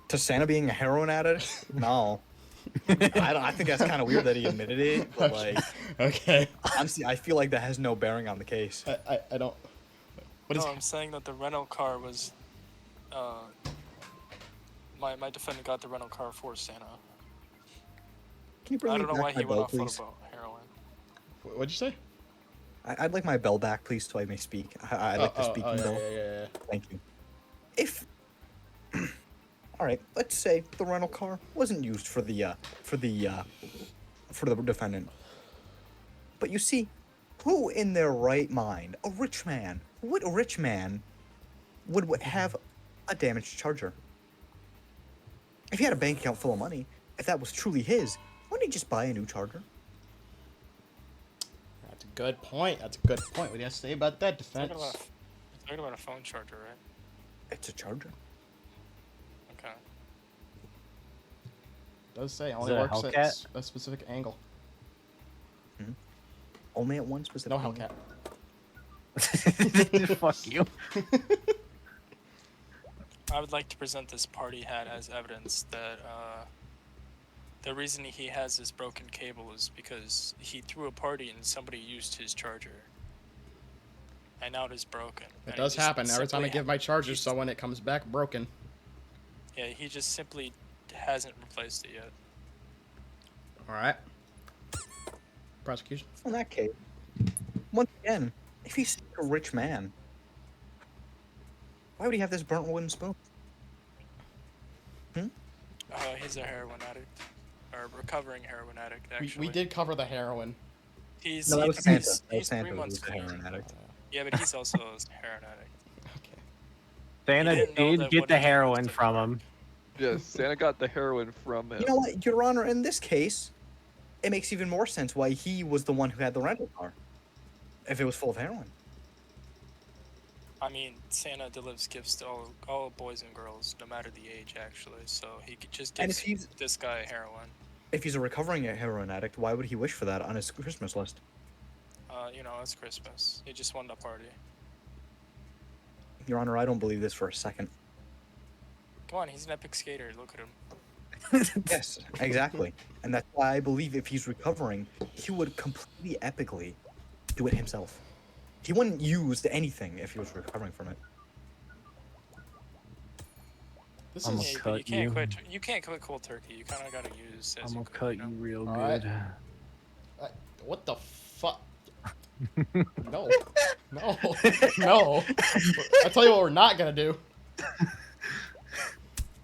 To Santa being a heroin addict? No. I think that's kind of weird that he admitted it, but like, Okay. honestly, I feel like that has no bearing on the case. I don't. What is? No, I'm saying that the rental car was. My defendant got the rental car for Santa. Can you bring I me don't know back why my he went bell, off on please? about heroin. What'd you say? I'd like my bell back, please, so I may speak. I'd like the speaking yeah, bell. yeah. Thank you. If all right, let's say the rental car wasn't used for the defendant, but you see, who in their right mind, a rich man, what rich man would have a damaged charger? If he had a bank account full of money, if that was truly his, wouldn't he just buy a new charger? That's a good point. That's a good point. What do you have to say about that defense? Talking about a phone charger, right? It's a charger. Okay. It does say it Is only it a works at Hellcat? a specific angle. Only at one specific. No angle. Hellcat. Fuck you. I would like to present this party hat as evidence that the reason he has this broken cable is because he threw a party and somebody used his charger. And now it is broken. It And does he just happen. Every time I simply give my charger, he's- so when it comes back broken. Yeah, he just simply hasn't replaced it yet. Alright. Prosecution. In that case, once again, if he's a rich man, why would he have this burnt wooden spoon? He's a heroin addict. Or recovering heroin addict, actually. We did cover the heroin. He's, No, that was he's, Santa. he's, That was he's Santa 3 who months was a clean. heroin addict. Yeah, but he's also a heroin addict. Okay. Santa didn't know did that get what the he was heroin doing. from him. Yes, Santa got the heroin from him. You know what, Your Honor, in this case, it makes even more sense why he was the one who had the rental car. If it was full of heroin. I mean, Santa delivers gifts to all boys and girls, no matter the age, actually. So he just And gives if he's this guy heroin. if he's a recovering heroin addict, why would he wish for that on his Christmas list? You know, it's Christmas. He just wanted a party. Your Honor, I don't believe this for a second. Come on, he's an epic skater. Look at him. Yes, exactly. And that's why I believe if he's recovering, he would completely epically do it himself. He wouldn't use anything if he was recovering from it. This I'm is. a Yeah, cut but you can't you. quit. You can't quit cold turkey. You kind of gotta use. As I'm you gonna go, cut you know? you real Alright. good. What the fuck? No. No. No. I tell you what we're not gonna do.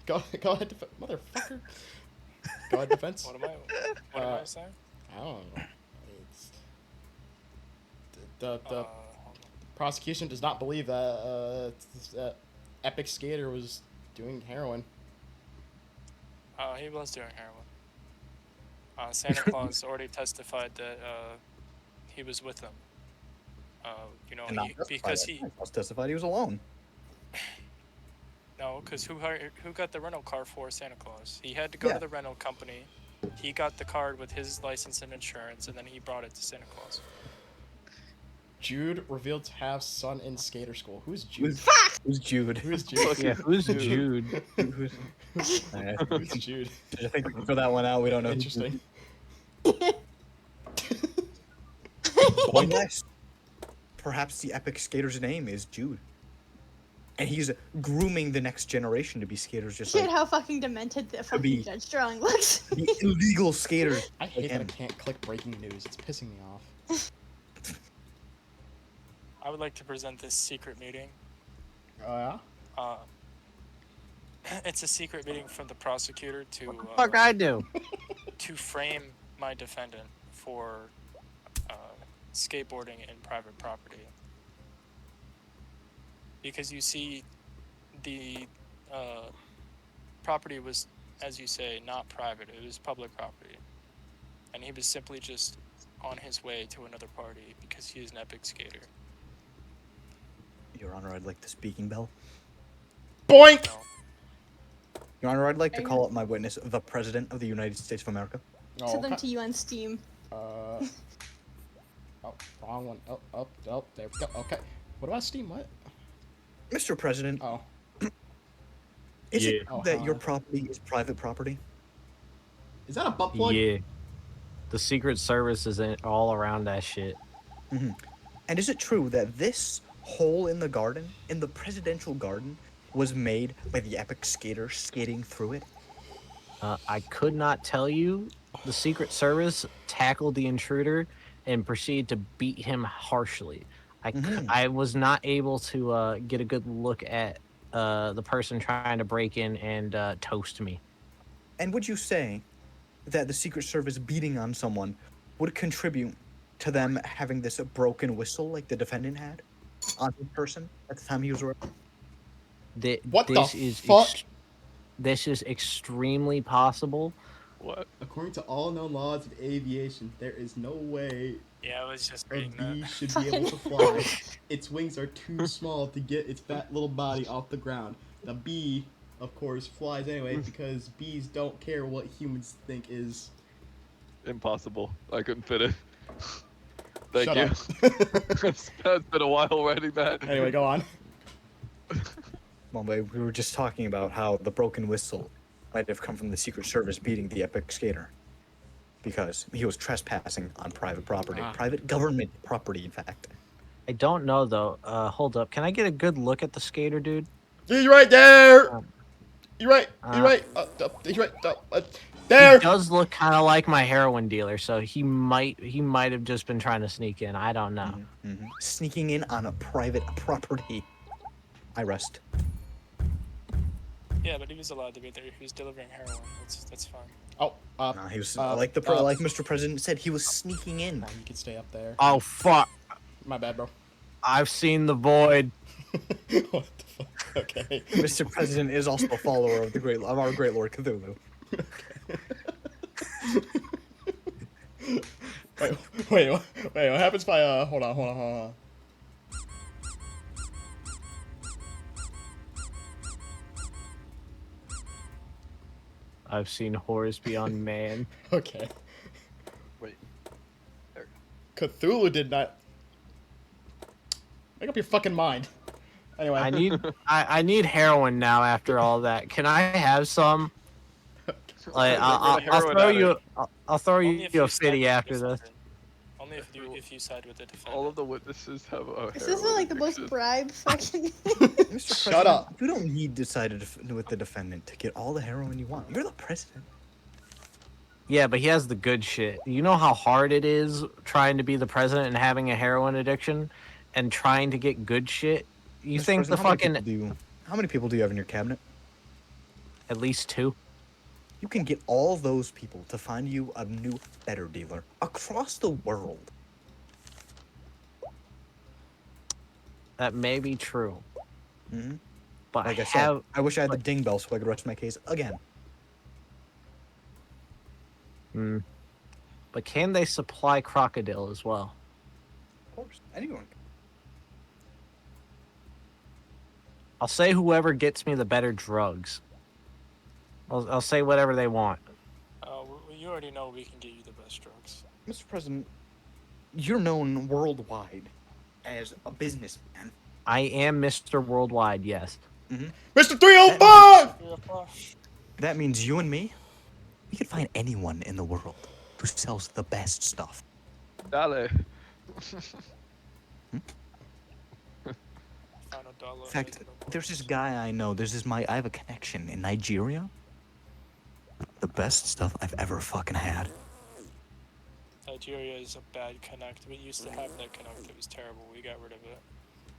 Go ahead, motherfucker. Go ahead, defense. What am I saying? I don't know. It's the hold on. prosecution does not believe that Epic Skater was doing heroin. He was doing heroin. Santa Claus already testified that he was with them. You know, And not because justified. he I was testified he was alone. no, because who got the rental car for Santa Claus? He had to go Yeah. to the rental company. He got the card with his license and insurance, and then he brought it to Santa Claus. Jude revealed to have son in skater school. Who's Jude? Who's Jude? Who's Jude? Yeah, who's Jude? Who's Who's Jude? I think we can throw that one out. We don't know. who Interesting. Unless perhaps the epic skater's name is Jude. And he's grooming the next generation to be skaters just Shit, like how fucking demented the fucking be- Judge Drawing looks. the illegal skaters. I hate like that I him. can't click breaking news. It's pissing me off. I would like to present this secret meeting. Oh yeah. It's a secret meeting from the prosecutor to Fuck, I do. to frame my defendant for skateboarding in private property. Because you see, the property was, as you say, not private. It was public property, and he was simply just on his way to another party because he is an epic skater. Your Honor, I'd like the speaking bell. Boink. No. Your Honor, I'd like to call up my witness, the President of the United States of America. Oh, Send them okay. to you on Steam. Oh, wrong one. Oh, there we go. Okay. What about Steam? What? Mr. President, Oh. is it Oh, that your huh. property is private property? Is that a butt plug? Yeah. The Secret Service is all around that shit. And is it true that this hole in the garden, in the presidential garden, was made by the epic skater skating through it? I could not tell you. The Secret Service tackled the intruder and proceeded to beat him harshly. I was not able to get a good look at the person trying to break in and toast me. And would you say that the Secret Service beating on someone would contribute to them having this broken whistle like the defendant had on his person at the time he was arrested? What this the is fuck? This is extremely possible. What? According to all known laws of aviation, there is no way Yeah, I was just a reading bee that. should be able to fly. Its wings are too small to get its fat little body off the ground. The bee, of course, flies anyway because bees don't care what humans think is. Impossible. I couldn't fit it. Thank Shut you. up. It's been a while writing that. Anyway, go on. Well, we were just talking about how the broken whistle might have come from the Secret Service beating the epic skater. Because he was trespassing on private property. Ah. Private government property, in fact. I don't know though. Hold up. Can I get a good look at the skater, dude? He's right there. You're right. You're right. He's right. There. He does look kind of like my heroin dealer, so he might have just been trying to sneak in. I don't know. Sneaking in on a private property. I rest. Yeah, but he was allowed to be there. He was delivering heroin. That's fine. Oh. No, he was like Mr. President said, he was sneaking in. You can stay up there. Oh fuck! My bad, bro. I've seen the void. What the fuck? Okay. Mr. President is also a follower of our great Lord Cthulhu. Wait, what happens if I, hold on. I've seen horrors beyond man. Okay. Wait. There. Cthulhu did not. Make up your fucking mind. Anyway. I need heroin now after all that. Can I have some? Like, I'll throw Only you if a side fitty with after the this. defendant. Only if you side with the defendant. All of the witnesses have a Is this like the most bribe fucking? Mr. Shut President, up. You don't need to side with the defendant to get all the heroin you want. You're the president. Yeah, but he has the good shit. You know how hard it is trying to be the president and having a heroin addiction and trying to get good shit? You Mr. think the President, fucking... How many people do you have in your cabinet? At least 2. You can get all those people to find you a new, better dealer across the world. That may be true. Mm-hmm. But Like I said, have... I wish I had the ding bell so I could rest my case again. But can they supply crocodile as well? Of course, anyone. I'll say whoever gets me the better drugs. I'll say whatever they want. You already know we can get you the best drugs. Mr. President, you're known worldwide as a businessman. I am Mr. Worldwide, yes. Mr. 305! That means you and me, we can find anyone in the world who sells the best stuff. Dale. In fact, there's this guy I know. I have a connection in Nigeria. The best stuff I've ever fucking had. Nigeria is a bad connect. We used to have that connect. It was terrible. We got rid of it.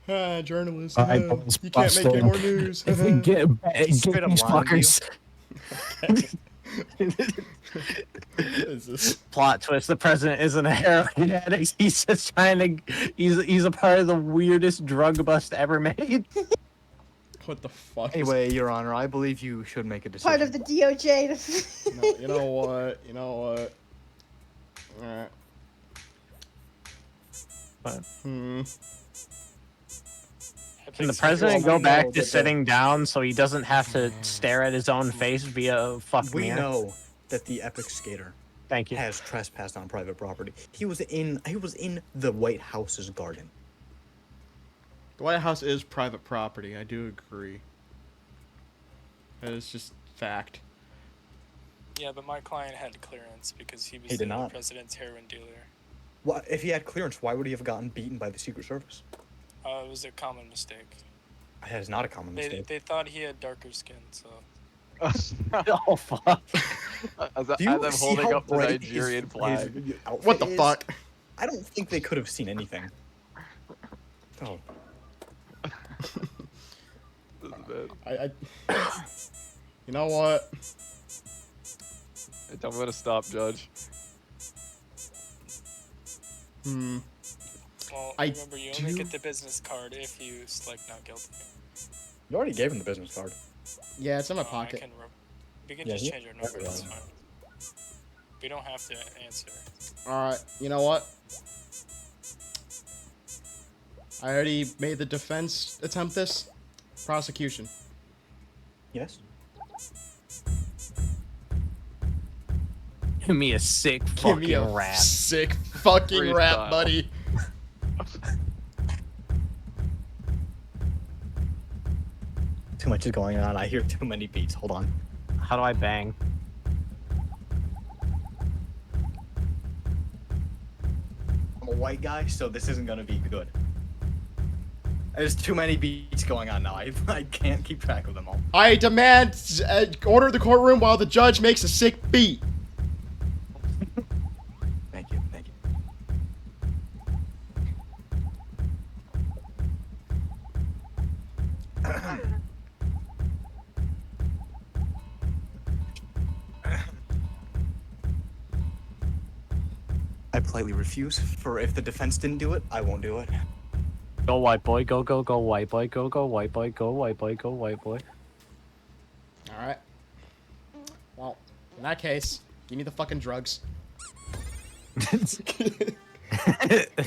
Ah, journalist. Alright, ah, boys, you can't make any busted. more news. Get Straight up these lying to you. fuckers. What is this? Plot twist: the president isn't a heroin addict. He's just trying to. He's a part of the weirdest drug bust ever made. What the fuck? Anyway, Your Honor, I believe you should make a decision. Part of the DOJ. No, you know what? You know what? Alright. What? Epic Can the City president we go know back that to the- sitting down so he doesn't have to stare at his own face via fuck We mirror? know that the Epic Skater Thank you. has trespassed on private property. He was in the White House's garden. The White House is private property. I do agree. That is just fact. Yeah, but my client had clearance because he was He did the not. president's heroin dealer. Well, if he had clearance, why would he have gotten beaten by the Secret Service? It was a common mistake. That is not a common mistake. They thought he had darker skin, so. Oh fuck! As Do I'm you see holding how up the bright Nigerian his flag. outfit What the is? fuck? I don't think they could have seen anything. Oh, This is bad. I you know what? Hey, tell me when to stop, Judge. Well, I remember, you only do- get the business card if you select not guilty. you already gave him the business card. Yeah, it's in my I pocket. can we can Yeah, just he- change our number, that's fine. We don't have to answer. Alright, you know what? I already made the defense attempt this. Prosecution. Yes. Give me a sick Give fucking me a rap. sick fucking rap, Freestyle. buddy. Too much is going on. I hear too many beats. Hold on. How do I bang? I'm a white guy, so this isn't gonna be good. There's too many beats going on now. I can't keep track of them all. I demand order of the courtroom while the judge makes a sick beat. Thank you. Thank you. I politely refuse. For if the defense didn't do it, I won't do it. Go white boy, go white boy, go white boy, go white boy, go white boy. Alright. Well, in that case, give me the fucking drugs.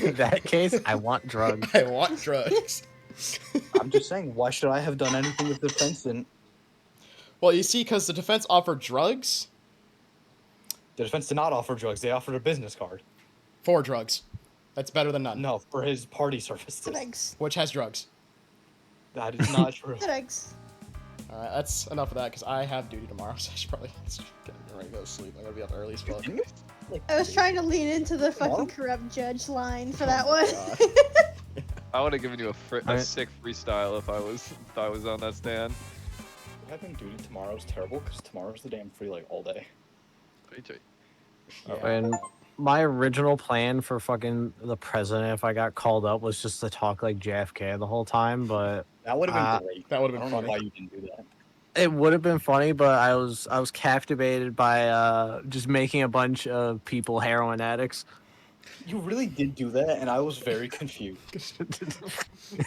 In that case, I want drugs. I want drugs. I'm just saying, why should I have done anything if the defense didn't? Well, you see, because the defense offered drugs The defense did not offer drugs. They offered a business card. for drugs. That's better than none. No, for his party services. Drugs. Which has drugs. That is not true. Drugs. Alright, that's enough of that, because I have duty tomorrow, so I should probably get ready to go to sleep. I'm gonna be up early as fuck. I was trying to lean into the fucking corrupt judge line for that one. God. I would have given you a Alright. sick freestyle if I was on that stand. Having duty tomorrow is terrible because tomorrow's the day I'm free like all day. And my original plan for fucking the president, if I got called up, was just to talk like JFK the whole time. But That would have been great. That would I have don't been know funny. why you didn't do that. it would have been funny. But I was captivated by just making a bunch of people heroin addicts. You really did do that, and I was very confused.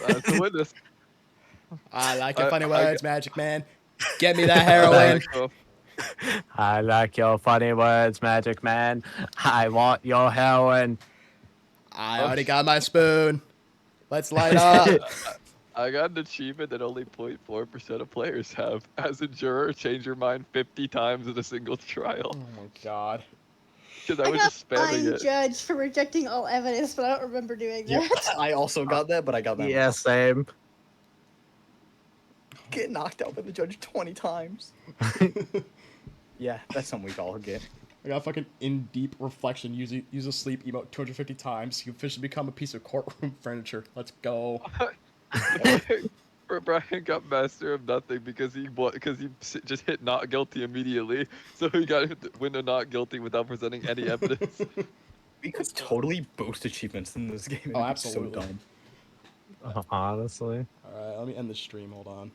That's a witness. I like your I- funny I- words, Magic Man. Get me that heroin. I like your funny words, Magic Man. I want your heroin. I already got my spoon. Let's light up. I got an achievement that only 0.4% of players have. As a juror, change your mind 50 times in a single trial. Oh my god. Because I I was got just spamming fine it. judge for rejecting all evidence, but I don't remember doing Yeah, that. I also got that, but I got that. Yeah, same. Get knocked out by the judge 20 times. Yeah, that's something we all get. I got fucking in deep reflection. Use a sleep emote 250 times. You officially become a piece of courtroom furniture. Let's go. Brian got master of nothing because he just hit not guilty immediately. So he got to win a not guilty without presenting any evidence. We could totally boost achievements in this game. Oh, It'd be so absolutely. dumb. Honestly. All right, let me end the stream. Hold on.